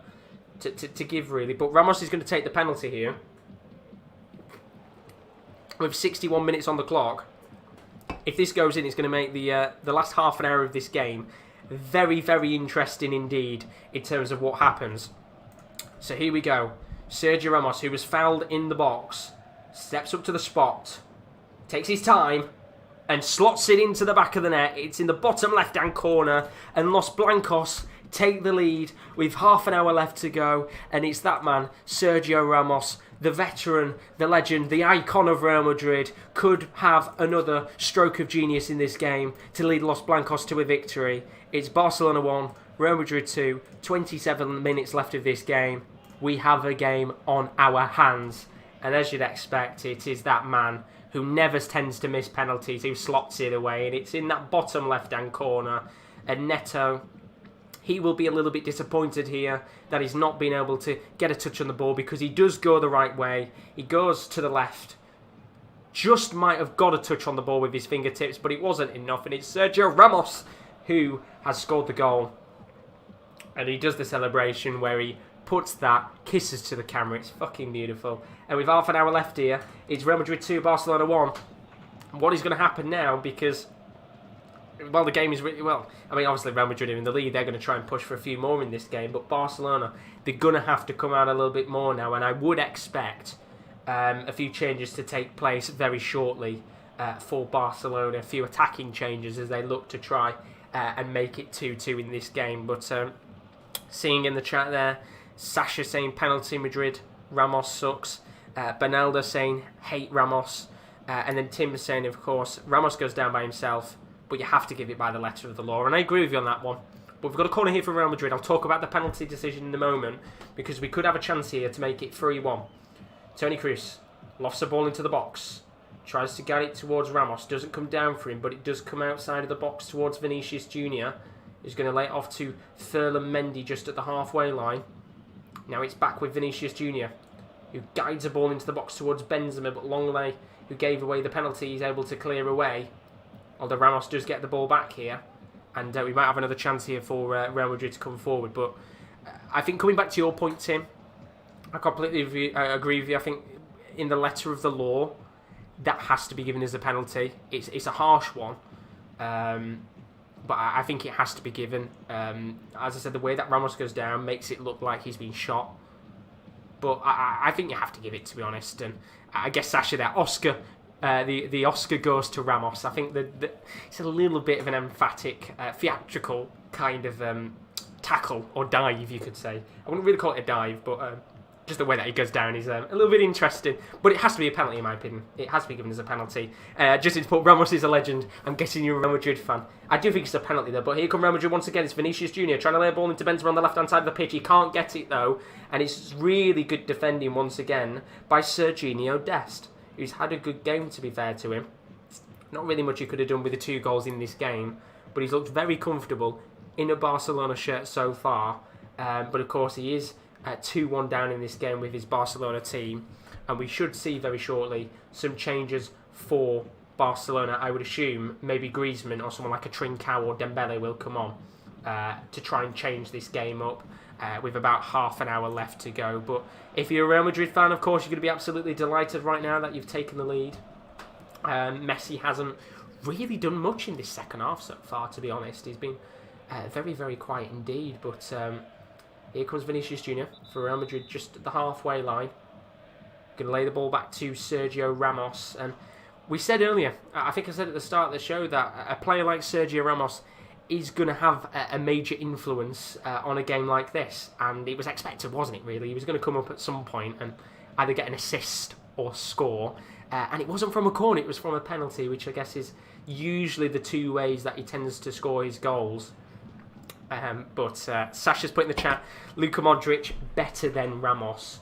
give, really. But Ramos is going to take the penalty here with 61 minutes on the clock. If this goes in, it's going to make the last half an hour of this game very, very interesting indeed in terms of what happens. So here we go. Sergio Ramos, who was fouled in the box, steps up to the spot, takes his time, and slots it into the back of the net. It's in the bottom left-hand corner, and Los Blancos take the lead with half an hour left to go, and it's that man, Sergio Ramos, the veteran, the legend, the icon of Real Madrid, could have another stroke of genius in this game to lead Los Blancos to a victory. It's Barcelona 1, Real Madrid 2, 27 minutes left of this game. We have a game on our hands. And as you'd expect, it is that man who never tends to miss penalties, who slots it away. And it's in that bottom left-hand corner. And Neto, he will be a little bit disappointed here that he's not been able to get a touch on the ball because he does go the right way. He goes to the left. Just might have got a touch on the ball with his fingertips, but it wasn't enough. And it's Sergio Ramos who has scored the goal. And he does the celebration where he puts that, kisses to the camera. It's fucking beautiful. And with half an hour left here, it's Real Madrid 2, Barcelona 1. What is going to happen now? Because, well, the game is really, well, I mean, obviously Real Madrid are in the lead. They're going to try and push for a few more in this game. But Barcelona, they're going to have to come out a little bit more now. And I would expect a few changes to take place very shortly for Barcelona. A few attacking changes as they look to try and make it 2-2 in this game. But seeing in the chat there, Sasha saying penalty Madrid, Ramos sucks. Benelda saying hate Ramos. And then Tim saying, of course, Ramos goes down by himself, but you have to give it by the letter of the law. And I agree with you on that one. But we've got a corner here for Real Madrid. I'll talk about the penalty decision in a moment because we could have a chance here to make it 3-1. Toni Kroos lofts the ball into the box. Tries to get it towards Ramos. Doesn't come down for him, but it does come outside of the box towards Vinicius Jr. He's going to lay it off to Ferland Mendy just at the halfway line. Now it's back with Vinicius Jr., who guides the ball into the box towards Benzema, but Longley, who gave away the penalty, is able to clear away. Although Ramos does get the ball back here, and we might have another chance here for Real Madrid to come forward. But I think coming back to your point, Tim, I completely agree with you. I think in the letter of the law, that has to be given as a penalty. It's a harsh one, but I think it has to be given. As I said, the way that Ramos goes down makes it look like he's been shot. But I think you have to give it, to be honest. And I guess Sasha there, Oscar, the Oscar goes to Ramos. I think that it's a little bit of an emphatic, theatrical kind of tackle or dive, you could say. I wouldn't really call it a dive, but just the way that he goes down is a little bit interesting. But it has to be a penalty, in my opinion. It has to be given as a penalty. Just to put Ramos is a legend. I'm guessing you're a Real Madrid fan. I do think it's a penalty, though. But here come Real Madrid once again. It's Vinicius Jr. trying to lay a ball into Benzema on the left-hand side of the pitch. He can't get it, though. And it's really good defending once again by Serginho Dest, who's had a good game, to be fair to him. Not really much he could have done with the 2 goals in this game. But he's looked very comfortable in a Barcelona shirt so far. But, of course, he is 2-1 down in this game with his Barcelona team, and we should see very shortly some changes for Barcelona. I would assume maybe Griezmann or someone like a Trincao or Dembele will come on to try and change this game up with about half an hour left to go. But if you're a Real Madrid fan, of course, you're going to be absolutely delighted right now that you've taken the lead. Messi hasn't really done much in this second half so far, to be honest. He's been very, very quiet indeed, but here comes Vinicius Jr. for Real Madrid just at the halfway line. Going to lay the ball back to Sergio Ramos. And we said earlier, I think I said at the start of the show, that a player like Sergio Ramos is going to have a major influence on a game like this. And it was expected, wasn't it, really? He was going to come up at some point and either get an assist or score. And it wasn't from a corner, it was from a penalty, which I guess is usually the 2 ways that he tends to score his goals. But Sasha's put in the chat, Luka Modric better than Ramos.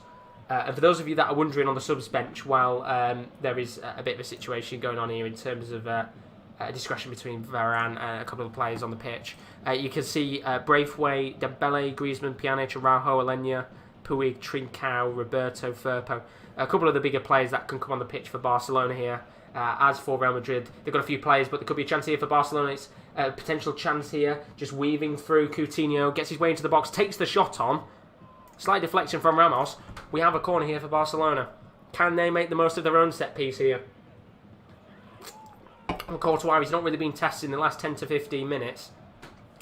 And for those of you that are wondering on the subs bench, while there is a bit of a situation going on here in terms of discretion between Varane and a couple of players on the pitch, you can see Braithwaite, Dembele, Griezmann, Pjanic, Araujo, Alenya, Puig, Trincao, Roberto, Firpo. A couple of the bigger players that can come on the pitch for Barcelona here. As for Real Madrid, they've got a few players, but there could be a chance here for Barcelona. It's a potential chance here, just weaving through. Coutinho gets his way into the box, takes the shot on. Slight deflection from Ramos. We have a corner here for Barcelona. Can they make the most of their own set piece here? And Courtois, he's not really been tested in the last 10 to 15 minutes.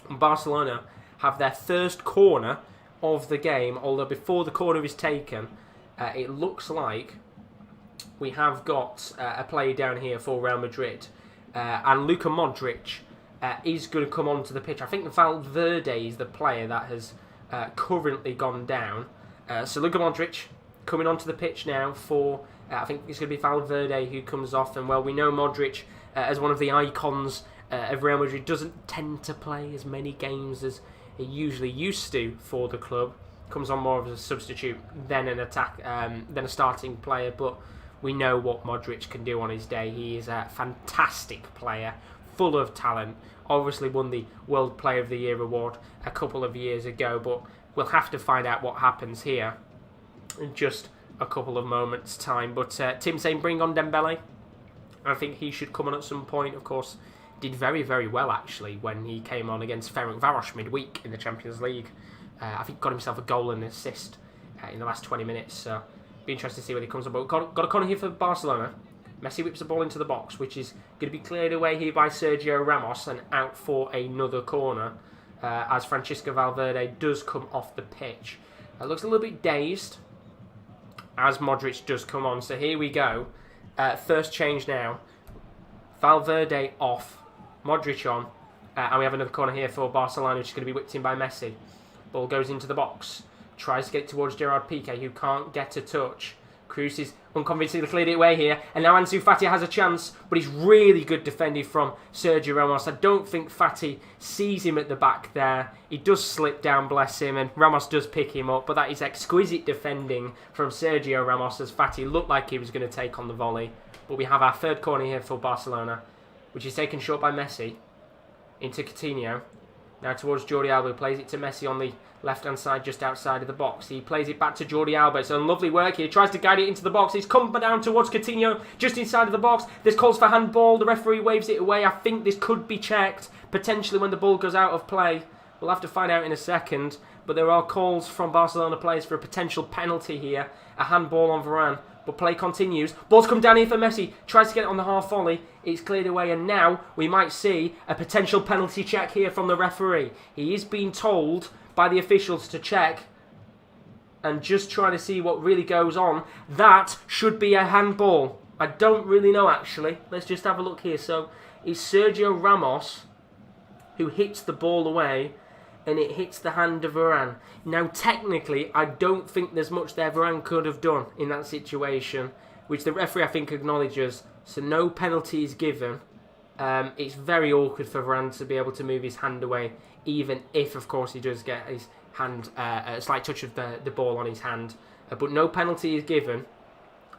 And Barcelona have their first corner of the game, although before the corner is taken, it looks like we have got a player down here for Real Madrid. And Luka Modric is going to come onto the pitch. I think Valverde is the player that has currently gone down. So Luka Modric coming onto the pitch now for, I think it's going to be Valverde who comes off. And well, we know Modric as one of the icons of Real Madrid doesn't tend to play as many games as he usually used to for the club. Comes on more as a substitute than an than a starting player, but we know what Modric can do on his day. He is a fantastic player, full of talent. Obviously won the World Player of the Year award a couple of years ago, but we'll have to find out what happens here in just a couple of moments' time. But Tim saying bring on Dembele. I think he should come on at some point. Of course, did very, very well actually when he came on against Ferencvaros midweek in the Champions League. I think got himself a goal and an assist in the last 20 minutes. So be interested to see where he comes on. But got a corner here for Barcelona. Messi whips the ball into the box, which is going to be cleared away here by Sergio Ramos and out for another corner as Francisco Valverde does come off the pitch. Looks a little bit dazed as Modric does come on. So here we go. First change now. Valverde off, Modric on, and we have another corner here for Barcelona, which is going to be whipped in by Messi. Ball goes into the box, tries to get it towards Gerard Piqué, who can't get a touch. Cruz is unconvincingly cleared it away here, and now Ansu Fati has a chance, but he's really good defending from Sergio Ramos. I don't think Fati sees him at the back there. He does slip down, bless him, and Ramos does pick him up, but that is exquisite defending from Sergio Ramos as Fati looked like he was going to take on the volley. But we have our third corner here for Barcelona, which is taken short by Messi into Coutinho. Now towards Jordi Alba, who plays it to Messi on the left-hand side, just outside of the box. He plays it back to Jordi Alba. It's a lovely work here. He tries to guide it into the box. He's come down towards Coutinho, just inside of the box. There's calls for handball. The referee waves it away. I think this could be checked, potentially when the ball goes out of play. We'll have to find out in a second. But there are calls from Barcelona players for a potential penalty here. A handball on Varane. But play continues. Ball's come down here for Messi. Tries to get it on the half volley. It's cleared away. And now we might see a potential penalty check here from the referee. He is being told by the officials to check and just try to see what really goes on. That should be a handball. I don't really know actually. Let's just have a look here. So it's Sergio Ramos who hits the ball away and it hits the hand of Varane. Now technically I don't think there's much there Varane could have done in that situation, which the referee I think acknowledges. So no penalty is given. It's very awkward for Varane to be able to move his hand away, even if, of course, he does get his hand, a slight touch of the ball on his hand. But no penalty is given,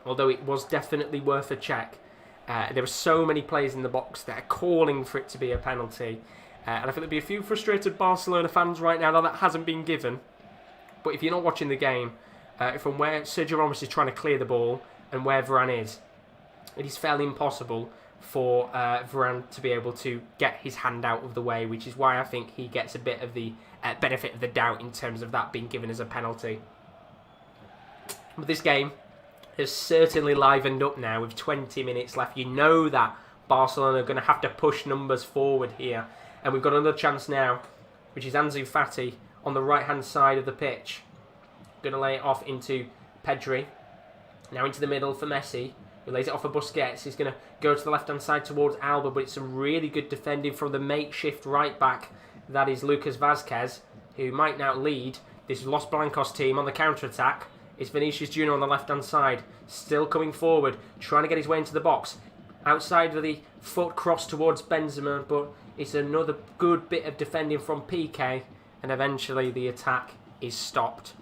although it was definitely worth a check. There were so many players in the box that are calling for it to be a penalty. And I think there'll be a few frustrated Barcelona fans right now that hasn't been given. But if you're not watching the game, from where Sergio Ramos is trying to clear the ball and where Varane is, it is fairly impossible for Varane to be able to get his hand out of the way, which is why I think he gets a bit of the benefit of the doubt in terms of that being given as a penalty. But this game has certainly livened up now with 20 minutes left. You know that Barcelona are going to have to push numbers forward here. And we've got another chance now, which is Ansu Fati on the right-hand side of the pitch. Going to lay it off into Pedri. Now into the middle for Messi. He lays it off for Busquets. He's going to go to the left-hand side towards Alba, but it's some really good defending from the makeshift right-back. That is Lucas Vazquez, who might now lead this Los Blancos team on the counter-attack. It's Vinicius Junior on the left-hand side, still coming forward, trying to get his way into the box. Outside of the foot cross towards Benzema, but it's another good bit of defending from Piqué, and eventually the attack is stopped.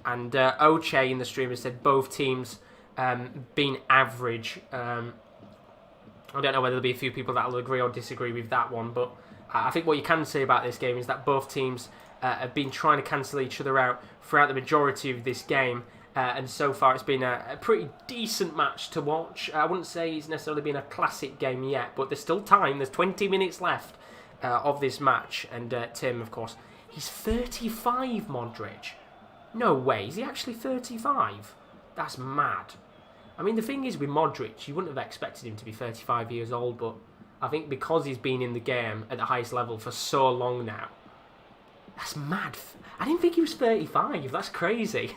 And Oche in the stream has said both teams been average. I don't know whether there'll be a few people that will agree or disagree with that one, but I think what you can say about this game is that both teams have been trying to cancel each other out throughout the majority of this game, and so far it's been a pretty decent match to watch. I wouldn't say it's necessarily been a classic game yet, but there's still time. There's 20 minutes left of this match, and Tim, of course, he's 35, Modric. No way, is he actually 35? That's mad. I mean, the thing is with Modric, you wouldn't have expected him to be 35 years old, but I think because he's been in the game at the highest level for so long now, that's mad. I didn't think he was 35. That's crazy.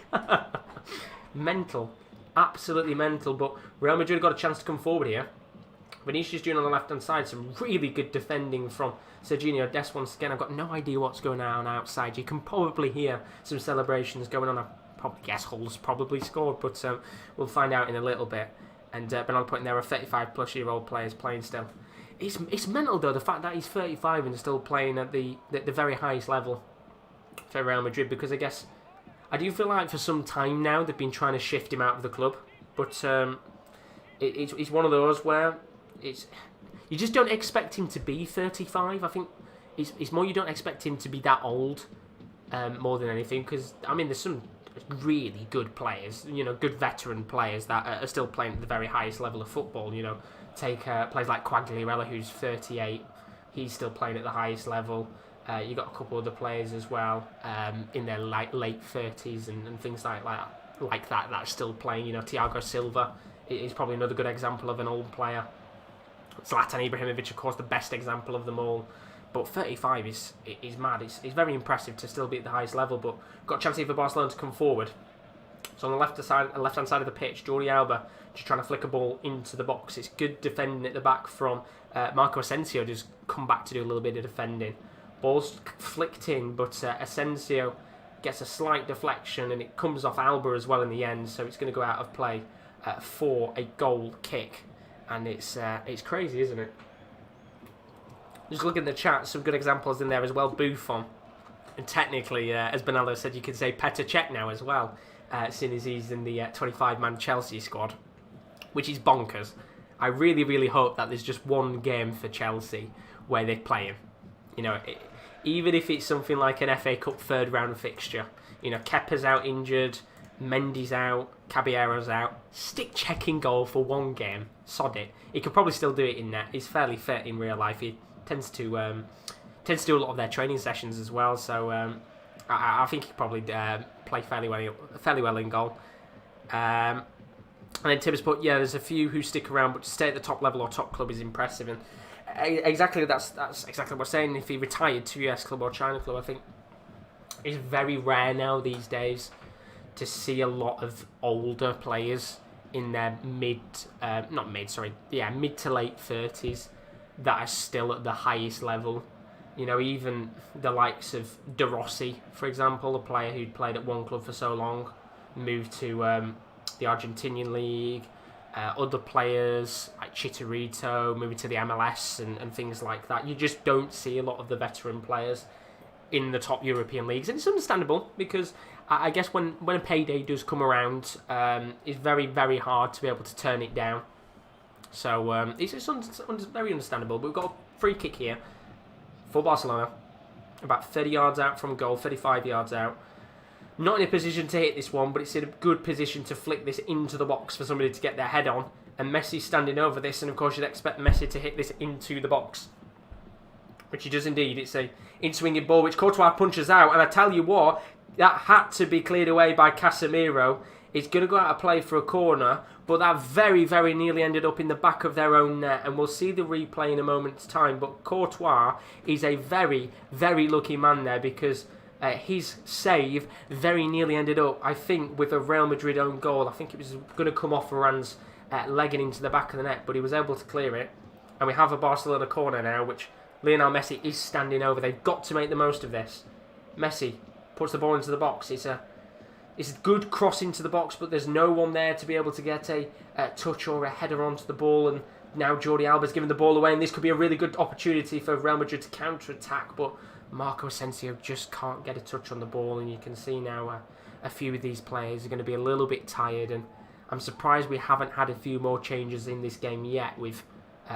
Mental. Absolutely mental. But Real Madrid got a chance to come forward here. Vinicius Junior on the left-hand side. Some really good defending from Serginho Dest once again. I've got no idea what's going on outside. You can probably hear some celebrations going on. I probably guess Hull's probably scored, but we'll find out in a little bit. And Bernardo putting there a 35-plus-year-old players playing still. It's mental, though, the fact that he's 35 and still playing at the very highest level for Real Madrid, because I guess I do feel like for some time now they've been trying to shift him out of the club, but it's one of those where you just don't expect him to be 35. I think it's more you don't expect him to be that old, more than anything, because I mean there's some really good players, good veteran players that are still playing at the very highest level of football. Take players like Quagliarella, who's 38, he's still playing at the highest level. You got a couple other players as well in their late 30s and things like that are still playing. Thiago Silva is probably another good example of an old player. Zlatan Ibrahimovic, of course, the best example of them all. But 35 is mad. It's very impressive to still be at the highest level. But got a chance here for Barcelona to come forward. So on the left-hand side of the pitch, Jordi Alba just trying to flick a ball into the box. It's good defending at the back from Marco Asensio. Just come back to do a little bit of defending. Ball's flicked in, but Asensio gets a slight deflection, and it comes off Alba as well in the end. So it's going to go out of play for a goal kick, and it's crazy, isn't it? Just looking at the chat, some good examples in there as well. Buffon, and technically, as Benalo said, you could say Petr Cech now as well, seeing as he's in the 25-man Chelsea squad, which is bonkers. I really, really hope that there's just one game for Chelsea where they play him. Even if it's something like an FA Cup third round fixture. Kepa's out injured, Mendy's out, Caballero's out. Stick Cech in goal for one game. Sod it. He could probably still do it in net. He's fairly fit in real life. He tends to do a lot of their training sessions as well. So I think he could probably play fairly well in goal. And then Tibbs put, there's a few who stick around, but to stay at the top level or top club is impressive. And exactly that's exactly what I'm saying. If he retired to US club or China club, I think it's very rare now these days to see a lot of older players in their mid to late 30s that are still at the highest level. Even the likes of De Rossi, for example, a player who'd played at one club for so long, moved to the Argentinian league. Other players like Chicharito moving to the MLS and things like that. You just don't see a lot of the veteran players in the top European leagues, and it's understandable because I guess when a payday does come around, it's very, very hard to be able to turn it down. So it's very understandable. But we've got a free kick here for Barcelona, about 30 yards out from goal, 35 yards out. Not in a position to hit this one, but it's in a good position to flick this into the box for somebody to get their head on. And Messi's standing over this, and of course you'd expect Messi to hit this into the box, which he does indeed. It's a in-swinging ball which Courtois punches out, and I tell you what, that had to be cleared away by Casemiro. It's going to go out of play for a corner, but that very, very nearly ended up in the back of their own net, and we'll see the replay in a moment's time. But Courtois is a very, very lucky man there, because his save very nearly ended up, I think, with a Real Madrid own goal. I think it was going to come off Varane's leg and into the back of the net, but he was able to clear it. And we have a Barcelona corner now, which Lionel Messi is standing over. They've got to make the most of this. Messi puts the ball into the box. It's a good cross into the box, but there's no one there to be able to get a touch or a header onto the ball. And now Jordi Alba's giving the ball away, and this could be a really good opportunity for Real Madrid to counter-attack, but Marco Asensio just can't get a touch on the ball, and you can see now a few of these players are going to be a little bit tired, and I'm surprised we haven't had a few more changes in this game yet with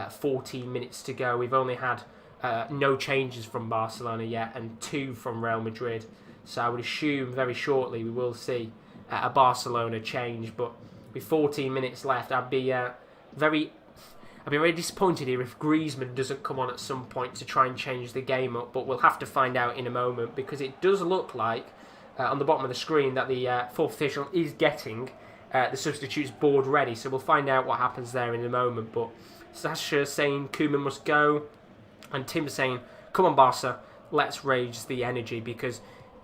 14 minutes to go. We've only had no changes from Barcelona yet and 2 from Real Madrid, so I would assume very shortly we will see a Barcelona change, but with 14 minutes left, I'd be very disappointed here if Griezmann doesn't come on at some point to try and change the game up, but we'll have to find out in a moment, because it does look like on the bottom of the screen that the fourth official is getting the substitutes board ready, so we'll find out what happens there in a moment. But Sasha saying Koeman must go, and Tim saying, come on Barca, let's raise the energy, because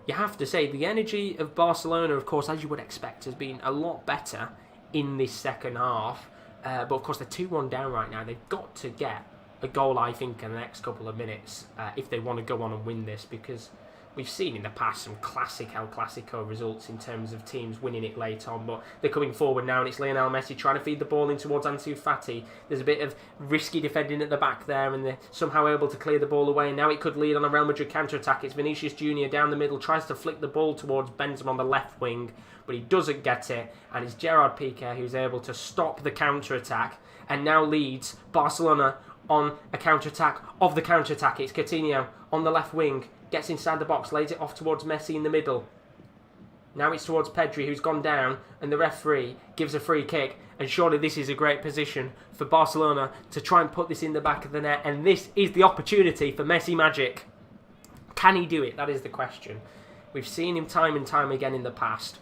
you have to say the energy of Barcelona, of course, as you would expect, has been a lot better in this second half. But of course they're 2-1 down right now. They've got to get a goal, I think, in the next couple of minutes if they want to go on and win this, because we've seen in the past some classic El Clasico results in terms of teams winning it late on, but they're coming forward now, and it's Lionel Messi trying to feed the ball in towards Ansu Fati. There's a bit of risky defending at the back there, and they're somehow able to clear the ball away, and now it could lead on a Real Madrid counter-attack. It's Vinicius Jr. down the middle, tries to flick the ball towards Benzema on the left wing, but he doesn't get it, and it's Gerard Piqué who's able to stop the counter-attack, and now leads Barcelona on a counter-attack of the counter-attack. It's Coutinho on the left wing, gets inside the box, lays it off towards Messi in the middle. Now it's towards Pedri, who's gone down, and the referee gives a free kick. And surely this is a great position for Barcelona to try and put this in the back of the net. And this is the opportunity for Messi magic. Can he do it? That is the question. We've seen him time and time again in the past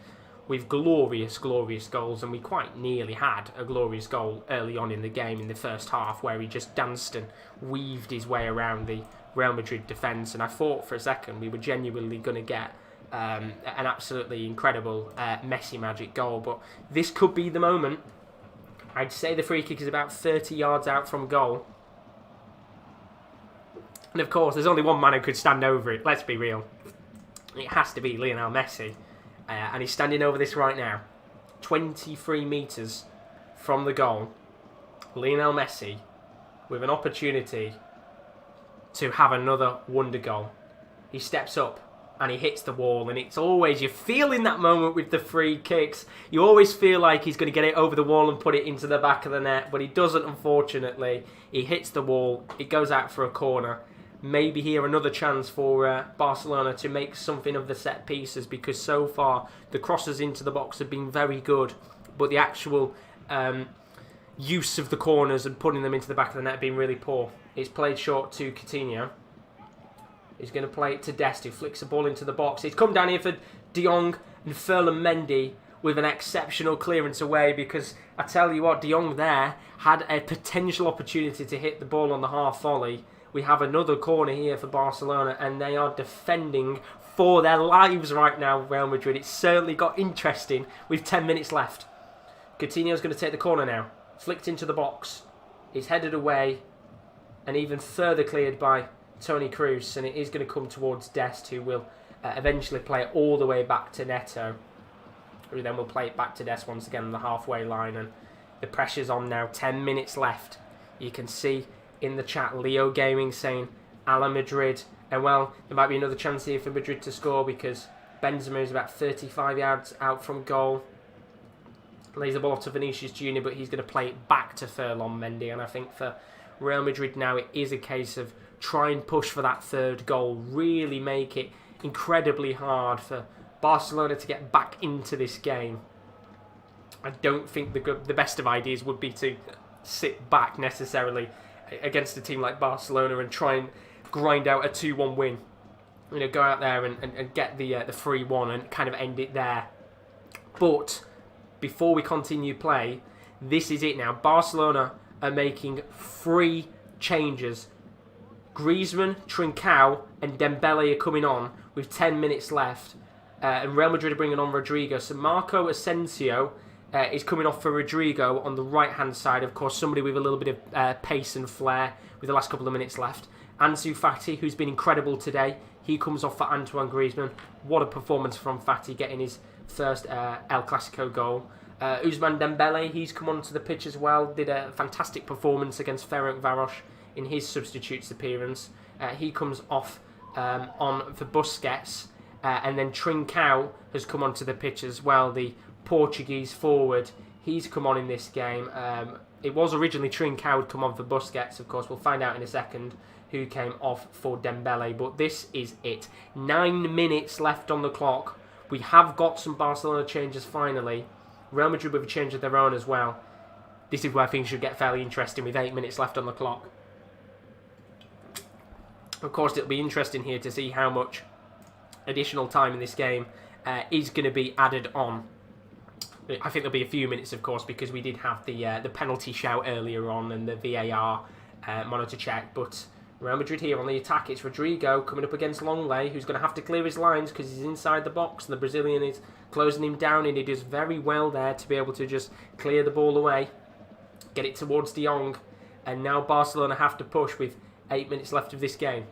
with glorious, glorious goals. And we quite nearly had a glorious goal early on in the game in the first half, where he just danced and weaved his way around the Real Madrid defence, and I thought for a second we were genuinely going to get an absolutely incredible Messi magic goal, but this could be the moment. I'd say the free kick is about 30 yards out from goal, and of course there's only one man who could stand over it. Let's be real, it has to be Lionel Messi, and he's standing over this right now, 23 metres from the goal. Lionel Messi with an opportunity to have another wonder goal. He steps up and he hits the wall, and it's always, you feel in that moment with the free kicks, you always feel like he's going to get it over the wall and put it into the back of the net, but he doesn't, unfortunately. He hits the wall, it goes out for a corner. Maybe here another chance for Barcelona to make something of the set pieces, because so far the crosses into the box have been very good, but the actual use of the corners and putting them into the back of the net have been really poor. It's played short to Coutinho. He's going to play it to Dest, who flicks the ball into the box. It's come down here for De Jong and Ferland Mendy with an exceptional clearance away, because I tell you what, De Jong there had a potential opportunity to hit the ball on the half volley. We have another corner here for Barcelona, and they are defending for their lives right now, Real Madrid. It's certainly got interesting with 10 minutes left. Coutinho's going to take the corner now. Flicked into the box. It's headed away and even further cleared by Toni Kroos, and it is going to come towards Dest, who will eventually play it all the way back to Neto, who then will play it back to Dest once again on the halfway line, and the pressure's on now. 10 minutes left. You can see in the chat Leo Gaming saying a la Madrid, and well, there might be another chance here for Madrid to score, because Benzema is about 35 yards out from goal. Lays the ball off to Vinicius Jr., but he's going to play it back to Ferland Mendy, and I think for Real Madrid now it is a case of try and push for that third goal, really make it incredibly hard for Barcelona to get back into this game. I don't think the best of ideas would be to sit back necessarily against a team like Barcelona and try and grind out a 2-1 win. You know, go out there and get the 3-1 and kind of end it there. But before we continue play, this is it now. Barcelona are making 3 changes. Griezmann, Trincao and Dembele are coming on with 10 minutes left. And Real Madrid are bringing on Rodrigo. So Marco Asensio is coming off for Rodrigo on the right-hand side. Of course, somebody with a little bit of pace and flair with the last couple of minutes left. Ansu Fati, who's been incredible today, he comes off for Antoine Griezmann. What a performance from Fati, getting his first El Clasico goal. Ousmane Dembele, he's come onto the pitch as well. Did a fantastic performance against Ferencváros in his substitutes appearance. He comes off on for Busquets. And then Trincao has come onto the pitch as well, the Portuguese forward. He's come on in this game. It was originally Trincao who'd come on for Busquets, of course. We'll find out in a second who came off for Dembele. But this is it. 9 minutes left on the clock. We have got some Barcelona changes finally. Real Madrid with a change of their own as well. This is where things should get fairly interesting with 8 minutes left on the clock. Of course, it'll be interesting here to see how much additional time in this game is going to be added on. I think there'll be a few minutes, of course, because we did have the penalty shout earlier on and the VAR monitor check. But Real Madrid here on the attack. It's Rodrigo coming up against Longley, who's going to have to clear his lines because he's inside the box. And the Brazilian is closing him down, and he does very well there to be able to just clear the ball away, get it towards De Jong. And now Barcelona have to push with 8 minutes left of this game.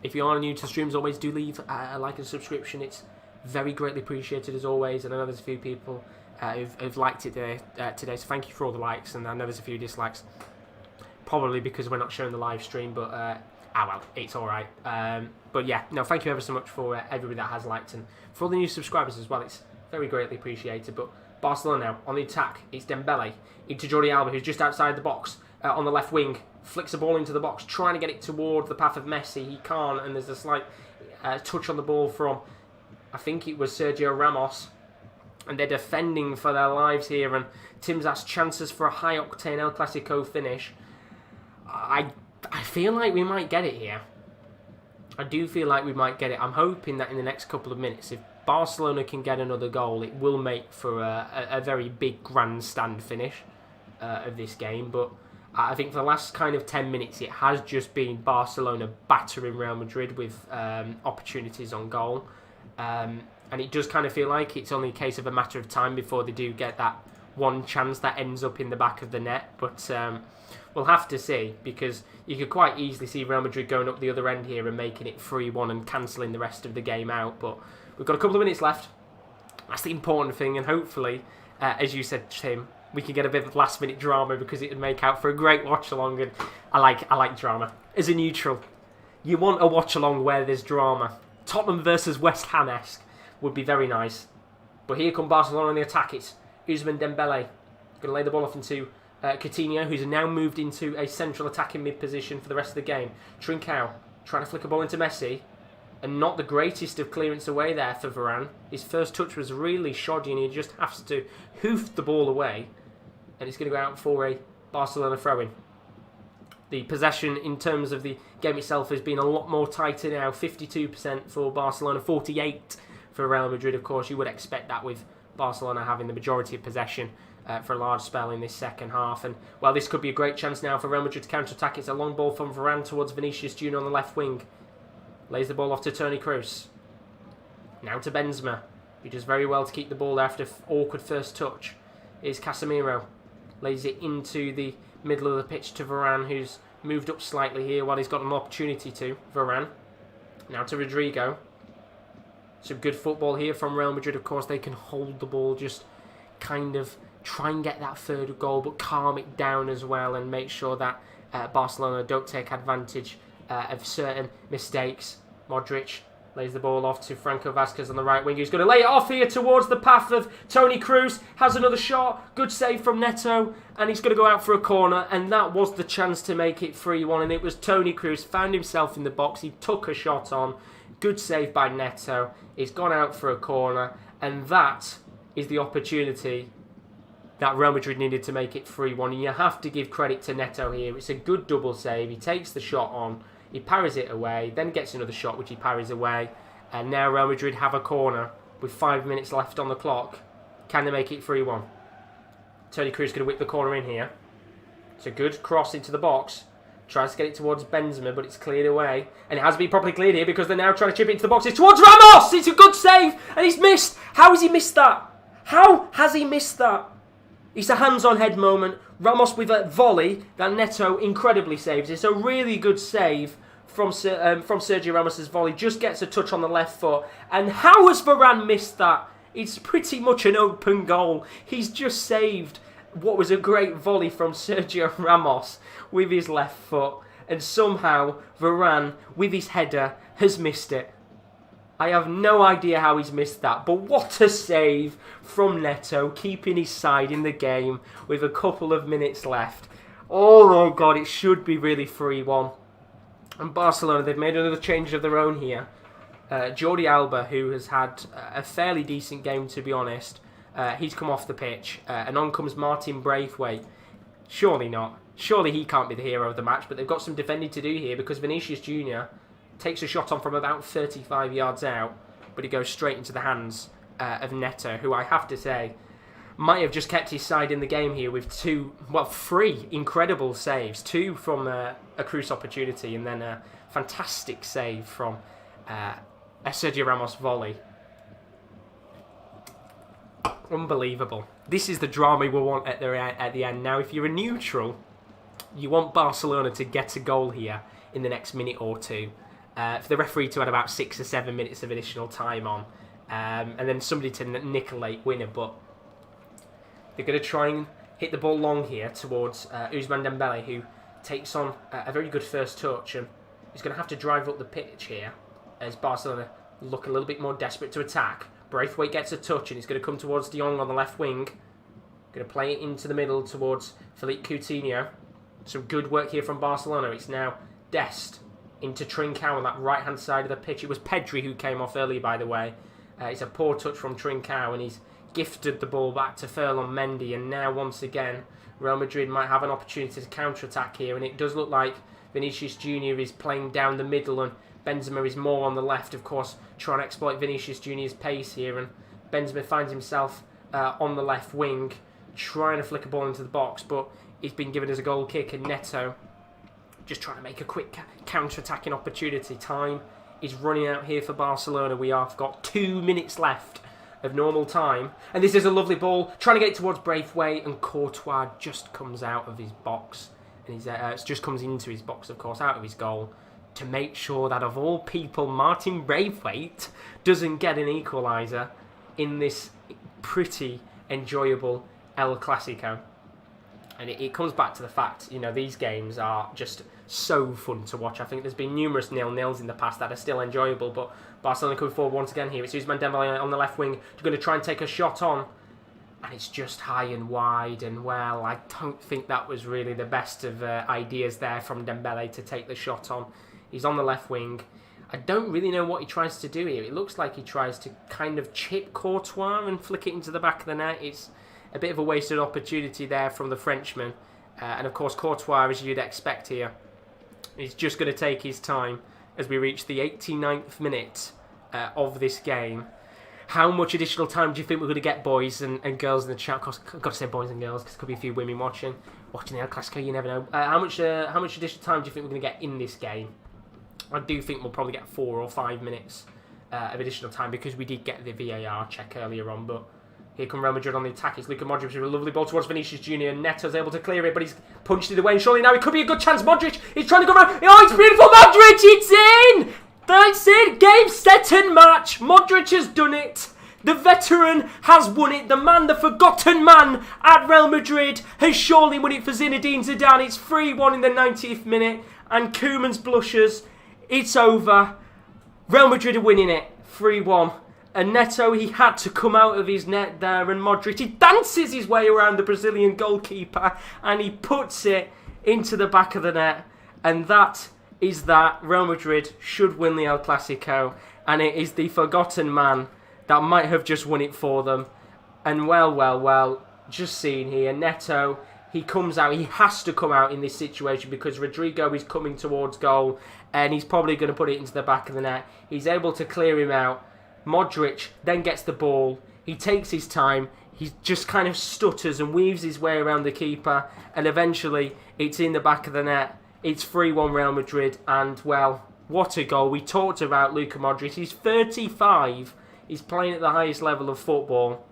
If you are new to streams, always do leave a like and subscription. It's very greatly appreciated as always. And I know there's a few people who've liked it today, so thank you for all the likes. And I know there's a few dislikes, probably because we're not showing the live stream, but well, it's alright. But yeah, no, thank you ever so much for everybody that has liked, and for all the new subscribers as well. It's very greatly appreciated. But Barcelona now on the attack. It's Dembele into Jordi Alba, who's just outside the box on the left wing. Flicks a ball into the box, trying to get it toward the path of Messi. He can't, and there's a slight touch on the ball from, I think it was Sergio Ramos. And they're defending for their lives here. And Tim's asked chances for a high-octane El Clasico finish. I feel like we might get it here. I do feel like we might get it. I'm hoping that in the next couple of minutes, if Barcelona can get another goal, it will make for a very big grandstand finish of this game. But I think for the last kind of 10 minutes, it has just been Barcelona battering Real Madrid with opportunities on goal. And it does kind of feel like it's only a case of a matter of time before they do get that one chance that ends up in the back of the net. But we'll have to see, because you could quite easily see Real Madrid going up the other end here and making it 3-1 and cancelling the rest of the game out. But we've got a couple of minutes left. That's the important thing. And hopefully, as you said, Tim, we can get a bit of last-minute drama, because it would make out for a great watch-along. And I like drama. As a neutral, you want a watch-along where there's drama. Tottenham versus West Ham-esque would be very nice. But here come Barcelona on the attack. It's Ousmane Dembele. Going to lay the ball off into Coutinho, who's now moved into a central attacking mid-position for the rest of the game. Trincao trying to flick a ball into Messi. And not the greatest of clearance away there for Varane. His first touch was really shoddy, and he just has to hoof the ball away. And it's going to go out for a Barcelona throw-in. The possession in terms of the game itself has been a lot more tighter now. 52% for Barcelona, 48% for Real Madrid. Of course, you would expect that with Barcelona having the majority of possession for a large spell in this second half. And, well, this could be a great chance now for Real Madrid to counter-attack. It's a long ball from Varane towards Vinicius Junior on the left wing. Lays the ball off to Toni Kroos. Now to Benzema, who does very well to keep the ball there after awkward first touch. Here's Casemiro. Lays it into the middle of the pitch to Varane, who's moved up slightly here while he's got an opportunity to. Varane. Now to Rodrigo. Some good football here from Real Madrid. Of course, they can hold the ball, just kind of try and get that third goal, but calm it down as well and make sure that Barcelona don't take advantage of certain mistakes. Modric lays the ball off to Franco Vázquez on the right wing, who's going to lay it off here towards the path of Toni Kroos. Has another shot. Good save from Neto. And he's going to go out for a corner. And that was the chance to make it 3-1. And it was Toni Kroos. Found himself in the box. He took a shot on. Good save by Neto. He's gone out for a corner. And that is the opportunity that Real Madrid needed to make it 3-1. And you have to give credit to Neto here. It's a good double save. He takes the shot on. He parries it away, then gets another shot which he parries away. And now Real Madrid have a corner with 5 minutes left on the clock. Can they make it 3-1? Toni Kroos going to whip the corner in here. It's a good cross into the box. Tries to get it towards Benzema, but it's cleared away. And it has been properly cleared here because they're now trying to chip it into the box. It's towards Ramos! It's a good save! And he's missed! How has he missed that? How has he missed that? It's a hands-on head moment. Ramos with a volley that Neto incredibly saves. It's a really good save from Sergio Ramos' volley. Just gets a touch on the left foot. And how has Varane missed that? It's pretty much an open goal. He's just saved what was a great volley from Sergio Ramos with his left foot. And somehow Varane, with his header, has missed it. I have no idea how he's missed that, but what a save from Neto, keeping his side in the game with a couple of minutes left. Oh my God, it should be really 3-1. And Barcelona, they've made another change of their own here. Jordi Alba, who has had a fairly decent game, to be honest, he's come off the pitch. And on comes Martin Braithwaite. Surely not. Surely he can't be the hero of the match, but they've got some defending to do here because Vinicius Junior takes a shot on from about 35 yards out, but it goes straight into the hands of Neto, who I have to say might have just kept his side in the game here with three incredible saves. Two from a Kroos opportunity and then a fantastic save from a Sergio Ramos volley. Unbelievable. This is the drama we want at the end. Now, if you're a neutral, you want Barcelona to get a goal here in the next minute or two. for the referee to add about 6 or 7 minutes of additional time on, and then somebody to nick a late winner. But they're going to try and hit the ball long here towards Ousmane Dembele, who takes on a very good first touch, and he's going to have to drive up the pitch here as Barcelona look a little bit more desperate to attack. Braithwaite gets a touch, and he's going to come towards De Jong on the left wing. Going to play it into the middle towards Philippe Coutinho. Some good work here from Barcelona. It's now Dest into Trincao on that right-hand side of the pitch. It was Pedri who came off early, by the way. It's a poor touch from Trincao, and he's gifted the ball back to Ferland Mendy. And now, once again, Real Madrid might have an opportunity to counter-attack here. And it does look like Vinicius Jr. is playing down the middle, and Benzema is more on the left, of course, trying to exploit Vinicius Jr.'s pace here. And Benzema finds himself on the left wing, trying to flick a ball into the box, but he's been given as a goal kick, and Neto just trying to make a quick counter-attacking opportunity. Time is running out here for Barcelona. We have got 2 minutes left of normal time, and this is a lovely ball, trying to get it towards Braithwaite, and Courtois just comes out of his box, and it just comes into his box, of course, out of his goal, to make sure that, of all people, Martin Braithwaite doesn't get an equaliser in this pretty enjoyable El Clasico. And it comes back to the fact, these games are just so fun to watch. I think there's been numerous 0-0s in the past that are still enjoyable, but Barcelona coming forward once again here. It's Ousmane Dembele on the left wing, going to try and take a shot on, and it's just high and wide, and well, I don't think that was really the best of ideas there from Dembele to take the shot on. He's on the left wing. I don't really know what he tries to do here. It looks like he tries to kind of chip Courtois and flick it into the back of the net. It's a bit of a wasted opportunity there from the Frenchman. And of course, Courtois, as you'd expect here, is just going to take his time as we reach the 89th minute of this game. How much additional time do you think we're going to get, boys and girls in the chat? Of course, I've got to say boys and girls, because there could be a few women watching the El Clasico, you never know. How much additional time do you think we're going to get in this game? I do think we'll probably get 4 or 5 minutes of additional time, because we did get the VAR check earlier on, but here come Real Madrid on the attack. It's Luka Modric with a lovely ball towards Vinicius Jr. Neto's able to clear it, but he's punched it away, and surely now it could be a good chance. Modric, he's trying to go around. Oh, it's beautiful, Modric, it's in! That's it, game, set and match. Modric has done it. The veteran has won it. The man, the forgotten man at Real Madrid, has surely won it for Zinedine Zidane. It's 3-1 in the 90th minute, and Koeman's blushes. It's over. Real Madrid are winning it, 3-1. And Neto, he had to come out of his net there, and Modric, he dances his way around the Brazilian goalkeeper, and he puts it into the back of the net. And that is that. Real Madrid should win the El Clasico, and it is the forgotten man that might have just won it for them. And well, just seeing here, Neto, he comes out, he has to come out in this situation, because Rodrigo is coming towards goal, and he's probably going to put it into the back of the net. He's able to clear him out. Modric then gets the ball. He takes his time. He just kind of stutters and weaves his way around the keeper, and eventually it's in the back of the net. It's 3-1 Real Madrid, and well, what a goal. We talked about Luka Modric. He's 35. He's playing at the highest level of football,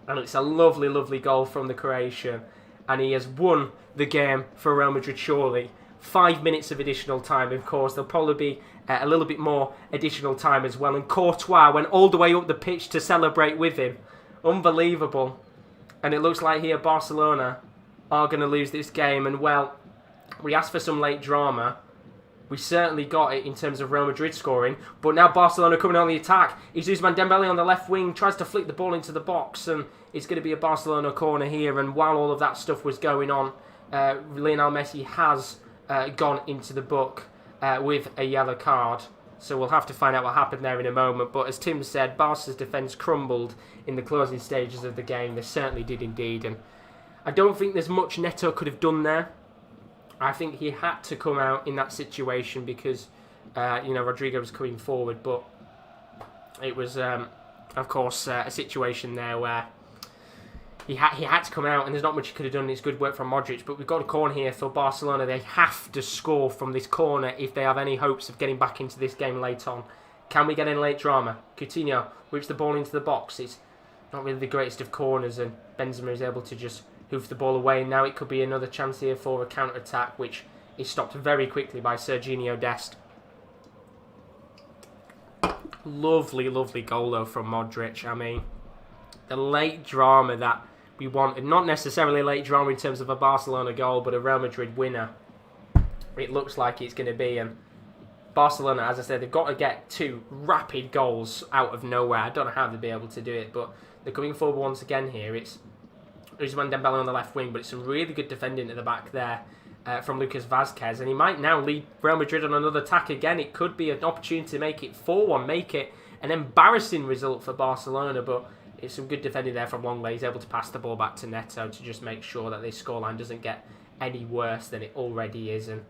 and it's a lovely, lovely goal from the Croatian, and he has won the game for Real Madrid, surely. 5 minutes of additional time, of course. There'll probably be a little bit more additional time as well. And Courtois went all the way up the pitch to celebrate with him. Unbelievable. And it looks like here Barcelona are going to lose this game. And well, we asked for some late drama. We certainly got it in terms of Real Madrid scoring. But now Barcelona coming on the attack. It's Ousmane Dembele on the left wing. Tries to flick the ball into the box. And it's going to be a Barcelona corner here. And while all of that stuff was going on, Lionel Messi has gone into the book with a yellow card. So we'll have to find out what happened there in a moment. But as Tim said, Barca's defence crumbled in the closing stages of the game. They certainly did indeed. And I don't think there's much Neto could have done there. I think he had to come out in that situation because, Rodrigo was coming forward. But it was, of course, a situation there where he had to come out, and there's not much he could have done. It's good work from Modric, but we've got a corner here for Barcelona. They have to score from this corner if they have any hopes of getting back into this game late on. Can we get in late drama? Coutinho whips the ball into the box. It's not really the greatest of corners, and Benzema is able to just hoof the ball away. Now it could be another chance here for a counter-attack, which is stopped very quickly by Serginho Dest. Lovely, lovely goal though from Modric. I mean, the late drama that we wanted, not necessarily late drama in terms of a Barcelona goal, but a Real Madrid winner, it looks like it's going to be. And Barcelona, as I said, they've got to get 2 rapid goals out of nowhere. I don't know how they'll be able to do it, but they're coming forward once again here. It's Ousmane Dembele on the left wing, but it's some really good defending at the back there from Lucas Vazquez, and he might now lead Real Madrid on another attack again. It could be an opportunity to make it 4-1, make it an embarrassing result for Barcelona, but it's some good defending there from Longley. He's able to pass the ball back to Neto to just make sure that this scoreline doesn't get any worse than it already is. And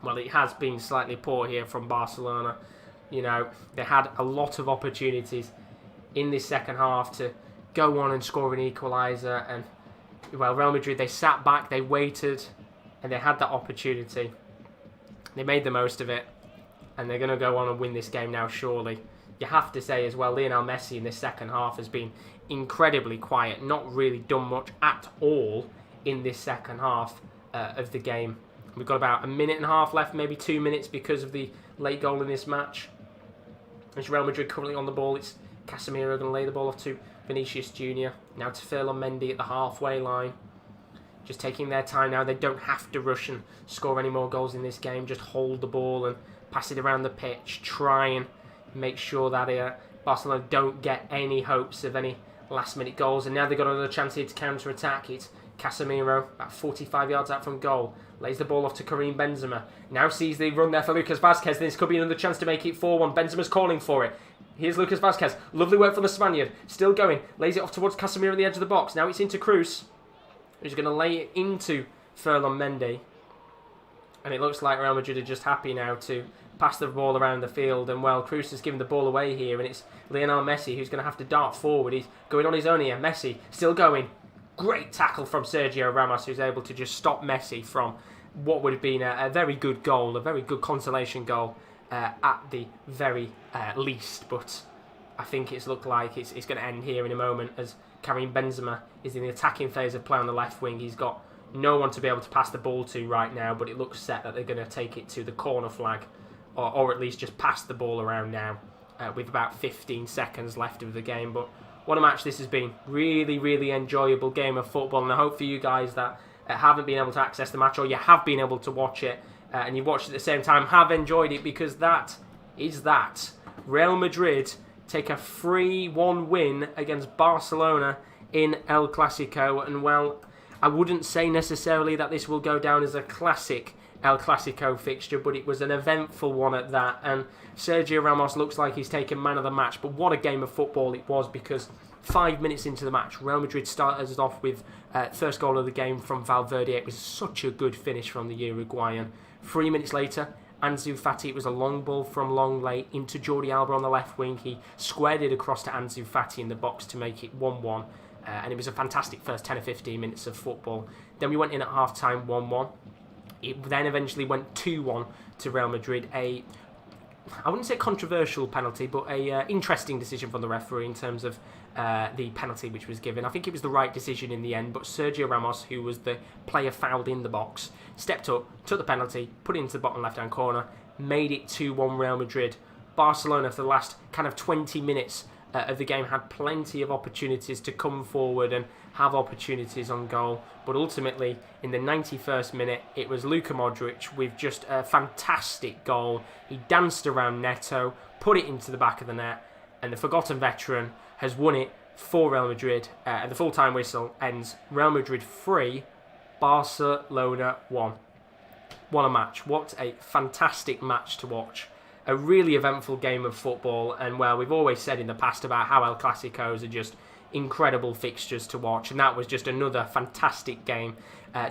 well, it has been slightly poor here from Barcelona. You know, they had a lot of opportunities in this second half to go on and score an equaliser, and well, Real Madrid, they sat back, they waited, and they had that opportunity. They made the most of it, and they're going to go on and win this game now, surely. You have to say as well, Lionel Messi in this second half has been incredibly quiet, not really done much at all in this second half of the game. We've got about 1.5 minutes left, maybe 2 minutes because of the late goal in this match. It's Real Madrid currently on the ball. It's Casemiro going to lay the ball off to Vinicius Jr. Now to Ferland Mendy at the halfway line. Just taking their time now. They don't have to rush and score any more goals in this game. Just hold the ball and pass it around the pitch. Try and make sure that Barcelona don't get any hopes of any last-minute goals. And now they've got another chance here to counter-attack. It's Casemiro, about 45 yards out from goal. Lays the ball off to Karim Benzema. Now sees the run there for Lucas Vazquez. This could be another chance to make it 4-1. Benzema's calling for it. Here's Lucas Vazquez. Lovely work from the Spaniard. Still going. Lays it off towards Casemiro at the edge of the box. Now it's into Cruz, who's going to lay it into Ferland Mendy. And it looks like Real Madrid are just happy now to pass the ball around the field. And well, Cruz has given the ball away here, and it's Lionel Messi who's going to have to dart forward. He's going on his own here. Messi still going. Great tackle from Sergio Ramos, who's able to just stop Messi from what would have been a very good goal, a very good consolation goal at the very least. But I think it's looked like it's going to end here in a moment as Karim Benzema is in the attacking phase of play on the left wing. He's got no one to be able to pass the ball to right now, but it looks set that they're going to take it to the corner flag, or at least just pass the ball around now with about 15 seconds left of the game. But what a match this has been. Really, really enjoyable game of football, and I hope for you guys that haven't been able to access the match, or you have been able to watch it and you've watched it at the same time, have enjoyed it, because that is that. Real Madrid take a 3-1 win against Barcelona in El Clasico, and well, I wouldn't say necessarily that this will go down as a classic El Clasico fixture, but it was an eventful one at that, and Sergio Ramos looks like he's taken man of the match. But what a game of football it was, because 5 minutes into the match, Real Madrid started us off with first goal of the game from Valverde. It was such a good finish from the Uruguayan. 3 minutes later, Ansu Fati, it was a long ball from Longley into Jordi Alba on the left wing. He squared it across to Ansu Fati in the box to make it 1-1. And it was a fantastic first 10 or 15 minutes of football. Then we went in at half-time 1-1. It then eventually went 2-1 to Real Madrid. I wouldn't say controversial penalty, but a interesting decision from the referee in terms of the penalty which was given. I think it was the right decision in the end, but Sergio Ramos, who was the player fouled in the box, stepped up, took the penalty, put it into the bottom left-hand corner, made it 2-1 Real Madrid. Barcelona, for the last kind of 20 minutes of the game, had plenty of opportunities to come forward and have opportunities on goal, but ultimately in the 91st minute it was Luka Modric with just a fantastic goal. He danced around Neto, put it into the back of the net, and the forgotten veteran has won it for Real Madrid, and the full-time whistle ends Real Madrid 3, Barcelona 1. What a match. What a fantastic match to watch. A really eventful game of football, and well, we've always said in the past about how El Clasicos are just incredible fixtures to watch, and that was just another fantastic game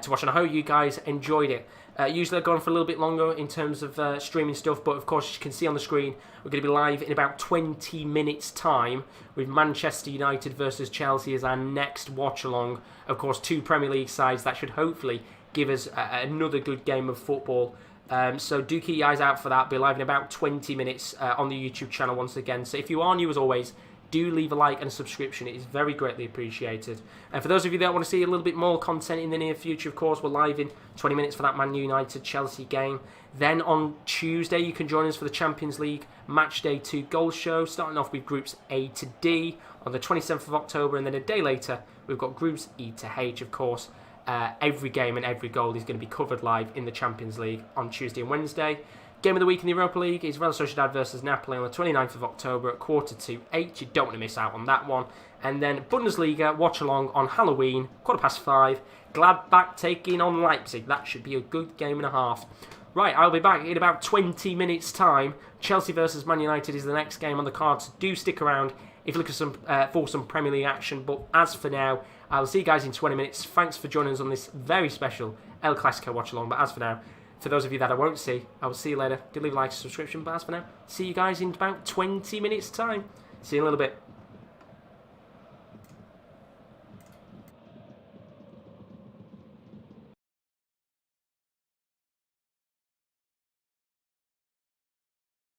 to watch, and I hope you guys enjoyed it. Usually I've gone for a little bit longer in terms of streaming stuff, but of course, as you can see on the screen, we're going to be live in about 20 minutes time with Manchester United versus Chelsea as our next watch-along. Of course, 2 Premier League sides that should hopefully give us another good game of football. So do keep your eyes out for that. Be live in about 20 minutes on the YouTube channel once again. So if you are new, as always, do leave a like and a subscription. It is very greatly appreciated. And for those of you that want to see a little bit more content in the near future, of course, we're live in 20 minutes for that Man United-Chelsea game. Then on Tuesday, you can join us for the Champions League Match Day 2 goal show, starting off with Groups A to D on the 27th of October, and then a day later, we've got Groups E to H, of course. Every game and every goal is going to be covered live in the Champions League on Tuesday and Wednesday. Game of the week in the Europa League is Real Sociedad versus Napoli on the 29th of October at 7:45. You don't want to miss out on that one. And then Bundesliga watch-along on Halloween, 5:15. Gladbach taking on Leipzig. That should be a good game and a half. Right, I'll be back in about 20 minutes' time. Chelsea versus Man United is the next game on the card, so do stick around if you're looking for some Premier League action. But as for now, I'll see you guys in 20 minutes. Thanks for joining us on this very special El Clasico watch-along. But as for now, for those of you that I won't see, I will see you later. Do leave a like and subscription. But as for now, see you guys in about 20 minutes' time. See you in a little bit.